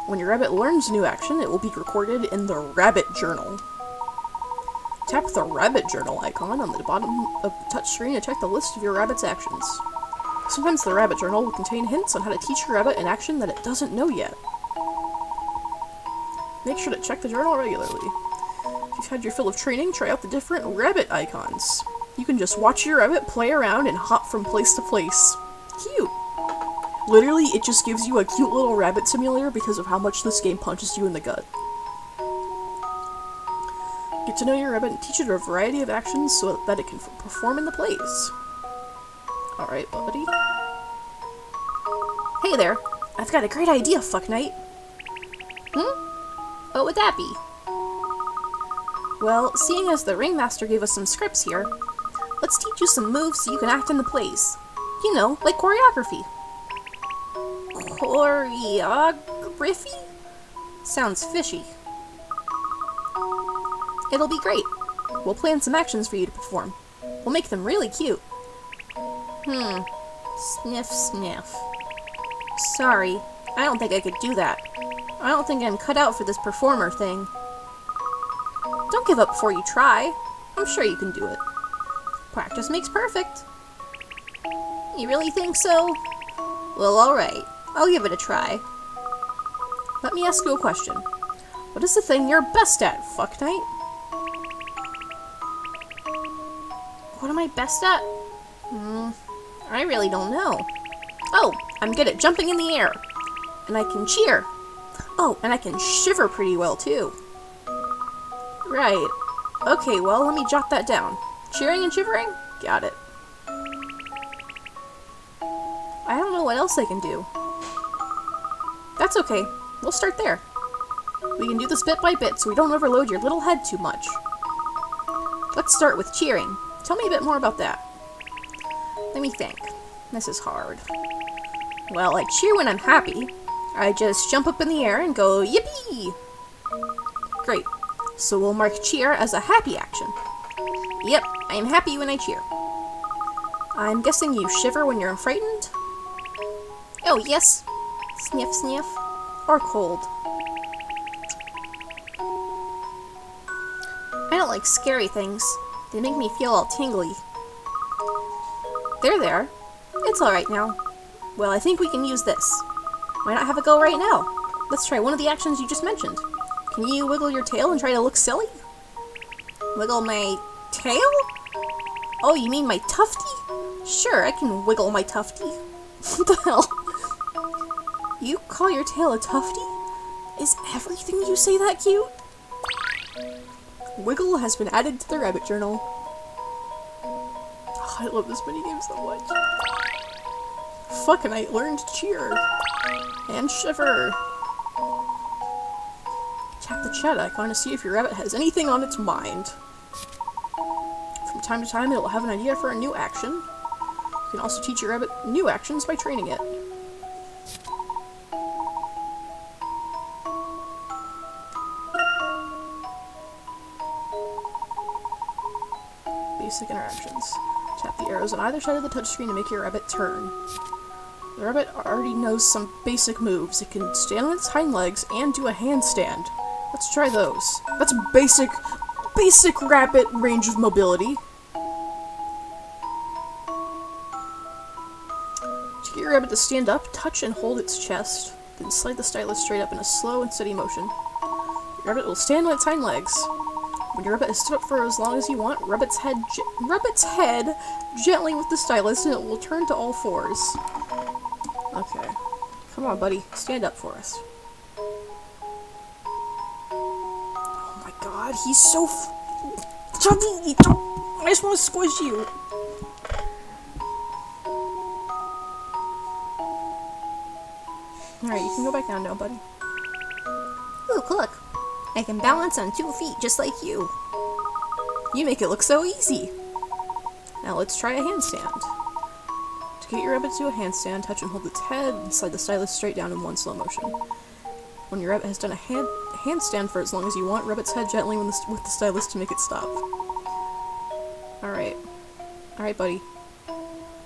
When your rabbit learns a new action, it will be recorded in the rabbit journal. Tap the rabbit journal icon on the bottom of the touchscreen to check the list of your rabbit's actions. Sometimes the rabbit journal will contain hints on how to teach your rabbit an action that it doesn't know yet. Make sure to check the journal regularly. If you've had your fill of training, try out the different rabbit icons. You can just watch your rabbit play around and hop from place to place. Cute! Literally, it just gives you a cute little rabbit simulator because of how much this game punches you in the gut. Get to know your rabbit and teach it a variety of actions so that it can perform in the plays. Alright, buddy. Hey there! I've got a great idea, Fuck Knight! What would that be? Well, seeing as the Ringmaster gave us some scripts here, let's teach you some moves so you can act in the plays. You know, like choreography. Choreography? Sounds fishy. It'll be great. We'll plan some actions for you to perform. We'll make them really cute. Sniff, sniff. Sorry, I don't think I could do that. I don't think I'm cut out for this performer thing. Don't give up before you try. I'm sure you can do it. Practice makes perfect. You really think so? Well, alright. I'll give it a try. Let me ask you a question. What is the thing you're best at, Fuck Knight? What am I best at? I really don't know. Oh, I'm good at jumping in the air. And I can cheer. Oh, and I can shiver pretty well, too. Right. Okay, well, let me jot that down. Cheering and shivering? Got it. I don't know what else I can do. That's okay. We'll start there. We can do this bit by bit so we don't overload your little head too much. Let's start with cheering. Tell me a bit more about that. Let me think. This is hard. Well, I cheer when I'm happy. I just jump up in the air and go, yippee! Great. So we'll mark cheer as a happy action. Yep, I am happy when I cheer. I'm guessing you shiver when you're frightened? Oh, yes. Sniff, sniff. Or cold. I don't like scary things. They make me feel all tingly. There. It's alright now. Well, I think we can use this. Why not have a go right now? Let's try one of the actions you just mentioned. Can you wiggle your tail and try to look silly? Wiggle my tail? Oh, you mean my tufty? Sure, I can wiggle my tufty. What the hell? You call your tail a tufty? Is everything you say that cute? Wiggle has been added to the rabbit journal. Oh, I love this minigame so much. Fuck Knight learned to cheer. And shiver. Tap the chat icon to see if your rabbit has anything on its mind. From time to time, it will have an idea for a new action. You can also teach your rabbit new actions by training it. Basic interactions. Tap the arrows on either side of the touchscreen to make your rabbit turn. The rabbit already knows some basic moves. It can stand on its hind legs and do a handstand. Let's try those. That's basic rabbit range of mobility. To get your rabbit to stand up, touch and hold its chest, then slide the stylus straight up in a slow and steady motion. Your rabbit will stand on its hind legs. When your rabbit has stood up for as long as you want, rub its head gently with the stylus and it will turn to all fours. Okay. Come on, buddy. Stand up for us. Oh my god, he's so chubby! I just want to squish you! Alright, you can go back down now, buddy. Look! I can balance on 2 feet just like you. You make it look so easy! Now let's try a handstand. To get your rabbit to a handstand, touch and hold its head, and slide the stylus straight down in one slow motion. When your rabbit has done a handstand for as long as you want. Rub its head gently with the stylus to make it stop. Alright. Alright, buddy.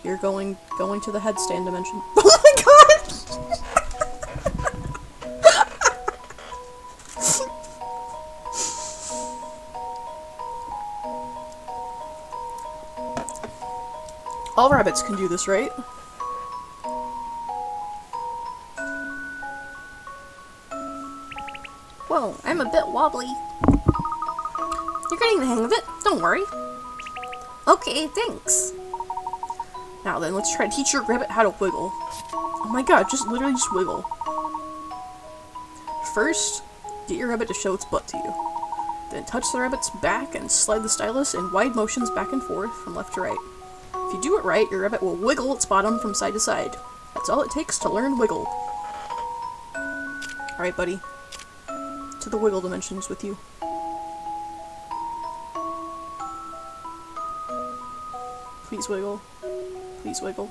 You're going to the headstand dimension. Oh my god! All rabbits can do this, right? Whoa, I'm a bit wobbly. You're getting the hang of it, don't worry. Okay, thanks. Now then, let's try to teach your rabbit how to wiggle. Oh my god, literally just wiggle. First, get your rabbit to show its butt to you. Then touch the rabbit's back and slide the stylus in wide motions back and forth from left to right. If you do it right, your rabbit will wiggle its bottom from side to side. That's all it takes to learn wiggle. Alright, buddy. To the wiggle dimensions with you. Please wiggle. Please wiggle.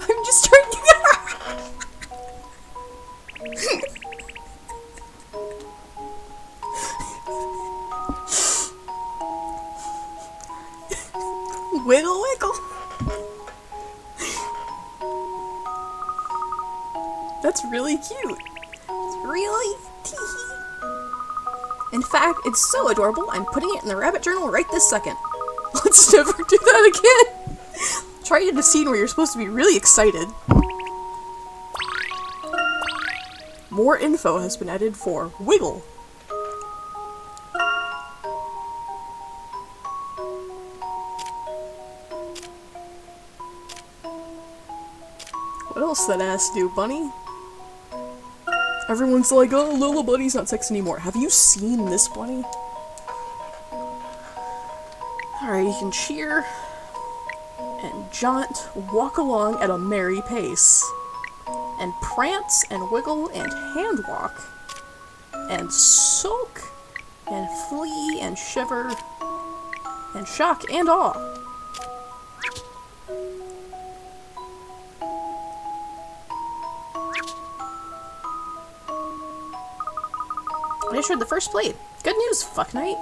I'm just trying to... Wiggle, wiggle! That's really cute. It's really teehee. In fact, it's so adorable, I'm putting it in the rabbit journal right this second. Let's never do that again! Try it in a scene where you're supposed to be really excited. More info has been added for Wiggle. What else that ass do, bunny? Everyone's like, oh, Lola Bunny's not sex anymore. Have you seen this bunny? Alright, you can cheer and jaunt, walk along at a merry pace, and prance and wiggle and hand walk, and sulk and flee and shiver and shock and awe. I just read the first plate. Good news, fuck night.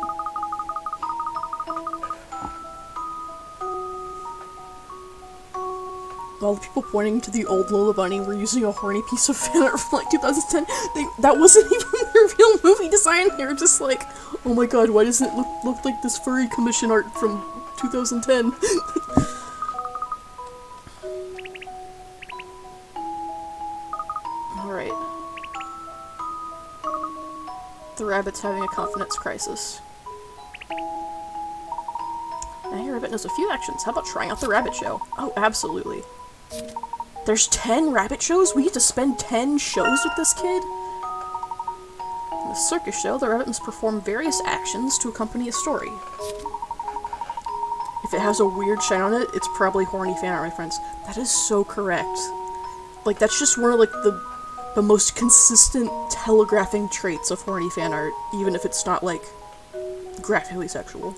All the people pointing to the old Lola Bunny were using a horny piece of fan art from like 2010. That wasn't even their real movie design. They were just like, oh my god, why doesn't it look like this furry commission art from 2010? Alright. The rabbit's having a confidence crisis. Now your rabbit knows a few actions. How about trying out the rabbit show? Oh, absolutely. There's 10 rabbit shows? We get to spend 10 shows with this kid? In the circus show, the rabbit must perform various actions to accompany a story. If it has a weird shine on it, it's probably horny fan art, my friends. That is so correct. Like, that's just one of, like, the most consistent telegraphing traits of horny fan art, even if it's not, like, graphically sexual.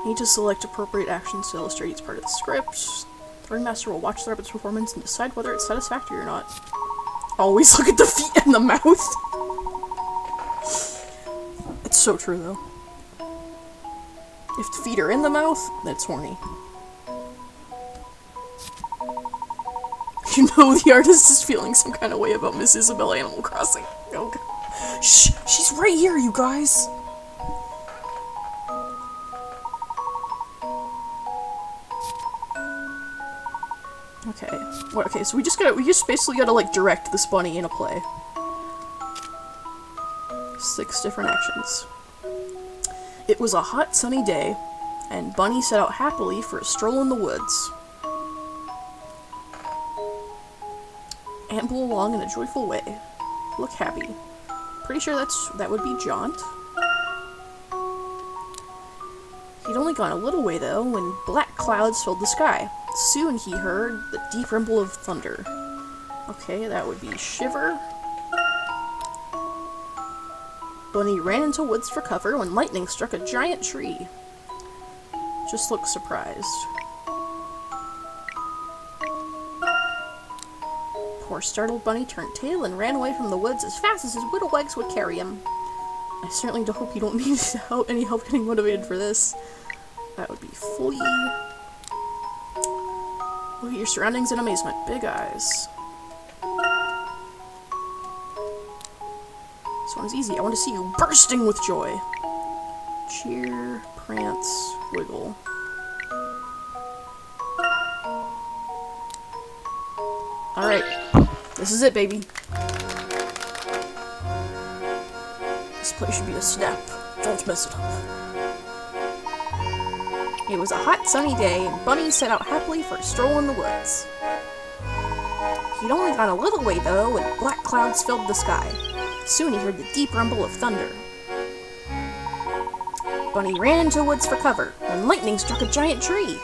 You need to select appropriate actions to illustrate each part of the script. The ringmaster will watch the rabbit's performance and decide whether it's satisfactory or not. Always look at the feet and the mouth! It's so true, though. If the feet are in the mouth, then it's horny. You know the artist is feeling some kind of way about Miss Isabel Animal Crossing. Oh, God. Shh! She's right here, you guys! Okay. Well, okay, so we just basically gotta, like, direct this bunny in a play. 6 different actions. It was a hot, sunny day, and Bunny set out happily for a stroll in the woods. Amble along in a joyful way. Look happy. Pretty sure that would be jaunt. He'd only gone a little way, though, when black clouds filled the sky. Soon he heard the deep rumble of thunder. Okay, that would be shiver. Bunny ran into woods for cover when lightning struck a giant tree. Just looks surprised. Poor startled Bunny turned tail and ran away from the woods as fast as his little legs would carry him. I certainly hope you don't need any help getting motivated for this. That would be flee. Look at your surroundings in amazement. Big eyes. This one's easy. I want to see you bursting with joy. Cheer, prance, wiggle. Alright. This is it, baby. This place should be a snap. Don't mess it up. It was a hot, sunny day, and Bunny set out happily for a stroll in the woods. He'd only gone a little way, though, when black clouds filled the sky. Soon he heard the deep rumble of thunder. Bunny ran into woods for cover, when lightning struck a giant tree.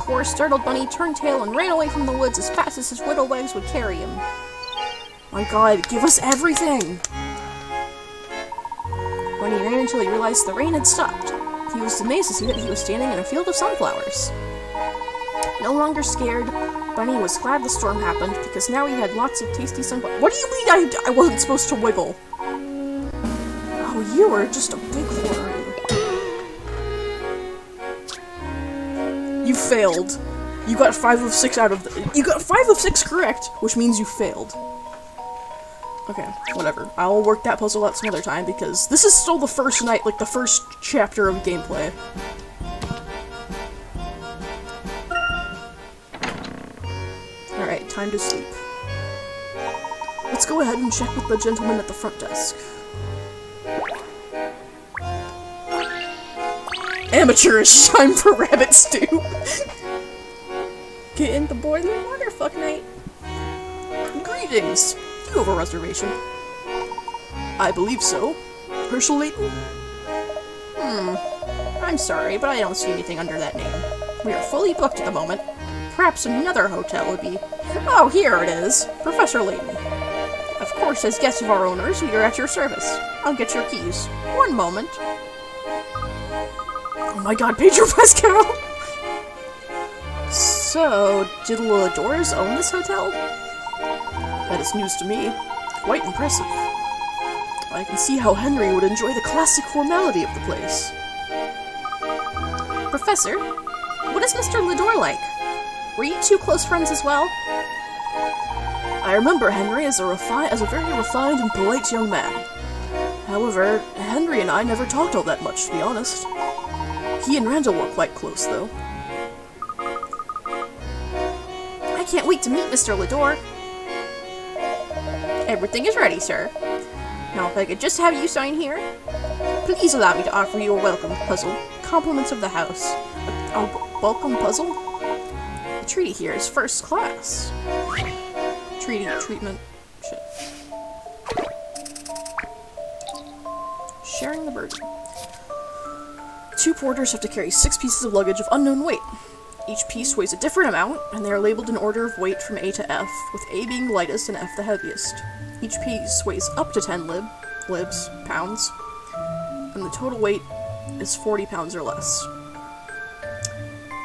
Poor startled Bunny turned tail and ran away from the woods as fast as his little legs would carry him. My god, give us everything! Bunny ran until he realized the rain had stopped. He was amazed to see that he was standing in a field of sunflowers. No longer scared, Bunny was glad the storm happened, because now he had lots of tasty sunflowers. What do you mean I wasn't supposed to wiggle? Oh, you were just a big whore. You failed. You got 5 of 6 out of you got 5 of 6 correct, which means you failed. Okay, whatever. I'll work that puzzle out some other time, because this is still the first night, like the first chapter of gameplay. Alright, time to sleep. Let's go ahead and check with the gentleman at the front desk. Amateurish time for rabbit stew. Get in the boiling water, fuck night. Greetings. Do you have a reservation? I believe so. Herschel Layton? I'm sorry, but I don't see anything under that name. We are fully booked at the moment. Perhaps another hotel would be... Oh, here it is. Professor Layton. Of course, as guests of our owners, we are at your service. I'll get your keys. One moment. Oh my god, Pedro Pascal! So, did the Doors own this hotel? That is news to me. Quite impressive. I can see how Henry would enjoy the classic formality of the place. Professor, what is Mr. Ledore like? Were you two close friends as well? I remember Henry as a very refined and polite young man. However, Henry and I never talked all that much, to be honest. He and Randall were quite close, though. I can't wait to meet Mr. Ledore. Everything is ready, sir. Now, if I could just have you sign here. Please allow me to offer you a welcome puzzle. Compliments of the house. A welcome puzzle? The treaty here is first class. Treatment. Shit. Sharing the burden. 2 porters have to carry 6 pieces of luggage of unknown weight. Each piece weighs a different amount, and they are labeled in order of weight from A to F, with A being the lightest and F the heaviest. Each piece weighs up to 10 pounds, and the total weight is 40 pounds or less.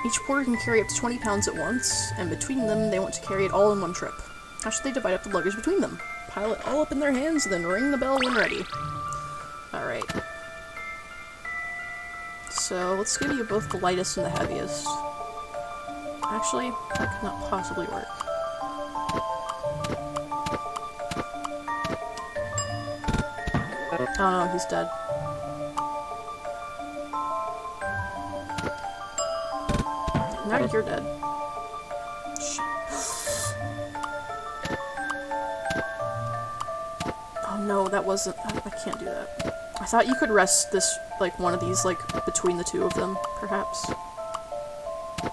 Each porter can carry up to 20 pounds at once, and between them, they want to carry it all in one trip. How should they divide up the luggage between them? Pile it all up in their hands, and then ring the bell when ready. Alright. So, let's give you both the lightest and the heaviest. Actually, that could not possibly work. Oh no, he's dead. Now you're dead. Shit. Oh no, that wasn't... I can't do that. I thought you could rest this, like, one of these, like, between the 2 of them, perhaps. Or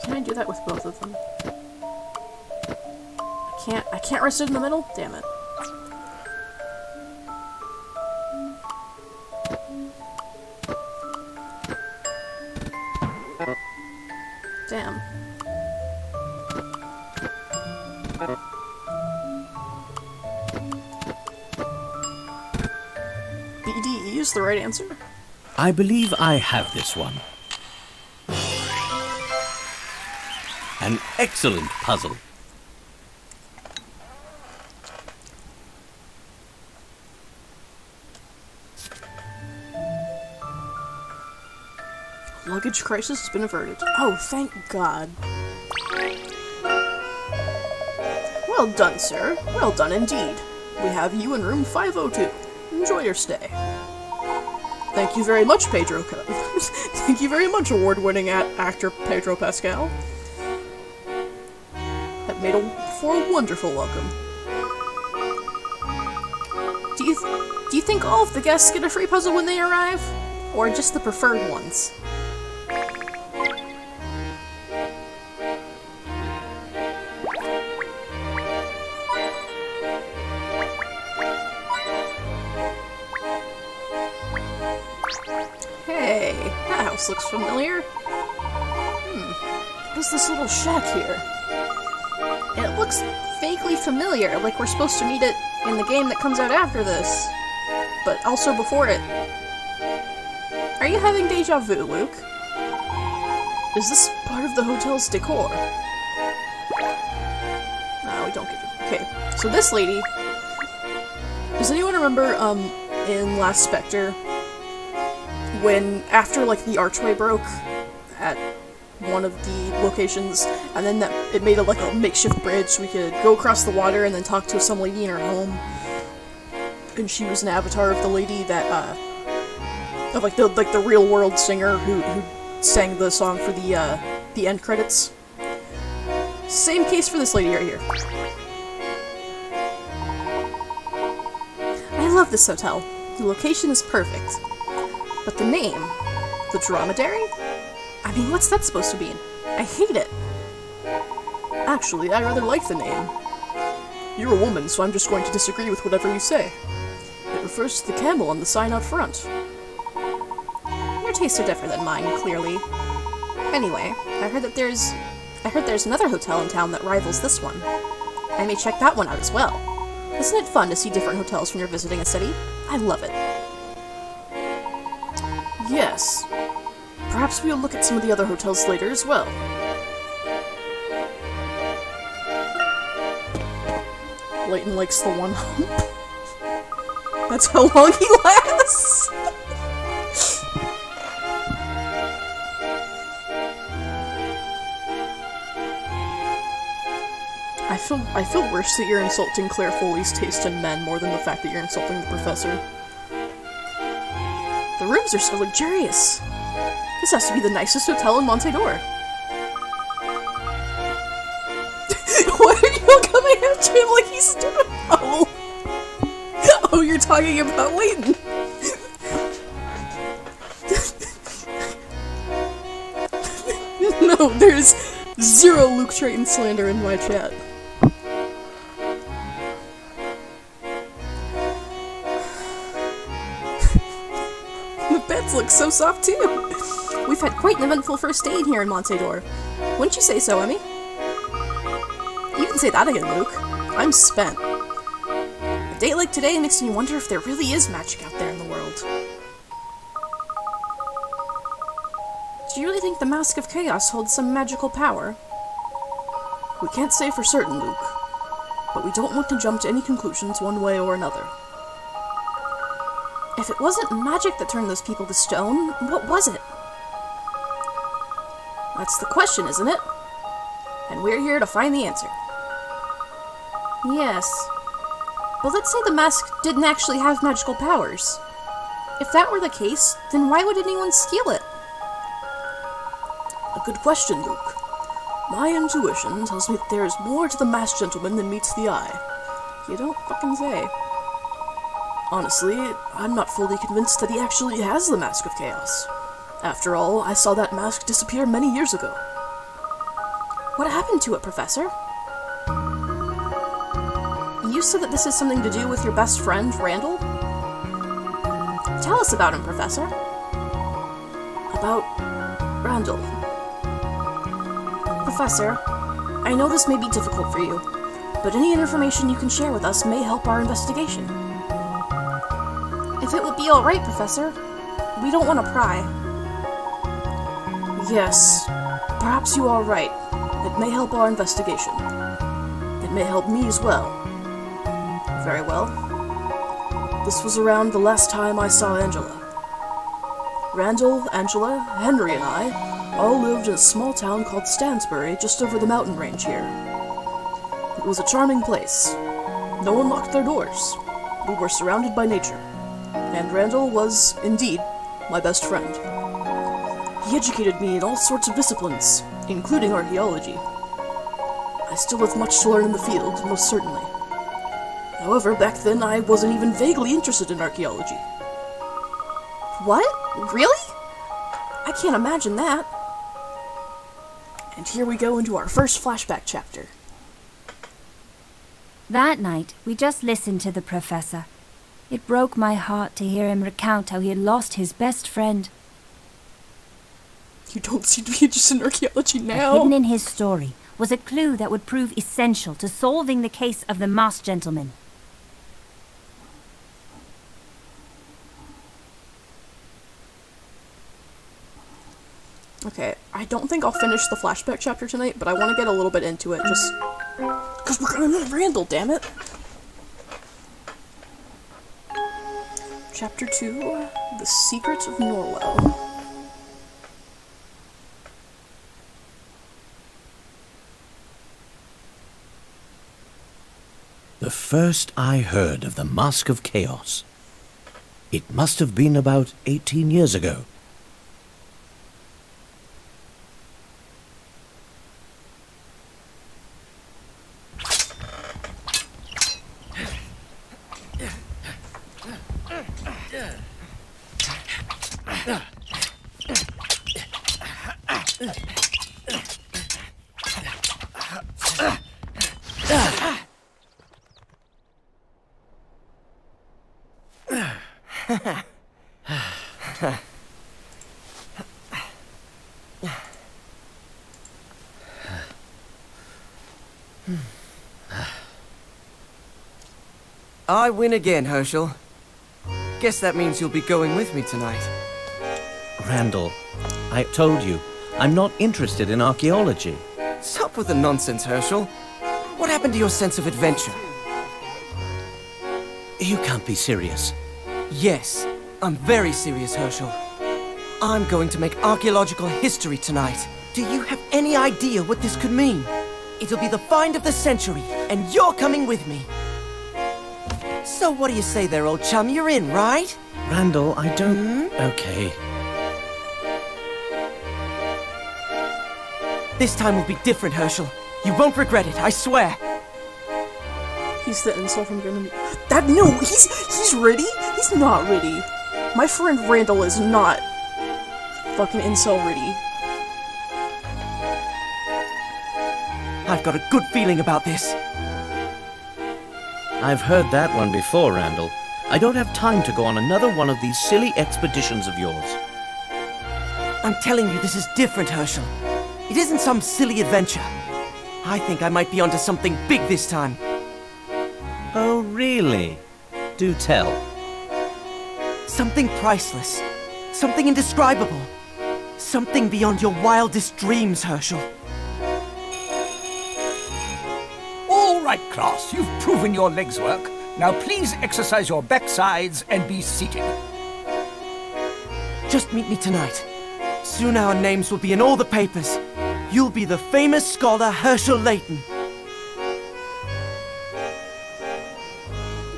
can I do that with both of them? I can't rest it in the middle? Damn it. Damn. this the right answer? I believe I have this one. An excellent puzzle. Luggage crisis has been averted. Oh, thank God. Well done, sir. Well done indeed. We have you in room 502. Enjoy your stay. Thank you very much, Pedro. Thank you very much, award-winning actor Pedro Pascal. That made for a wonderful welcome. Do you think all of the guests get a free puzzle when they arrive? Or just the preferred ones? Hey, that house looks familiar. What is this little shack here? It looks vaguely familiar, like we're supposed to meet it in the game that comes out after this. But also before it. Are you having deja vu, Luke? Is this part of the hotel's decor? No, we don't get it. Okay, so this lady... Does anyone remember, in Last Spectre, when, after, like, the archway broke at one of the locations, and then it made like a makeshift bridge so we could go across the water and then talk to some lady in her home. And she was an avatar of the lady that, of like the real world singer who sang the song for the end credits. Same case for this lady right here. I love this hotel. The location is perfect. But the name, the dromedary? I mean, what's that supposed to mean? I hate it. Actually, I rather like the name. You're a woman, so I'm just going to disagree with whatever you say. It refers to the camel on the sign out front. Your tastes are different than mine, clearly. Anyway, I heard there's another hotel in town that rivals this one. I may check that one out as well. Isn't it fun to see different hotels when you're visiting a city? I love it. Yes. Perhaps we'll look at some of the other hotels later as well. Layton likes the one hump. That's how long he lasts! I feel worse that you're insulting Claire Foley's taste in men more than the fact that you're insulting the professor. The rooms are so luxurious. This has to be the nicest hotel in Montedor. Why are you all coming after him like he's doing? Oh, you're talking about Layton. No, there's zero Luke Triton slander in my chat. The beds look so soft too. We've had quite an eventful first day here in Montedor. Wouldn't you say so, Emmy? You can say that again, Luke. I'm spent. A day like today makes me wonder if there really is magic out there in the world. Do you really think the Mask of Chaos holds some magical power? We can't say for certain, Luke. But we don't want to jump to any conclusions one way or another. If it wasn't magic that turned those people to stone, what was it? That's the question, isn't it? And we're here to find the answer. Yes. But let's say the mask didn't actually have magical powers. If that were the case, then why would anyone steal it? A good question, Luke. My intuition tells me that there is more to the masked gentleman than meets the eye. You don't fucking say. Honestly, I'm not fully convinced that he actually has the Mask of Chaos. After all, I saw that mask disappear many years ago. What happened to it, Professor? You said that this is something to do with your best friend, Randall? Tell us about him, Professor. About Randall. Professor, I know this may be difficult for you, but any information you can share with us may help our investigation. If it would be alright, Professor. We don't want to pry. Yes, perhaps you are right. It may help our investigation. It may help me as well. Very well. This was around the last time I saw Angela. Randall, Angela, Henry, and I all lived in a small town called Stansbury just over the mountain range here. It was a charming place. No one locked their doors. We were surrounded by nature. And Randall was, indeed, my best friend. He educated me in all sorts of disciplines, including archaeology. I still have much to learn in the field, most certainly. However, back then I wasn't even vaguely interested in archaeology. What? Really? I can't imagine that. And here we go into our first flashback chapter. That night, we just listened to the professor. It broke my heart to hear him recount how he had lost his best friend. You don't seem to be interested in archaeology now. Hidden in his story was a clue that would prove essential to solving the case of the masked gentleman. Okay, I don't think I'll finish the flashback chapter tonight, but I want to get a little bit into it, just because we're gonna meet Randall, damn it! Chapter 2, The Secret of Norwell. The first I heard of the Mask of Chaos. It must have been about 18 years ago. I win again, Herschel. Guess that means you'll be going with me tonight. Randall, I told you, I'm not interested in archaeology. Stop with the nonsense, Herschel. What happened to your sense of adventure? You can't be serious. Yes, I'm very serious, Herschel. I'm going to make archaeological history tonight. Do you have any idea what this could mean? It'll be the find of the century, and you're coming with me. So what do you say there, old chum? You're in, right? Randall, I don't... Okay. This time will be different, Herschel. You won't regret it, I swear. He's the insult from gonna be... That... No! He's ready? He's not ready. My friend Randall is not fucking incel ready. I've got a good feeling about this. I've heard that one before, Randall. I don't have time to go on another one of these silly expeditions of yours. I'm telling you, this is different, Herschel. It isn't some silly adventure. I think I might be onto something big this time. Oh, really? Do tell. Something priceless. Something indescribable. Something beyond your wildest dreams, Herschel. All right, class, you've proven your legs work. Now please exercise your backsides and be seated. Just meet me tonight. Soon our names will be in all the papers. You'll be the famous scholar Herschel Layton.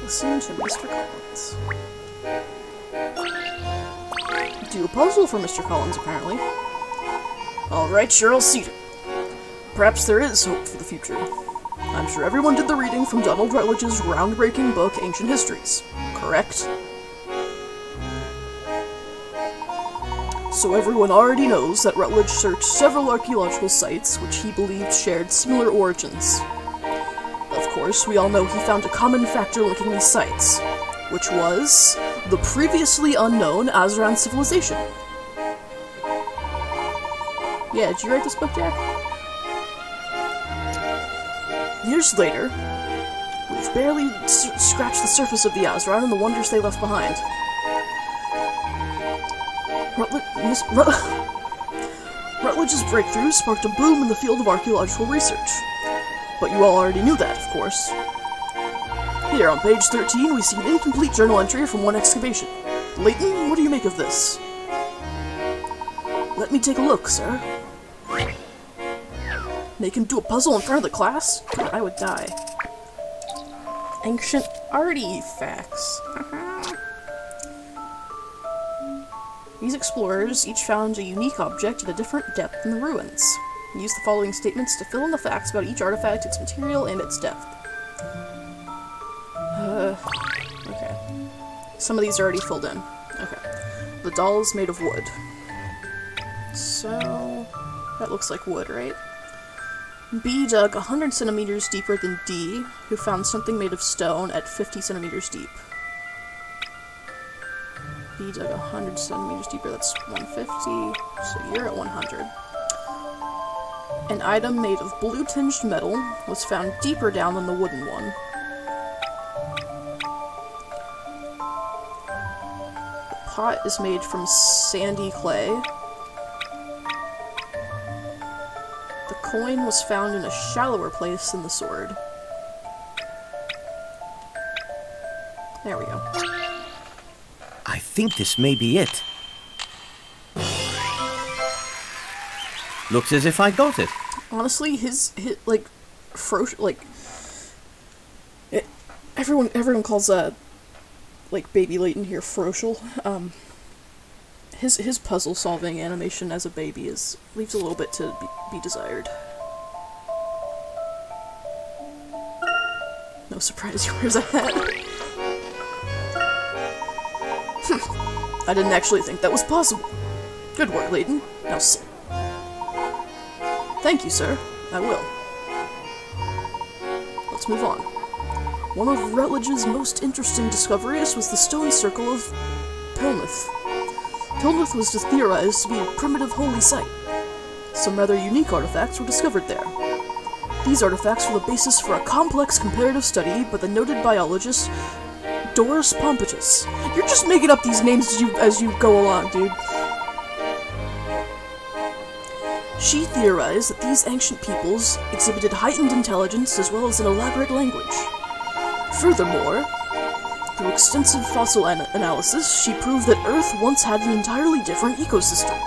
Listen to Mr. Collins. Do a puzzle for Mr. Collins, apparently. Alright, sure, I'll see it. Perhaps there is hope for the future. I'm sure everyone did the reading from Donald Rutledge's groundbreaking book, Ancient Histories. Correct? So everyone already knows that Rutledge searched several archaeological sites which he believed shared similar origins. Of course, we all know he found a common factor linking these sites, which was the previously unknown Azeran civilization. Yeah, did you write this book, Jack? Years later, we've barely scratched the surface of the Azeran and the wonders they left behind. Rutledge's breakthrough sparked a boom in the field of archaeological research. But you all already knew that, of course. Here, on page 13, we see an incomplete journal entry from one excavation. Layton, what do you make of this? Let me take a look, sir. Make him do a puzzle in front of the class? God, I would die. Ancient artifacts. These explorers each found a unique object at a different depth in the ruins. Use the following statements to fill in the facts about each artifact, its material, and its depth. Okay. Some of these are already filled in. Okay. The doll is made of wood. So, that looks like wood, right? B dug 100 centimeters deeper than D, who found something made of stone at 50 centimeters deep. B dug 100 centimeters deeper, that's 150, so you're at 100. An item made of blue-tinged metal was found deeper down than the wooden one. The pot is made from sandy clay. The coin was found in a shallower place than the sword. There we go. I think this may be it. Looks as if I got it. Honestly, everyone calls baby Layton here Froschel. His puzzle solving animation as a baby leaves a little bit to be desired. No surprise he wears a hat. I didn't actually think that was possible. Good work, Layton. Now sit. Thank you, sir. I will. Let's move on. One of Rutledge's most interesting discoveries was the stone circle of Pelmouth. Pelmouth was theorized to be a primitive holy site. Some rather unique artifacts were discovered there. These artifacts were the basis for a complex comparative study by the noted biologist Doris Pompitus. You're just making up these names as you go along, dude. She theorized that these ancient peoples exhibited heightened intelligence as well as an elaborate language. Furthermore, through extensive fossil analysis, she proved that Earth once had an entirely different ecosystem.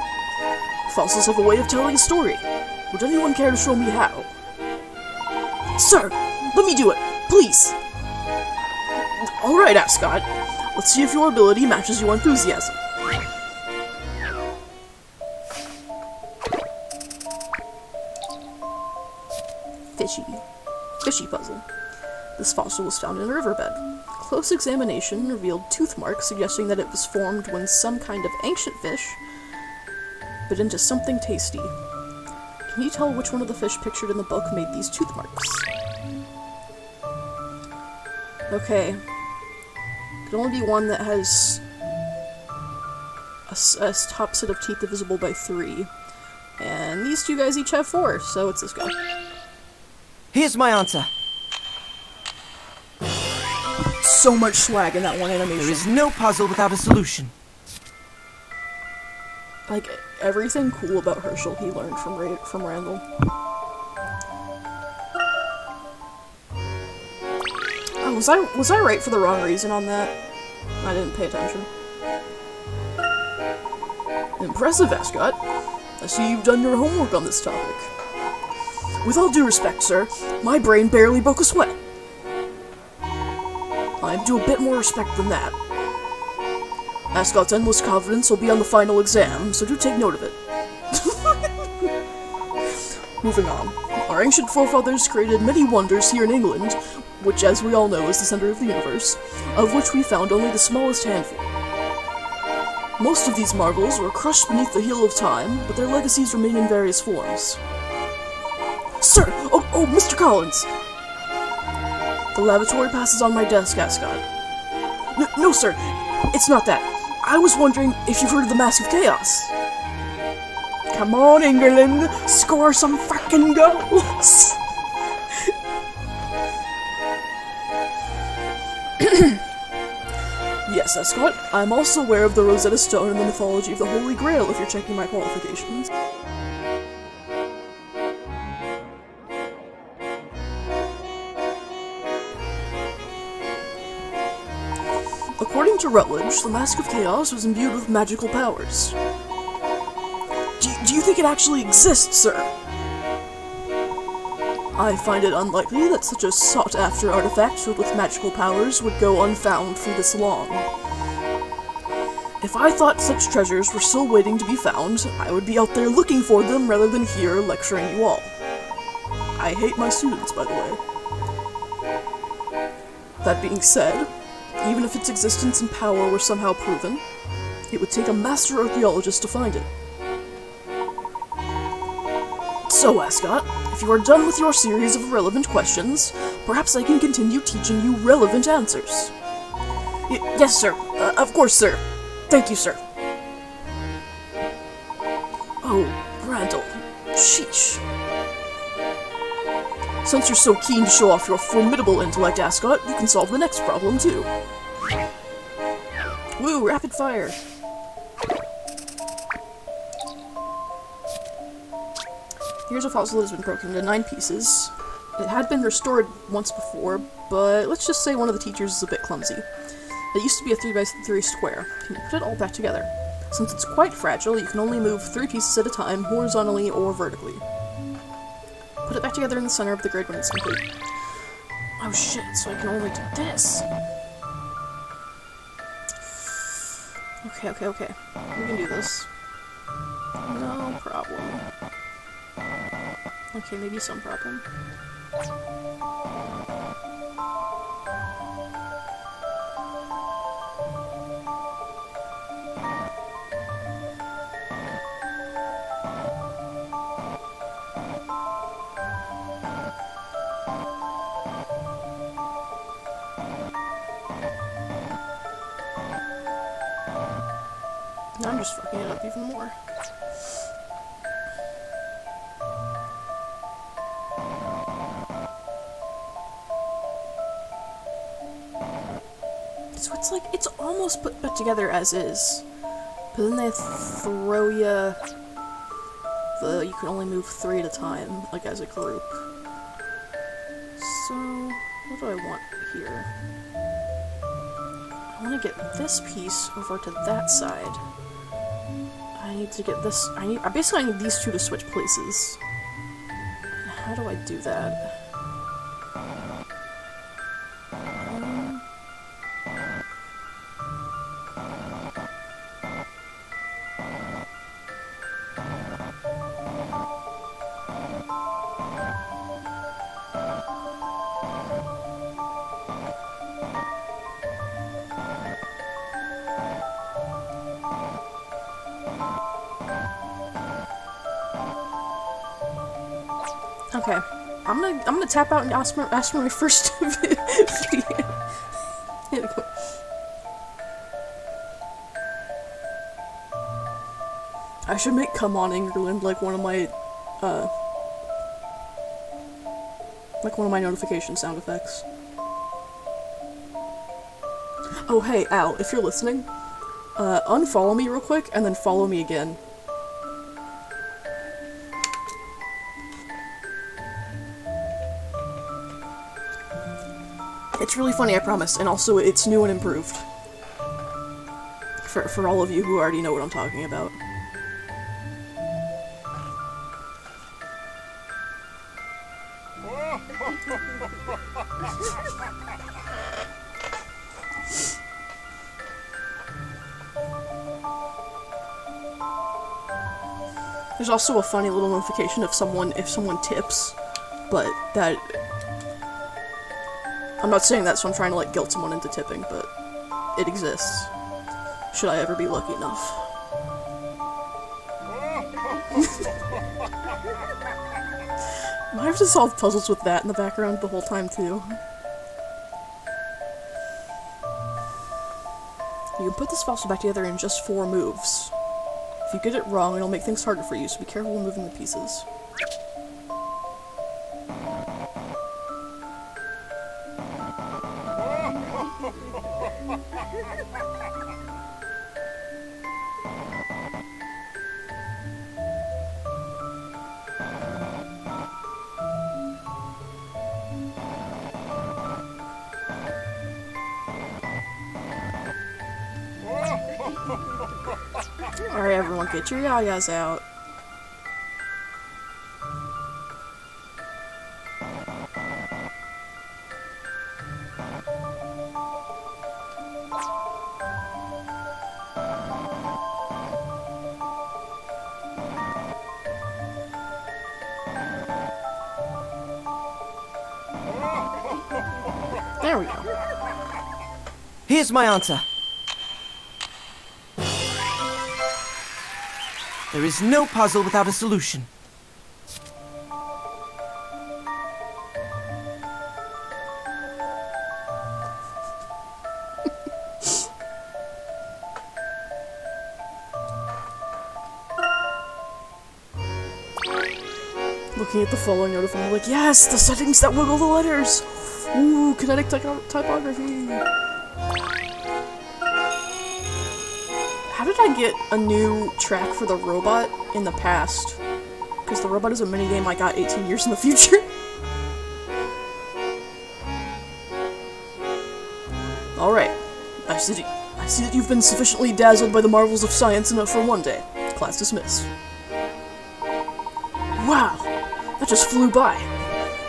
Fossils have a way of telling a story. Would anyone care to show me how? Sir, let me do it, please! Alright, Ascot. Let's see if your ability matches your enthusiasm. Fishy puzzle. This fossil was found in a riverbed. Close examination revealed tooth marks suggesting that it was formed when some kind of ancient fish bit into something tasty. Can you tell which one of the fish pictured in the book made these tooth marks? Okay. Could only be one that has a top set of teeth divisible by 3. And these two guys each have 4, so it's this guy. Here's my answer. So much swag in that one animation. There is no puzzle without a solution. Like, everything cool about Herschel he learned from Randall. Oh, was I right for the wrong reason on that? I didn't pay attention. Impressive, Ascot. I see you've done your homework on this topic. With all due respect, sir, my brain barely broke a sweat. I'm due a bit more respect than that. Ascot's endless confidence will be on the final exam, so do take note of it. Moving on. Our ancient forefathers created many wonders here in England, which, as we all know, is the center of the universe, of which we found only the smallest handful. Most of these marvels were crushed beneath the heel of time, but their legacies remain in various forms. Sir! Oh, Mr. Collins! The lavatory passes on my desk, Ascot. No, sir, it's not that. I was wondering if you've heard of the Mask of Chaos. Come on, England, score some fucking goals! Yes, Yes, Escott. I'm also aware of the Rosetta Stone and the mythology of the Holy Grail if you're checking my qualifications. According to Rutledge, the Mask of Chaos was imbued with magical powers. Do you think it actually exists, sir? I find it unlikely that such a sought-after artifact filled with magical powers would go unfound for this long. If I thought such treasures were still waiting to be found, I would be out there looking for them rather than here lecturing you all. I hate my students, by the way. That being said, even if its existence and power were somehow proven, it would take a master archaeologist to find it. So, Ascot, if you are done with your series of relevant questions, perhaps I can continue teaching you relevant answers. Yes, sir. Of course, sir. Thank you, sir. Oh, Randall. Sheesh. Since you're so keen to show off your formidable intellect, Ascot, you can solve the next problem, too. Woo, rapid fire. Here's a fossil that has been broken into 9 pieces. It had been restored once before, but let's just say one of the teachers is a bit clumsy. It used to be a 3x3 square. Can you put it all back together? Since it's quite fragile, you can only move 3 pieces at a time, horizontally or vertically. Put it back together in the center of the grid when it's complete. Oh shit, so I can only do this. Okay. We can do this. No problem. Okay, maybe some problem. Now I'm just fucking it up even more. So it's like, it's almost put together as is. But then they throw you you can only move 3 at a time, like as a group. So, what do I want here? I want to get this piece over to that side. I need to get this, I basically need these two to switch places. How do I do that? Okay, I'm gonna tap out and ask for my first video. I should make "Come on, England" like one of my notification sound effects. Oh hey, Al, if you're listening, unfollow me real quick and then follow me again. It's really funny, I promise, and also it's new and improved. For all of you who already know what I'm talking about. There's also a funny little notification if someone tips, but that... I'm not saying that, so I'm trying to, like, guilt someone into tipping, but it exists. Should I ever be lucky enough. I have to solve puzzles with that in the background the whole time, too. You can put this fossil back together in just 4 moves. If you get it wrong, it'll make things harder for you, so be careful when moving the pieces. Alright, everyone, get your yayas out. There we go. Here's my answer. There is no puzzle without a solution. Looking at the following note, I'm like, yes, the settings that wiggle the letters! Ooh, kinetic typography! How did I get a new track for the robot in the past? Because the robot is a minigame I got 18 years in the future. Alright, I see that you've been sufficiently dazzled by the marvels of science enough for one day. Class dismissed. Wow, that just flew by.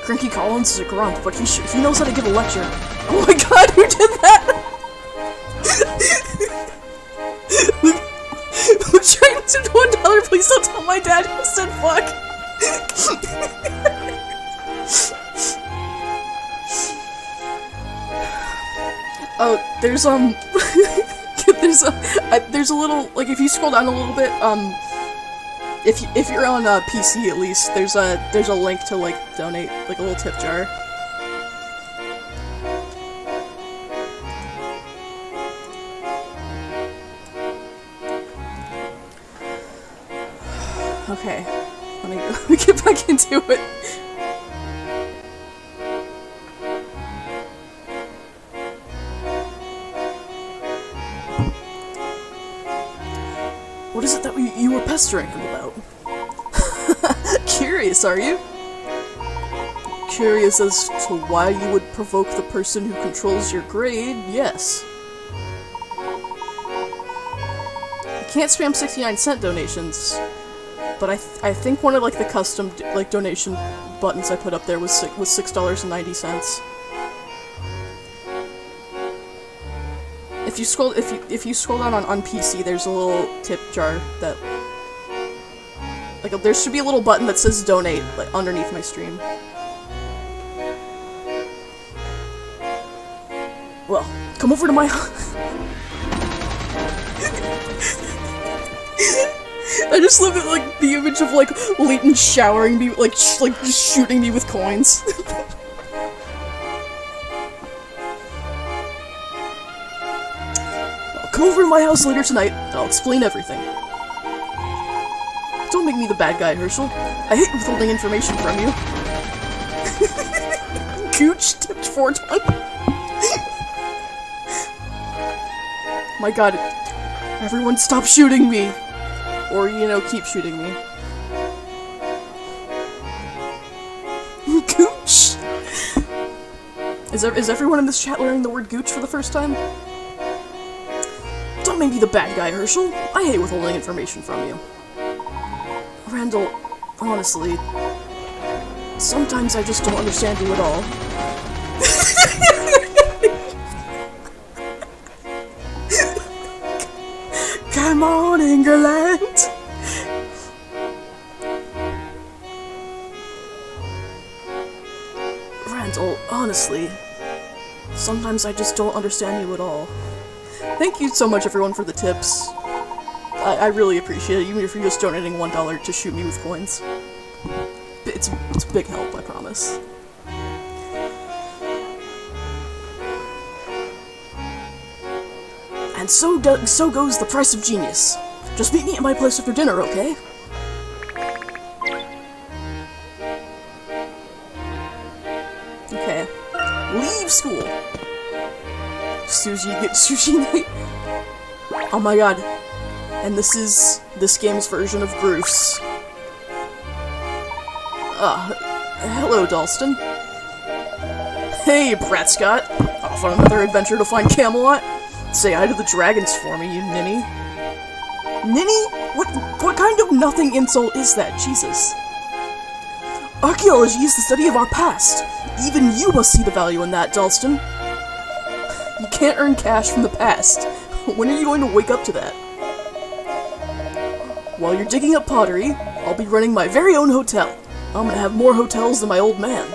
Cranky Collins is a grump, but he knows how to give a lecture. Oh my god, who did that? Luke trying to $1, please don't tell my dad who said fuck. Oh, there's there's a little, like, if you scroll down a little bit, if you're on a PC at least, there's a link to, like, donate, like, a little tip jar. Okay, let me get back into it. What is it that you were pestering him about? Curious, are you? Curious as to why you would provoke the person who controls your grade? Yes. You can't spam 69-cent donations, but I think one of, like, the custom, like, donation buttons I put up there was $6.90. If you scroll down on PC, there's a little tip jar that, like, there should be a little button that says donate, like, underneath my stream. Well, come over to my I just love it, like, the image of, like, Layton showering me, like, just shooting me with coins. Come over to my house later tonight, and I'll explain everything. Don't make me the bad guy, Herschel. I hate withholding information from you. Gooch tipped 420. My god, everyone stop shooting me! Or, you know, keep shooting me. Gooch! Is everyone in this chat learning the word gooch for the first time? Don't make me the bad guy, Herschel. I hate withholding information from you. Randall, honestly, sometimes I just don't understand you at all. Come on, England! Randall, honestly, sometimes I just don't understand you at all. Thank you so much, everyone, for the tips. I really appreciate it, even if you're just donating $1 to shoot me with coins. It's a big help, I promise. And so goes the price of genius. Just meet me at my place after dinner, okay? Okay. Leave school. Sushi night. Oh my god. And this is this game's version of Groose. Hello, Dalston. Hey, Brat Scott. Off on another adventure to find Camelot? Say hi to the dragons for me, you ninny. Ninny? What kind of nothing insult is that? Jesus. Archaeology is the study of our past. Even you must see the value in that, Dalston. You can't earn cash from the past. When are you going to wake up to that? While you're digging up pottery, I'll be running my very own hotel. I'm gonna have more hotels than my old man.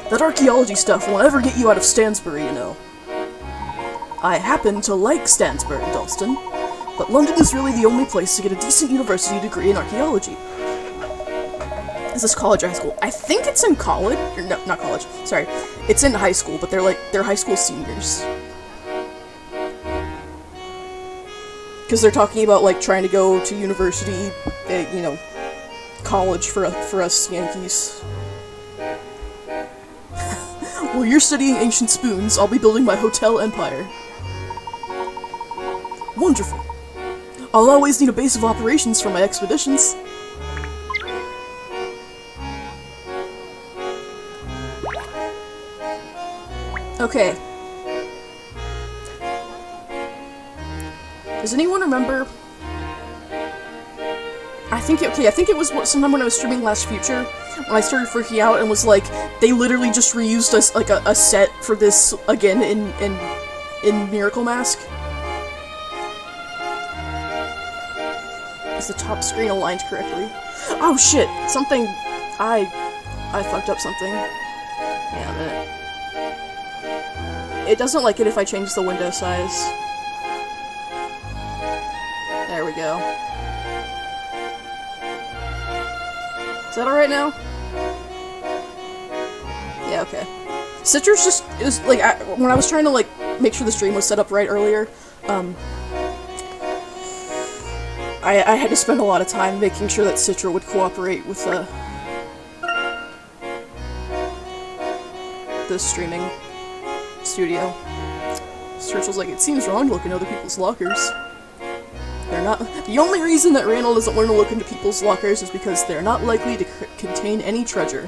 That archaeology stuff won't ever get you out of Stansbury, you know. I happen to like Stansbury, Dalston, but London is really the only place to get a decent university degree in archaeology. Is this college or high school? I think it's in college. Or no, not college. Sorry. It's in high school, but they're high school seniors. Because they're talking about, like, trying to go to university, you know, college for us Yankees. While you're studying ancient spoons, I'll be building my hotel empire. Wonderful. I'll always need a base of operations for my expeditions. Okay. Does anyone remember? I think it was sometime when I was streaming Last Future, when I started freaking out and was like, they literally just reused a set for this again in Miracle Mask. Is the top screen aligned correctly? Oh shit! Something I fucked up something. Yeah, a minute. It doesn't like it if I change the window size. There we go. Is that alright now? Yeah, okay. Citrus just is like when I was trying to like make sure the stream was set up right earlier, I had to spend a lot of time making sure that Citra would cooperate with the streaming studio. Citrus was like, it seems wrong to look in other people's lockers. They're not. The only reason that Randall doesn't want to look into people's lockers is because they're not likely to contain any treasure.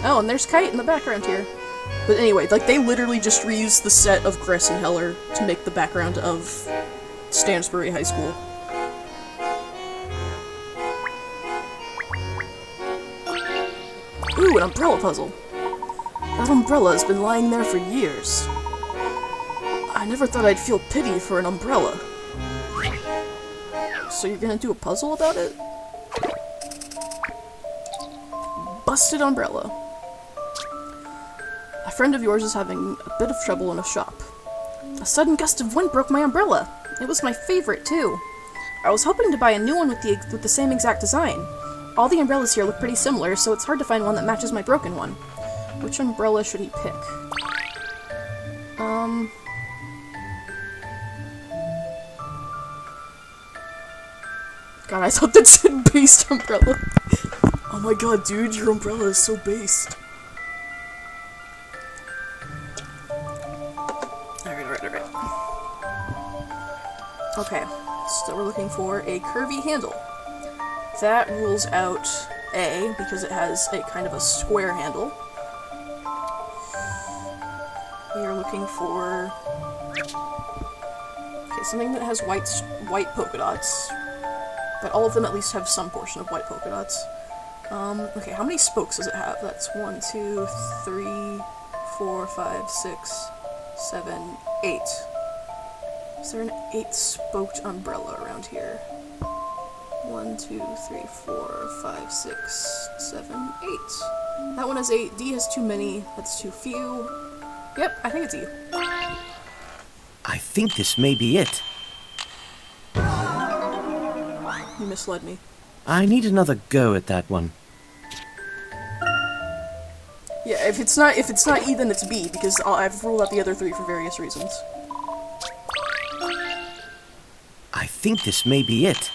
Oh, and there's Kite in the background here. But anyway, like, they literally just reused the set of Gress and Heller to make the background of Stansbury High School. Ooh, an umbrella puzzle. That umbrella has been lying there for years. I never thought I'd feel pity for an umbrella. So you're gonna do a puzzle about it? Busted umbrella. A friend of yours is having a bit of trouble in a shop. A sudden gust of wind broke my umbrella. It was my favorite, too. I was hoping to buy a new one with the same exact design. All the umbrellas here look pretty similar, so it's hard to find one that matches my broken one. Which umbrella should he pick? God, I thought that said based umbrella. Oh my god, dude, your umbrella is so based. Alright. Okay, so we're looking for a curvy handle. That rules out A, because it has a kind of a square handle. We are looking for... okay, something that has white polka dots. But all of them at least have some portion of white polka dots. Okay, how many spokes does it have? That's 1, 2, 3, 4, 5, 6, 7, 8. Is there an 8-spoked umbrella around here? 1, 2, 3, 4, 5, 6, 7, 8. That one has 8. D has too many. That's too few. Yep, I think it's E. I think this may be it. You misled me. I need another go at that one. Yeah, if it's not E, then it's B, because I've ruled out the other 3 for various reasons. I think this may be it.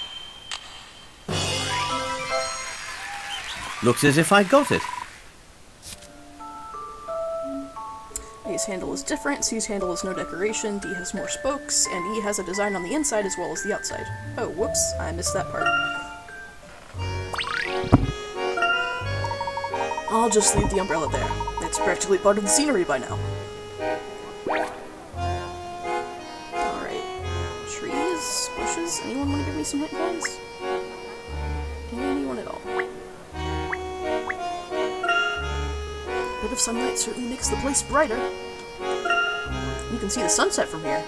Looks as if I got it. A A's handle is different, C's handle has no decoration, D has more spokes, and E has a design on the inside as well as the outside. Oh, whoops, I missed that part. I'll just leave the umbrella there. It's practically part of the scenery by now. Alright. Trees? Bushes? Anyone want to give me some hit points? Anyone at all? A bit of sunlight certainly makes the place brighter. You can see the sunset from here.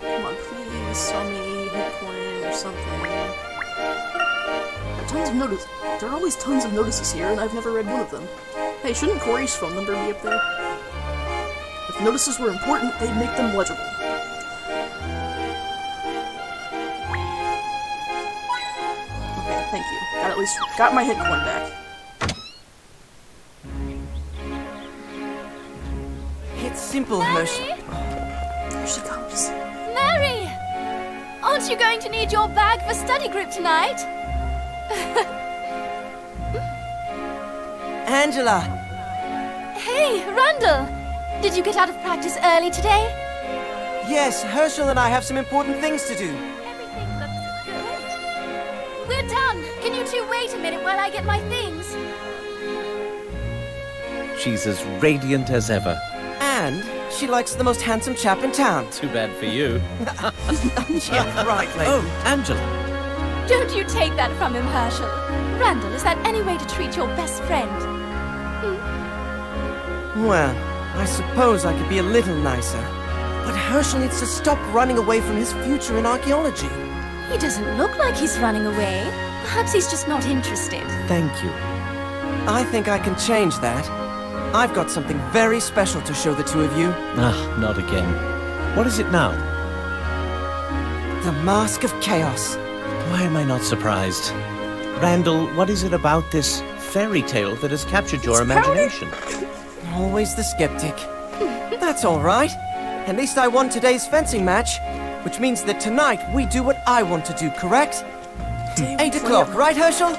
Come on, please tell me hit point or something. There are always tons of notices here, and I've never read one of them. Hey, shouldn't Corey's phone number be up there? If notices were important, they'd make them legible. Okay, thank you. At least got my hit coin back. It's simple, Hershel. Here she comes. Mary! Aren't you going to need your bag for study group tonight? Angela! Hey, Randall! Did you get out of practice early today? Yes, Hershel and I have some important things to do. Everything looks great. We're done. Can you two wait a minute while I get my things? She's as radiant as ever. And she likes the most handsome chap in town. Too bad for you. Yeah, right, lady. Oh, Angela. Don't you take that from him, Hershel. Randall, is that any way to treat your best friend? Well, I suppose I could be a little nicer. But Hershel needs to stop running away from his future in archaeology. He doesn't look like he's running away. Perhaps he's just not interested. Thank you. I think I can change that. I've got something very special to show the two of you. Ah, not again. What is it now? The Mask of Chaos. Why am I not surprised? Randall, what is it about this fairy tale that has captured your imagination? Always the skeptic. That's all right. At least I won today's fencing match, which means that tonight we do what I want to do, correct? 8 o'clock, right, Hershel?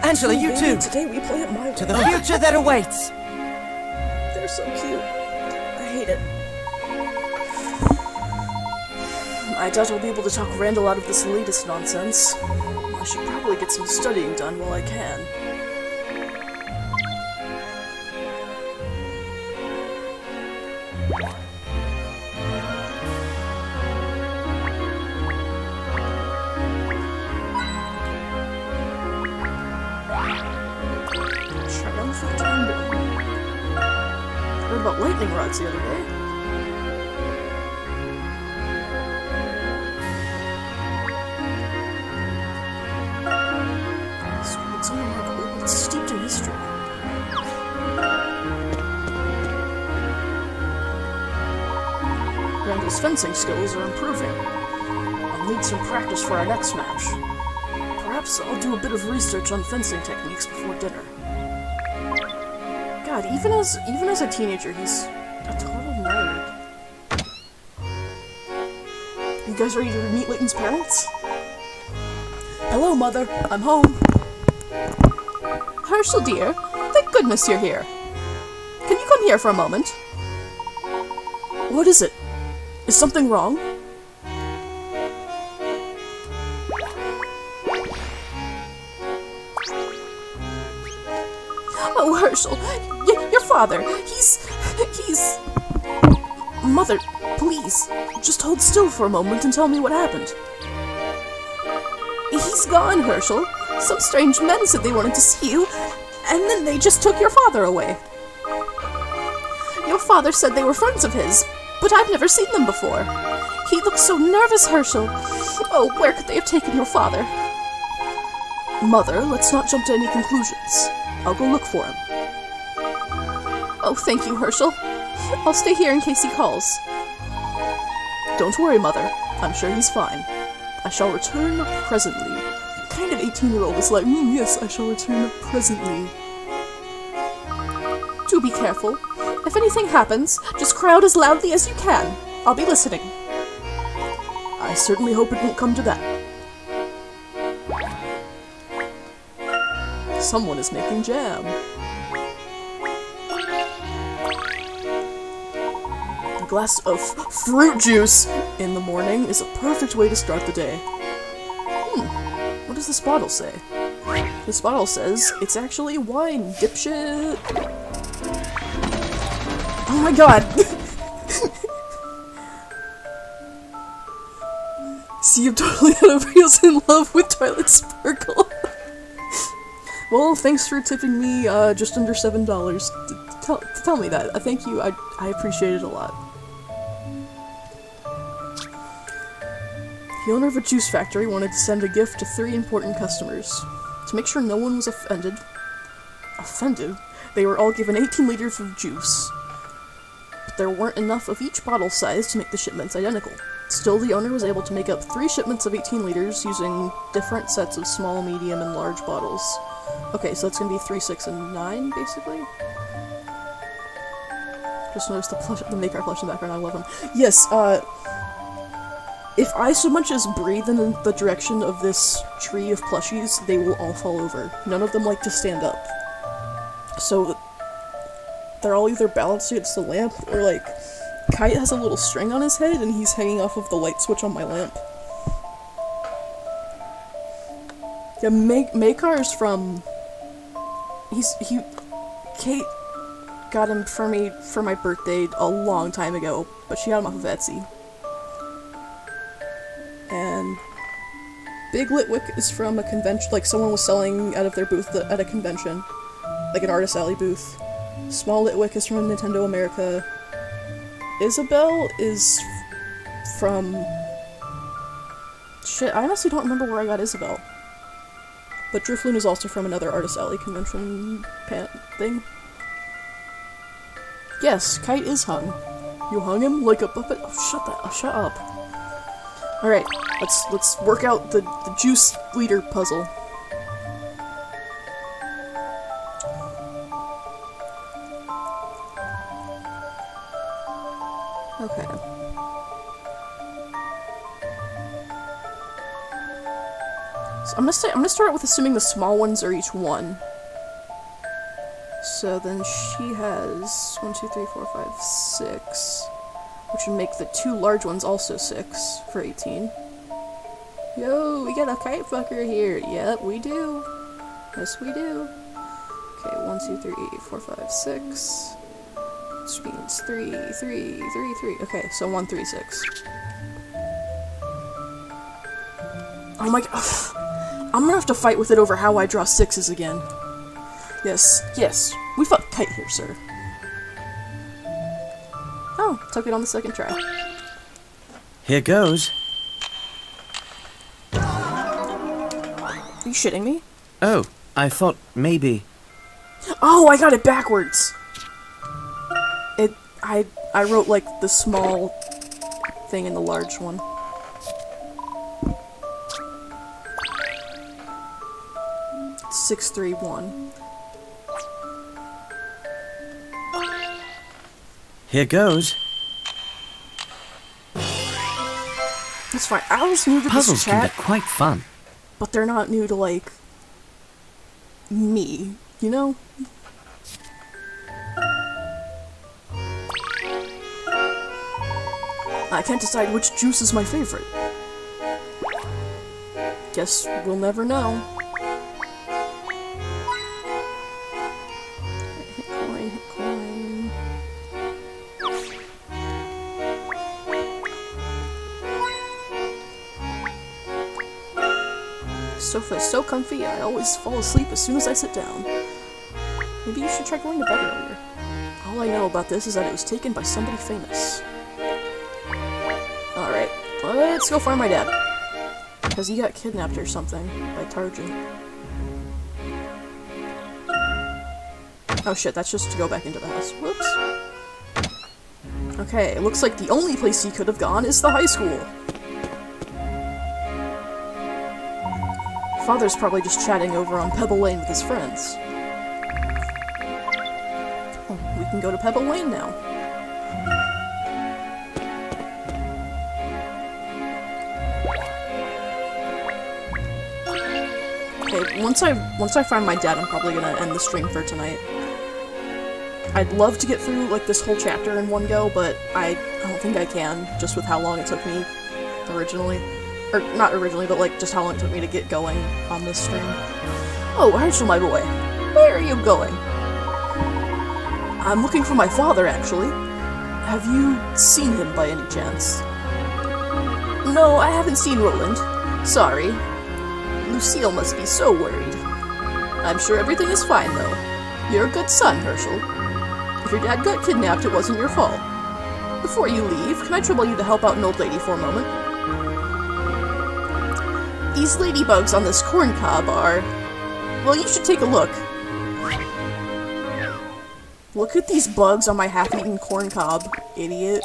Angela, you too. Today we play it my way. To the future that awaits. They're so cute. I hate it. I doubt I'll be able to talk Randall out of this elitist nonsense. I should probably get some studying done while I can. Triumphant ending. Heard about lightning rods the other day. It's unremarkable, but it's steeped in history. Randall's fencing skills are improving. I'll need some practice for our next match. Perhaps I'll do a bit of research on fencing techniques before dinner. God, even as a teenager, he's a total nerd. You guys ready to meet Layton's parents? Hello, Mother. I'm home. Hershel, dear. Thank goodness you're here. Can you come here for a moment? What is it? Is something wrong? Oh, Hershel, your father, he's... Mother, please, just hold still for a moment and tell me what happened. He's gone, Hershel. Some strange men said they wanted to see you, and then they just took your father away. Your father said they were friends of his, but I've never seen them before. He looked so nervous, Hershel. Oh, where could they have taken your father? Mother, let's not jump to any conclusions. I'll go look for him. Oh, thank you, Hershel. I'll stay here in case he calls. Don't worry, Mother. I'm sure he's fine. I shall return presently. What kind of 18-year-old is like, yes, I shall return presently. Do be careful. If anything happens, just cry out as loudly as you can. I'll be listening. I certainly hope it won't come to that. Someone is making jam. A glass of fruit juice in the morning is a perfect way to start the day. What does this bottle say? This bottle says it's actually wine, dipshit. Oh my god! See, I'm totally out of reels in love with Toilet Sparkle. Well, thanks for tipping me just under $7. Tell me that. Thank you. I appreciate it a lot. The owner of a juice factory wanted to send a gift to 3 important customers. To make sure no one was offended, they were all given 18 liters of juice. But there weren't enough of each bottle size to make the shipments identical. Still, the owner was able to make up 3 shipments of 18 liters using different sets of small, medium, and large bottles. Okay, so that's gonna be 3, 6, and 9, basically? Just noticed the Maker plush in the background, I love him. Yes, if I so much as breathe in the direction of this tree of plushies, they will all fall over. None of them like to stand up. So, they're all either balanced against the lamp, or like, Kite has a little string on his head, and he's hanging off of the light switch on my lamp. Yeah, Makar's from... Kate got him for me for my birthday a long time ago, but she got him off of Etsy. And Big Litwick is from a convention, like someone was selling out of their booth at a convention. Like an Artist Alley booth. Small Litwick is from Nintendo America. Isabel is from... Shit, I honestly don't remember where I got Isabel. But Drifloon is also from another Artist Alley convention thing. Yes, Kite is hung. You hung him like a puppet? Oh, shut up. Alright, let's work out the juice liter puzzle. Okay. So I'm gonna start with assuming the small ones are each 1. So then she has 1, 2, 3, 4, 5, 6. Which would make the 2 large ones also 6 for 18. Yo, we got a kite fucker here. Yep, we do. Yes, we do. Okay, 1, 2, 3, 4, 5, 6. Which means 3, 3, 3, 3. Okay, so 1, 3, 6. Oh my god. I'm gonna have to fight with it over how I draw 6s again. Yes, yes. We fought Kite here, sir. Oh, took it on the second try. Here goes. Are you shitting me? Oh, I thought maybe... Oh, I got it backwards! I wrote, like, the small thing in the large one. It's 6, 3, 1. Here goes. It's fine. I was new to Puzzles this chat, can be quite fun. but they're not new to, like, me, you know? I can't decide which juice is my favorite. Guess we'll never know. Hit coin, hit coin. Sofa is so comfy, I always fall asleep as soon as I sit down. Maybe you should try going to bed earlier. All I know about this is that it was taken by somebody famous. Alright, let's go find my dad. Because he got kidnapped or something by Tarjan. Oh shit, that's just to go back into the house. Whoops. Okay, it looks like the only place he could have gone is the high school. Father's probably just chatting over on Pebble Lane with his friends. Oh, we can go to Pebble Lane now. Okay, once I find my dad, I'm probably gonna end the stream for tonight. I'd love to get through, like, this whole chapter in one go, but I don't think I can, just with how long it took me originally. Or, not originally, but, like, just how long it took me to get going on this stream. Oh, Herschel, my boy. Where are you going? I'm looking for my father, actually. Have you seen him by any chance? No, I haven't seen Roland. Sorry. Lucille must be so worried. I'm sure everything is fine, though. You're a good son, Herschel. If your dad got kidnapped, it wasn't your fault. Before you leave, can I trouble you to help out an old lady for a moment? These ladybugs on this corn cob are... Well, you should take a look. Look at these bugs on my half-eaten corn cob, idiot.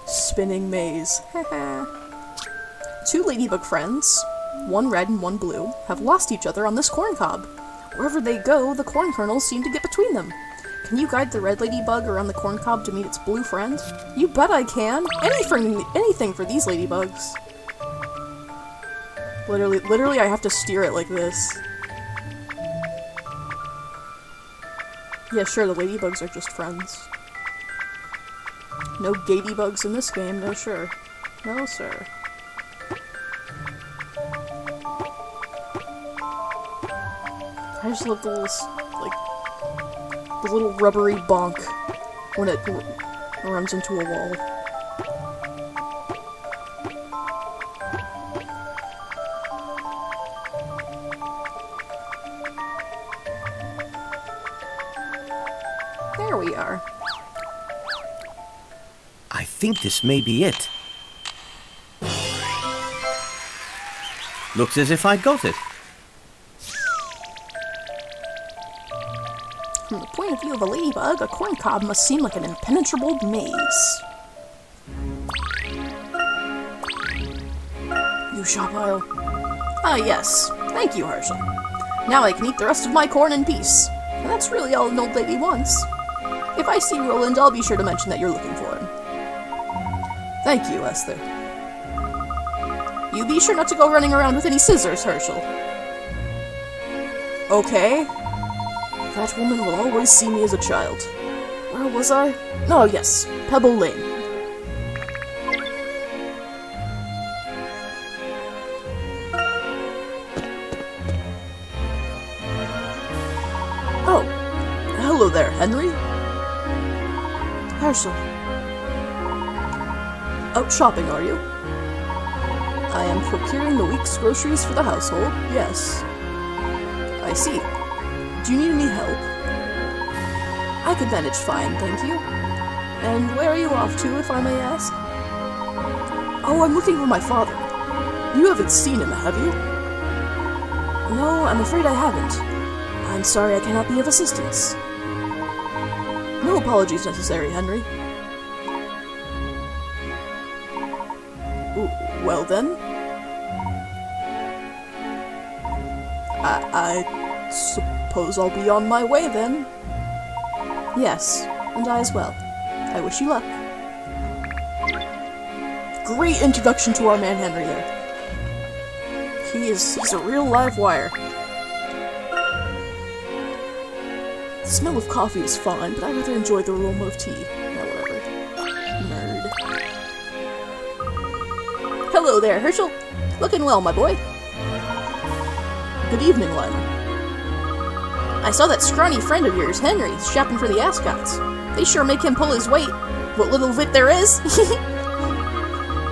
Spinning maze. Two ladybug friends, one red and one blue, have lost each other on this corn cob. Wherever they go, the corn kernels seem to get between them. Can you guide the red ladybug around the corn cob to meet its blue friend? You bet I can! Anything for these ladybugs. Literally, I have to steer it like this. Yeah, sure, the ladybugs are just friends. No gadybugs in this game, no sure. No, sir. I just love the little, like, the little rubbery bonk when it runs into a wall. There we are. I think this may be it. Looks as if I got it. From the point of view of a ladybug, a corn cob must seem like an impenetrable maze. You shop aisle. Ah, yes. Thank you, Herschel. Now I can eat the rest of my corn in peace. And that's really all an old lady wants. If I see Roland, I'll be sure to mention that you're looking for him. Thank you, Esther. You be sure not to go running around with any scissors, Herschel. Okay. That woman will always see me as a child. Where was I? Oh, yes. Pebble Lane. Oh. Hello there, Henry. Herschel. Out shopping, are you? I am procuring the week's groceries for the household, yes. I see. Do you need any help? I could manage fine, thank you. And where are you off to, if I may ask? Oh, I'm looking for my father. You haven't seen him, have you? No, I'm afraid I haven't. I'm sorry I cannot be of assistance. No apologies necessary, Henry. Well then. I suppose I'll be on my way then. Yes, and I as well. I wish you luck. Great introduction to our man Henry there. He's a real live wire. The smell of coffee is fine, but I rather enjoy the aroma of tea. Now whatever. Nerd. Hello there, Herschel. Looking well, my boy. Good evening, Lionel. I saw that scrawny friend of yours, Henry, shopping for the ascots. They sure make him pull his weight. What little of it there is.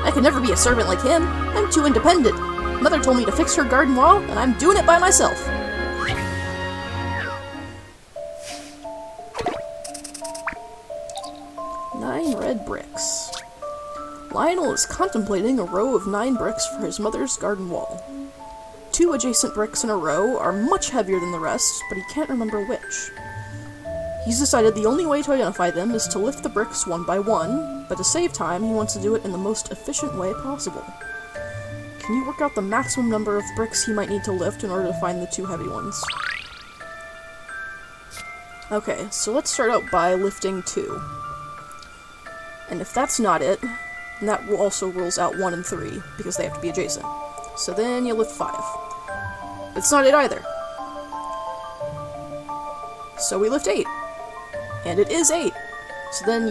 I could never be a servant like him. I'm too independent. Mother told me to fix her garden wall, and I'm doing it by myself. 9 red bricks. Lionel is contemplating a row of 9 bricks for his mother's garden wall. 2 adjacent bricks in a row are much heavier than the rest, but he can't remember which. He's decided the only way to identify them is to lift the bricks one by one, but to save time, he wants to do it in the most efficient way possible. Can you work out the maximum number of bricks he might need to lift in order to find the 2 heavy ones? Okay, so let's start out by lifting 2. And if that's not it, then that also rules out 1 and 3, because they have to be adjacent. So then you lift 5. It's not 8 either. So we lift 8. And it is 8. So then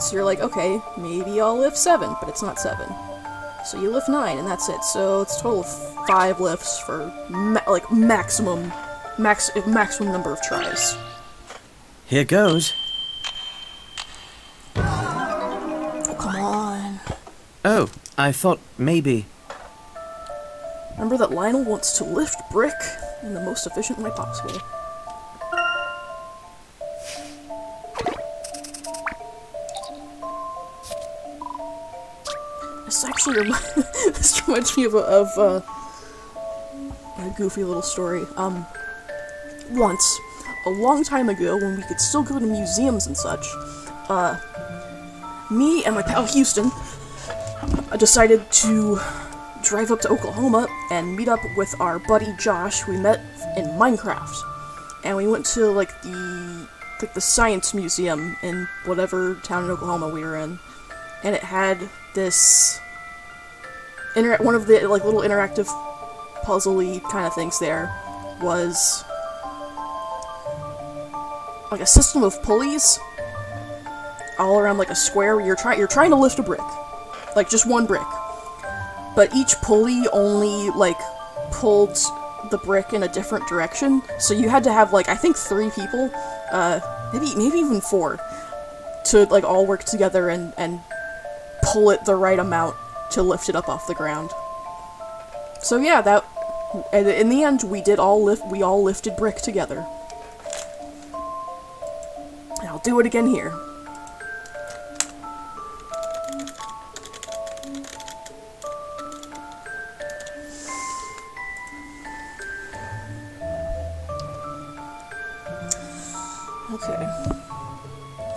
so you're like, okay, maybe I'll lift 7, but it's not 7. So you lift 9, and that's it. So it's a total of 5 lifts for, maximum number of tries. Here goes. Oh, come on. Oh, I thought maybe... Remember that Lionel wants to lift brick in the most efficient way possible. This actually this reminds me of a goofy little story. Once, a long time ago, when we could still go to museums and such, me and my pal Houston decided to drive up to Oklahoma and meet up with our buddy Josh. We met in Minecraft, and we went to the science museum in whatever town in Oklahoma we were in, and it had this one of the little interactive puzzle-y kind of things. There was a system of pulleys all around a square where you're trying to lift a brick, just one brick. But each pulley only, pulled the brick in a different direction, so you had to have, I think 3 people, maybe even 4, to, all work together and pull it the right amount to lift it up off the ground. So yeah, in the end, we all lifted brick together. And I'll do it again here.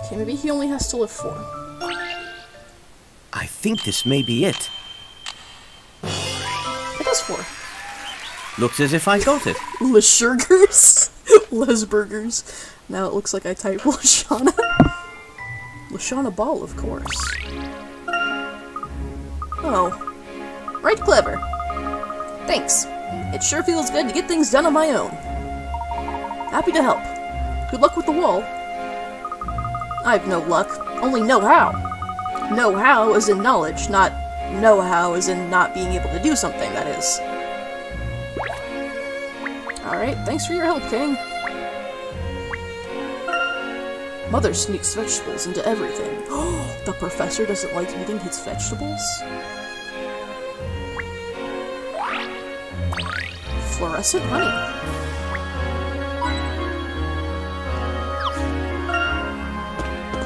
Okay, maybe he only has to lift 4. I think this may be it. It is 4. Looks as if I got it. Lesurgers? Lesburgers. Now it looks like I typed Lashana. Lashana Ball, of course. Oh. Right clever. Thanks. It sure feels good to get things done on my own. Happy to help. Good luck with the wall. I've no luck, only know-how. Know-how as in knowledge, not know-how as in not being able to do something, that is. Alright, thanks for your help, King. Mother sneaks vegetables into everything. Oh, the professor doesn't like eating his vegetables? Fluorescent honey.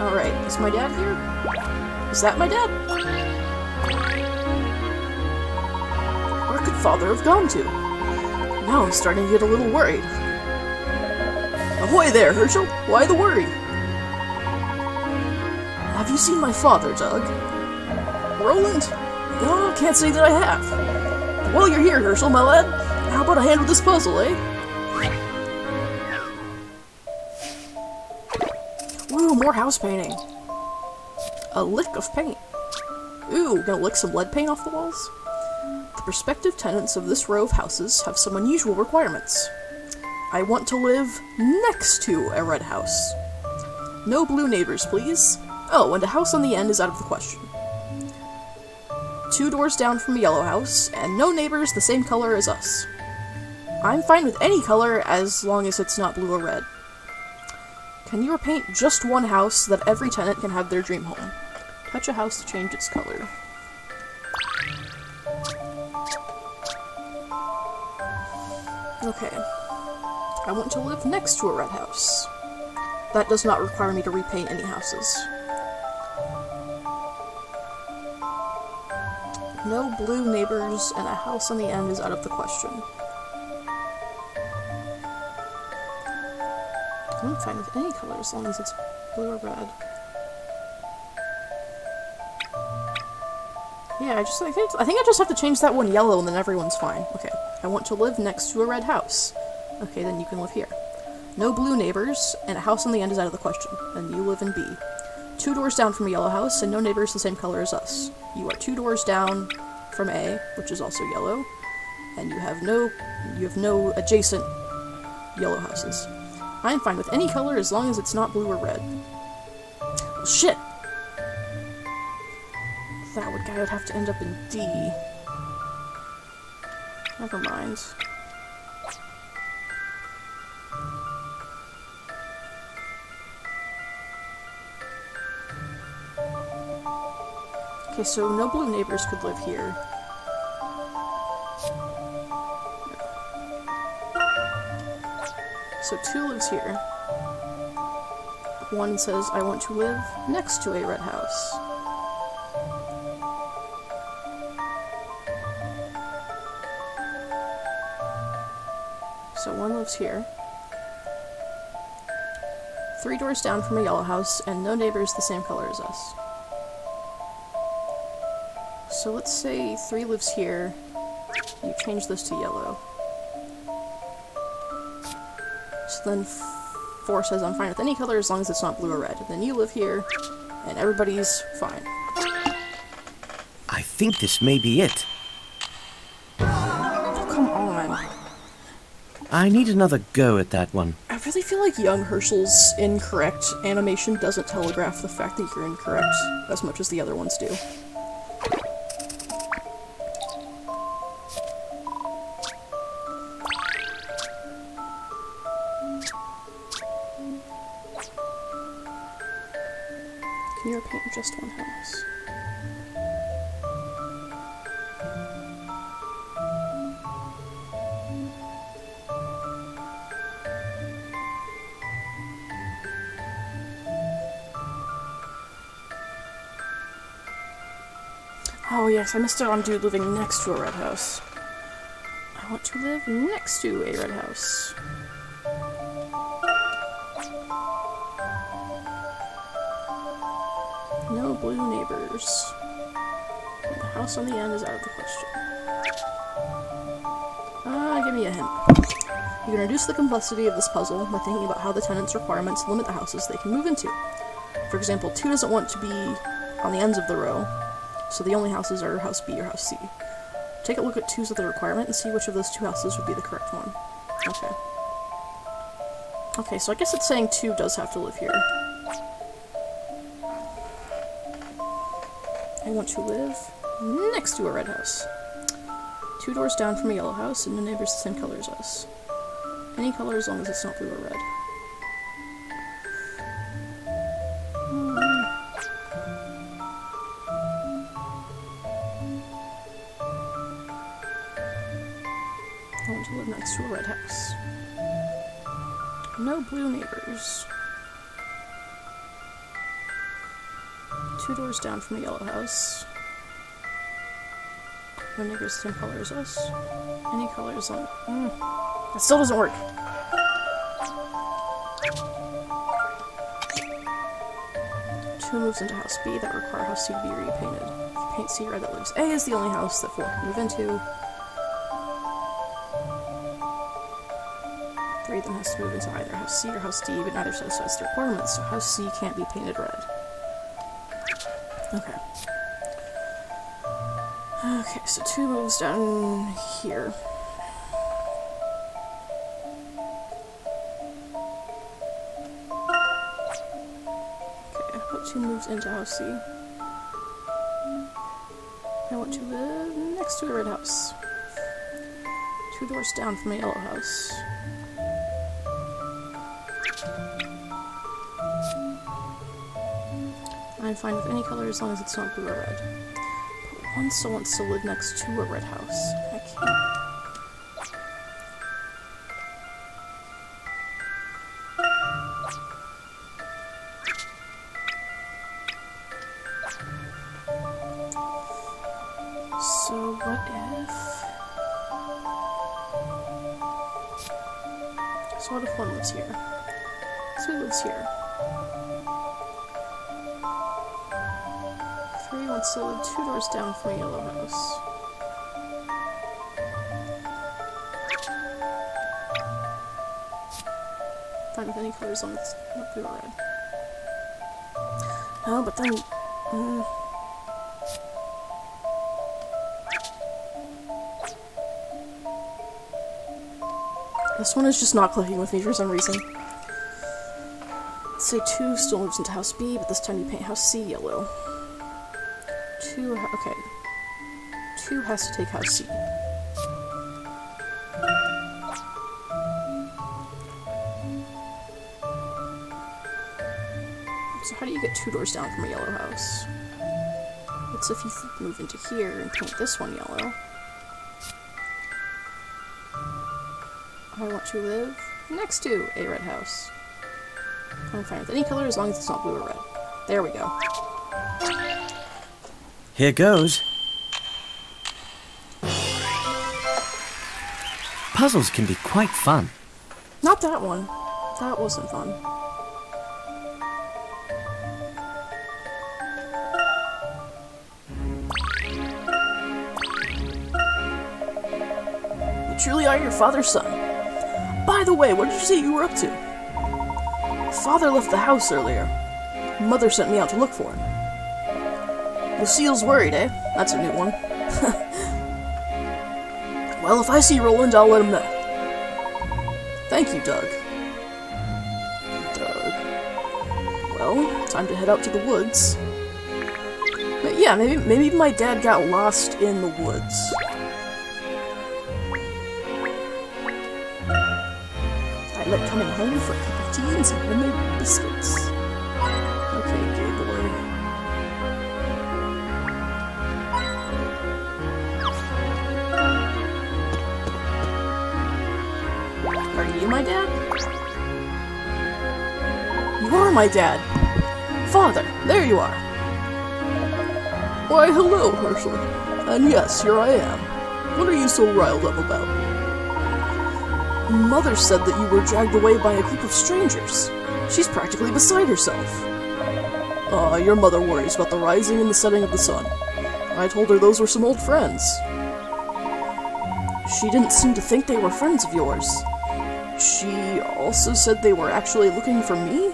Alright, is my dad here? Is that my dad? Where could father have gone to? Now I'm starting to get a little worried. Ahoy there, Herschel! Why the worry? Have you seen my father, Doug? Roland? Oh, can't say that I have. While you're here, Herschel, my lad, how about a hand with this puzzle, eh? Ooh, more house painting. A lick of paint. Ooh, gonna lick some lead paint off the walls? The prospective tenants of this row of houses have some unusual requirements. I want to live next to a red house. No blue neighbors, please. Oh, and a house on the end is out of the question. 2 doors down from a yellow house, and no neighbors the same color as us. I'm fine with any color as long as it's not blue or red. Can you repaint just one house so that every tenant can have their dream home? Touch a house to change its color. Okay. I want to live next to a red house. That does not require me to repaint any houses. No blue neighbors, and a house on the end is out of the question. I'm fine with any color as long as it's blue or red. Yeah, I think I just have to change that one yellow and then everyone's fine. Okay, I want to live next to a red house. Okay, then you can live here. No blue neighbors, and a house on the end is out of the question. Then you live in B. 2 doors down from a yellow house, and no neighbors the same color as us. You are 2 doors down from A, which is also yellow. and you have no adjacent yellow houses. I'm fine with any color as long as it's not blue or red. Well, shit! That guy would have to end up in D. Never mind. Okay, so no blue neighbors could live here. So 2 lives here. 1 says, I want to live next to a red house. So 1 lives here. 3 doors down from a yellow house, and no neighbors the same color as us. So let's say 3 lives here. You change this to yellow. So then 4 says I'm fine with any color as long as it's not blue or red. And then you live here, and everybody's fine. I think this may be it. Oh, come on. I need another go at that one. I really feel like young Herschel's incorrect animation doesn't telegraph the fact that you're incorrect as much as the other ones do. Can you paint just one house? Oh yes, I missed out on dude living next to a red house. I want to live next to a red house. No blue neighbors. And the house on the end is out of the question. Give me a hint. You can reduce the complexity of this puzzle by thinking about how the tenant's requirements limit the houses they can move into. For example, 2 doesn't want to be on the ends of the row, so the only houses are House B or House C. Take a look at 2's other requirement and see which of those 2 houses would be the correct one. Okay. Okay, so I guess it's saying 2 does have to live here. I want to live next to a red house. 2 doors down from a yellow house, and no neighbors the same color as us. Any color as long as it's not blue or red. I want to live next to a red house. No blue neighbors. 2 doors down from a yellow house. No neighbors the same color as us. Any colors on... That still doesn't work. Two moves into House B that require House C to be repainted. If you paint C red, that leaves A as the only house that 4 can move into. 3 then has to move into either House C or House D, but neither satisfies the requirements, so House C can't be painted red. Okay. Okay, so 2 moves down here. Okay, I put 2 moves into House C. I want to live next to a red house. 2 doors down from a yellow house. I'm fine with any color as long as it's not blue or red. But one still wants to live next to a red house. I can't. So what if... So what if 1 lives here? 2 lives here. 3 wants to live 2 doors down from a yellow house. Fine with any color as long as it's not blue or red. No, but then... This one is just not clicking with me for some reason. Let's say 2 still moves into House B, but this time you paint House C yellow. 2, okay. 2 has to take House C. So how do you get 2 doors down from a yellow house? It's if you move into here and paint this one yellow. I want to live next to a red house. I'm fine with any color as long as it's not blue or red. There we go. Here goes. Puzzles can be quite fun. Not that one. That wasn't fun. You truly are your father's son. By the way, what did you say you were up to? Father left the house earlier. Mother sent me out to look for him. Lucille's worried, eh? That's a new one. Well, if I see Roland, I'll let him know. Thank you, Doug. Doug. Well, time to head out to the woods. But yeah, maybe my dad got lost in the woods. I like coming home for a cup of tea and some homemade biscuits. Okay, gay boy. Are you my dad? You are my dad! Father, there you are! Why, hello, Herschel. And yes, here I am. What are you so riled up about? Mother said that you were dragged away by a group of strangers. She's practically beside herself. Your mother worries about the rising and the setting of the sun. I told her those were some old friends. She didn't seem to think they were friends of yours. She also said they were actually looking for me?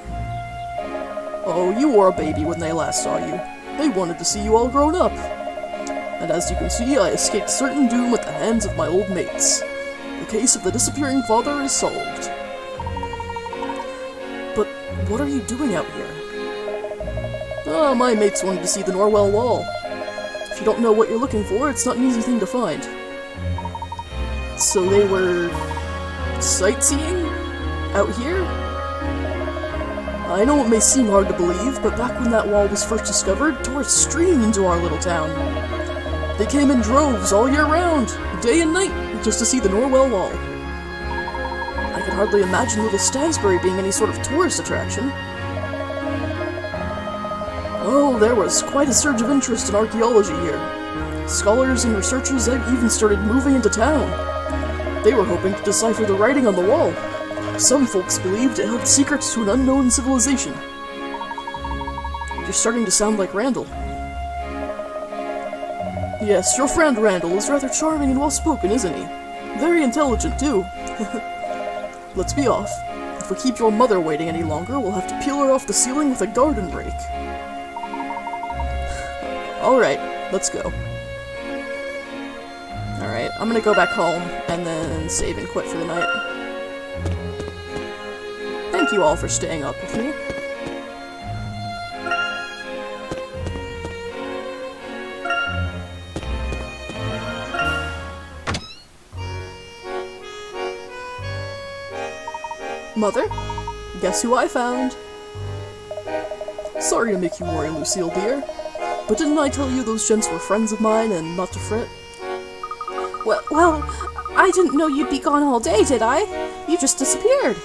Oh, you were a baby when they last saw you. They wanted to see you all grown up. And as you can see, I escaped certain doom at the hands of my old mates. The case of the disappearing father is solved. But what are you doing out here? My mates wanted to see the Norwell Wall. If you don't know what you're looking for, it's not an easy thing to find. So they were sightseeing? Out here? I know it may seem hard to believe, but back when that wall was first discovered, tourists streamed into our little town. They came in droves all year round, day and night, just to see the Norwell Wall. I can hardly imagine Little Stansbury being any sort of tourist attraction. Oh, there was quite a surge of interest in archaeology here. Scholars and researchers even started moving into town. They were hoping to decipher the writing on the wall. Some folks believed it held secrets to an unknown civilization. You're starting to sound like Randall. Yes, your friend Randall is rather charming and well-spoken, isn't he? Very intelligent, too. Let's be off. If we keep your mother waiting any longer, we'll have to peel her off the ceiling with a garden rake. Alright, let's go. Alright, I'm gonna go back home, and then save and quit for the night. Thank you all for staying up with me. Mother, guess who I found? Sorry to make you worry, Lucille dear, but didn't I tell you those gents were friends of mine and not to fret? Well, I didn't know you'd be gone all day, did I? You just disappeared.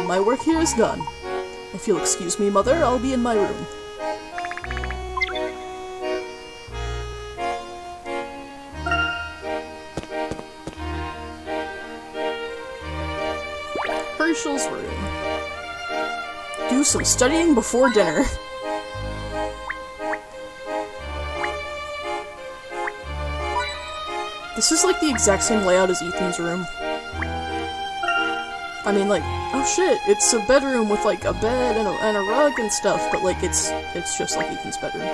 My work here is done. If you'll excuse me, Mother, I'll be in my room. Herschel's room. Do some studying before dinner. This is like the exact same layout as Ethan's room. I mean, like, oh shit, it's a bedroom with like a bed and a rug and stuff, but like it's just like Ethan's bedroom.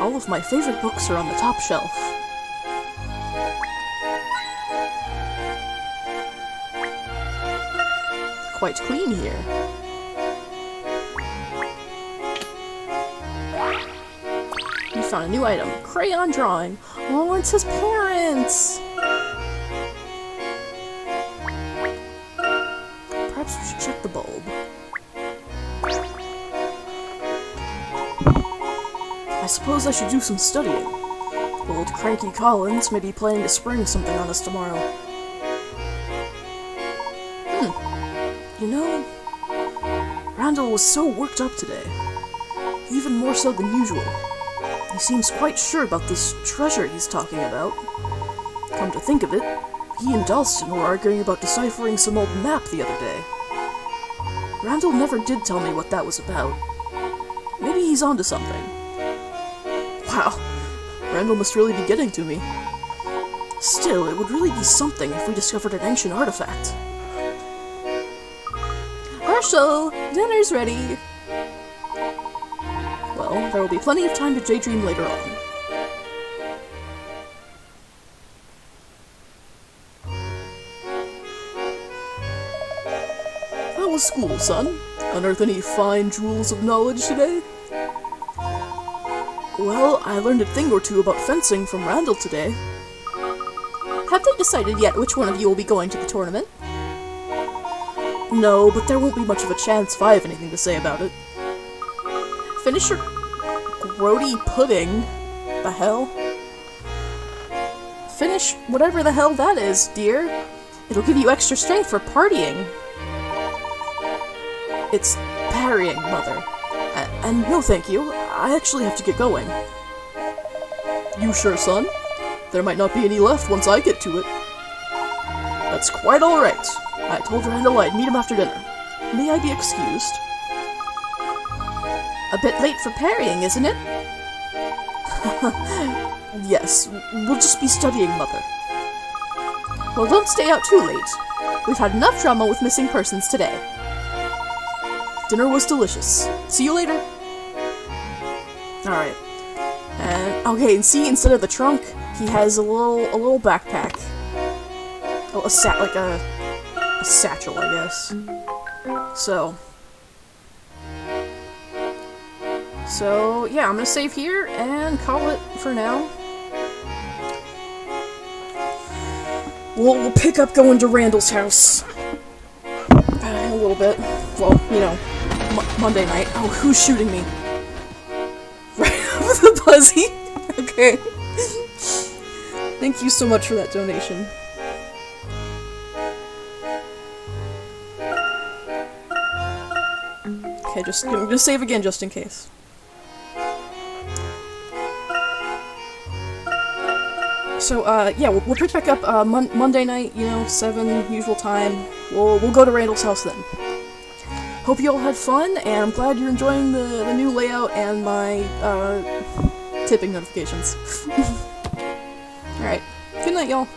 All of my favorite books are on the top shelf. quite clean here. You found a new item. Crayon drawing. Oh, it's his parents! Perhaps we should check the bulb. I suppose I should do some studying. Old Cranky Collins may be planning to spring something on us tomorrow. You know, Randall was so worked up today. Even more so than usual. He seems quite sure about this treasure he's talking about. Come to think of it, he and Dalston were arguing about deciphering some old map the other day. Randall never did tell me what that was about. Maybe he's onto something. Wow, Randall must really be getting to me. Still, it would really be something if we discovered an ancient artifact. Marshall, dinner's ready! Well, there will be plenty of time to daydream later on. How was school, son? Unearth any fine jewels of knowledge today? Well, I learned a thing or two about fencing from Randall today. Have they decided yet which one of you will be going to the tournament? No, but there won't be much of a chance if I have anything to say about it. Finish your grody pudding? The hell? Finish whatever the hell that is, dear. It'll give you extra strength for partying. It's parrying, Mother. And no thank you, I actually have to get going. You sure, son? There might not be any left once I get to it. That's quite alright. I told Randall I'd meet him after dinner. May I be excused? A bit late for parrying, isn't it? Yes, we'll just be studying, Mother. Well, don't stay out too late. We've had enough drama with missing persons today. Dinner was delicious. See you later. Alright. And okay, and see, instead of the trunk, he has a little backpack. Oh, a satchel, I guess. So yeah, I'm gonna save here and call it for now. We'll pick up going to Randall's house in a little bit. Well, you know, Monday night. Oh, who's shooting me? Right over the Buzzy. Okay. Thank you so much for that donation. Okay, I'm gonna save again just in case. So, yeah, we'll pick back up Monday night, you know, 7, usual time. We'll go to Randall's house then. Hope you all had fun, and I'm glad you're enjoying the new layout and my tipping notifications. Alright, good night, y'all.